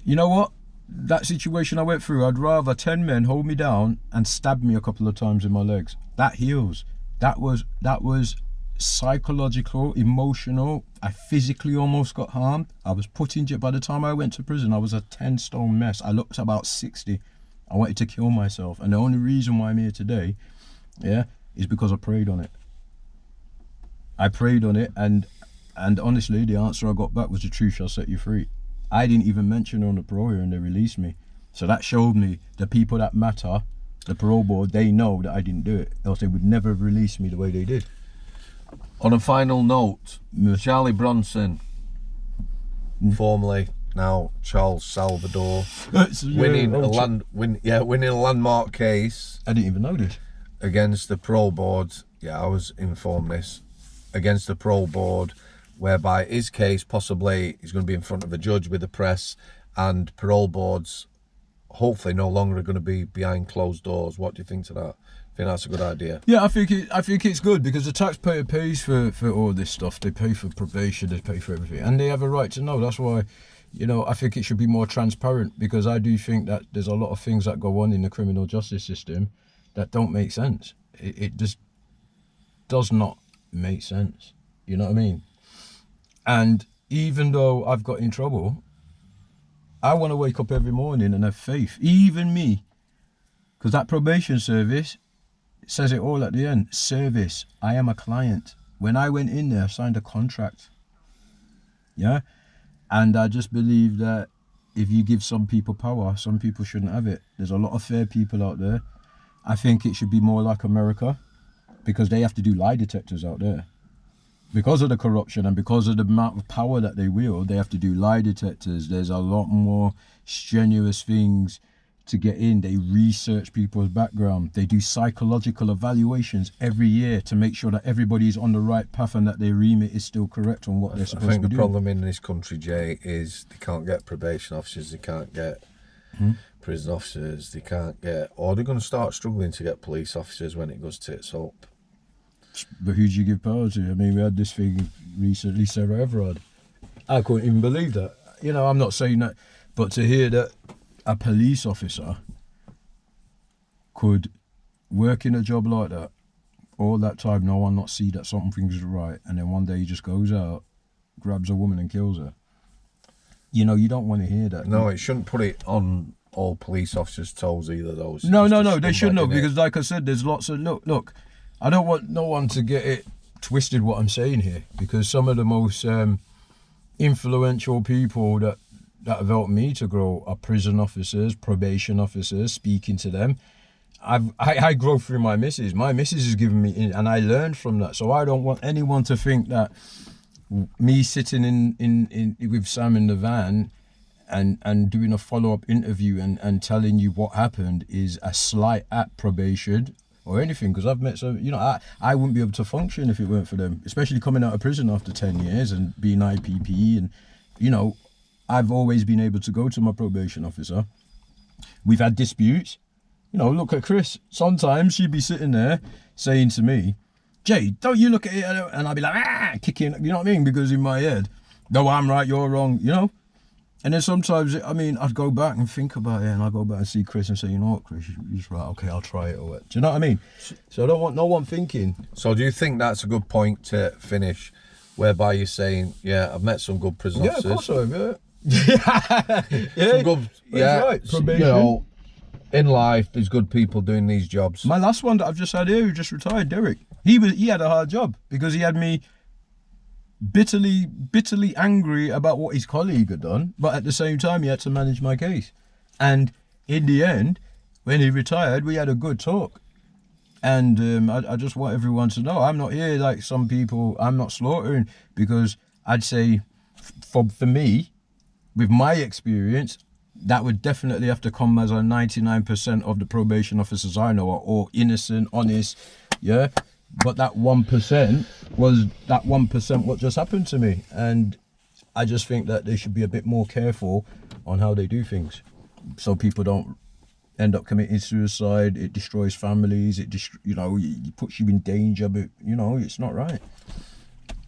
you know what? That situation I went through, I'd rather 10 men hold me down and stab me a couple of times in my legs. That heals. That was psychological, emotional. I physically almost got harmed. I was put in jail. By the time I went to prison, I was a 10-stone mess. I looked about 60. I wanted to kill myself. And the only reason why I'm here today, is because I prayed on it. I prayed on it, and honestly, the answer I got back was, the truth shall set you free. I didn't even mention it on the parole and they released me. So that showed me the people that matter, the parole board, they know that I didn't do it, else they would never have released me the way they did. On a final note, Charlie Bronson, formerly now Charles Salvador, winning a landmark case. I didn't even know this. Against the parole board. Yeah, I was informed this. Against the parole board, whereby his case possibly is going to be in front of a judge with the press, and parole boards hopefully no longer are going to be behind closed doors. What do you think to that? I think that's a good idea. Yeah, I think it's good, because the taxpayer pays for all this stuff. They pay for probation, they pay for everything, and they have a right to know. That's why, I think it should be more transparent, because I do think that there's a lot of things that go on in the criminal justice system that don't make sense. It just does not make sense. You know what I mean? And even though I've got in trouble, I want to wake up every morning and have faith. Even me. Because that probation service says it all at the end. Service. I am a client. When I went in there, I signed a contract. Yeah? And I just believe that if you give some people power, some people shouldn't have it. There's a lot of fair people out there. I think it should be more like America, because they have to do lie detectors out there. Because of the corruption and because of the amount of power that they wield, they have to do lie detectors. There's a lot more strenuous things to get in. They research people's background. They do psychological evaluations every year to make sure that everybody's on the right path and that their remit is still correct on what they're supposed to be doing. I think the problem in this country, Jay, is they can't get probation officers, they can't get prison officers, they can't get... Or they're going to start struggling to get police officers when it goes tits up. But who do you give power to? I mean, we had this thing recently, Sarah Everard. I couldn't even believe that. I'm not saying that, but to hear that a police officer could work in a job like that all that time, no one not see that something's right, and then one day he just goes out, grabs a woman and kills her. You know, you don't want to hear that. No, it shouldn't put it on all police officers' toes either, those. No, they shouldn't have, because like I said, there's lots of, look, I don't want no one to get it twisted what I'm saying here, because some of the most influential people that have helped me to grow are prison officers, probation officers, speaking to them. I grow through my missus. My missus has given me, and I learned from that. So I don't want anyone to think that me sitting in with Sam in the van and doing a follow-up interview and telling you what happened is a slight at probation or anything, because I've met some, you know, I wouldn't be able to function if it weren't for them, especially coming out of prison after 10 years and being I.P.P. and, you know, I've always been able to go to my probation officer. We've had disputes. You know, look at Chris. Sometimes she'd be sitting there saying to me, Jay, don't you look at it? And I'd be like, kicking, you know what I mean? Because in my head, no, I'm right, you're wrong, you know? And then sometimes, I mean, I'd go back and think about it, and I'd go back and see Chris and say, you know what, Chris, you're just right, okay, I'll try it. Or what. Do you know what I mean? So I don't want no one thinking. So do you think that's a good point to finish, whereby you're saying, yeah, I've met some good prison officers. Yeah, of course I have, yeah. Yeah, some good, yeah, right. Probation. You know, in life, there's good people doing these jobs. My last one that I've just had here, who just retired, Derek. He had a hard job because he had me bitterly angry about what his colleague had done, but at the same time he had to manage my case. And in the end, when he retired, we had a good talk. And I just want everyone to know, I'm not here like some people, I'm not slaughtering, because I'd say for me, with my experience, that would definitely have to come as a 99% of the probation officers I know are all innocent, honest, yeah? But that 1% was that 1% what just happened to me. And I just think that they should be a bit more careful on how they do things, so people don't end up committing suicide. It destroys families, it puts you in danger, but you know, it's not right.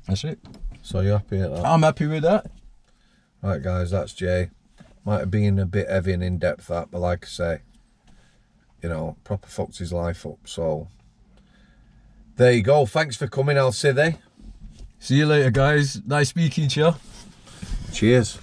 That's it. So you're happy with that? I'm happy with that. Right guys, that's Jay. Might have been a bit heavy and in-depth that, but like I say, you know, proper fucked his life up. So there you go. Thanks for coming, Alcide. See you later, guys. Nice speaking to you. Cheers.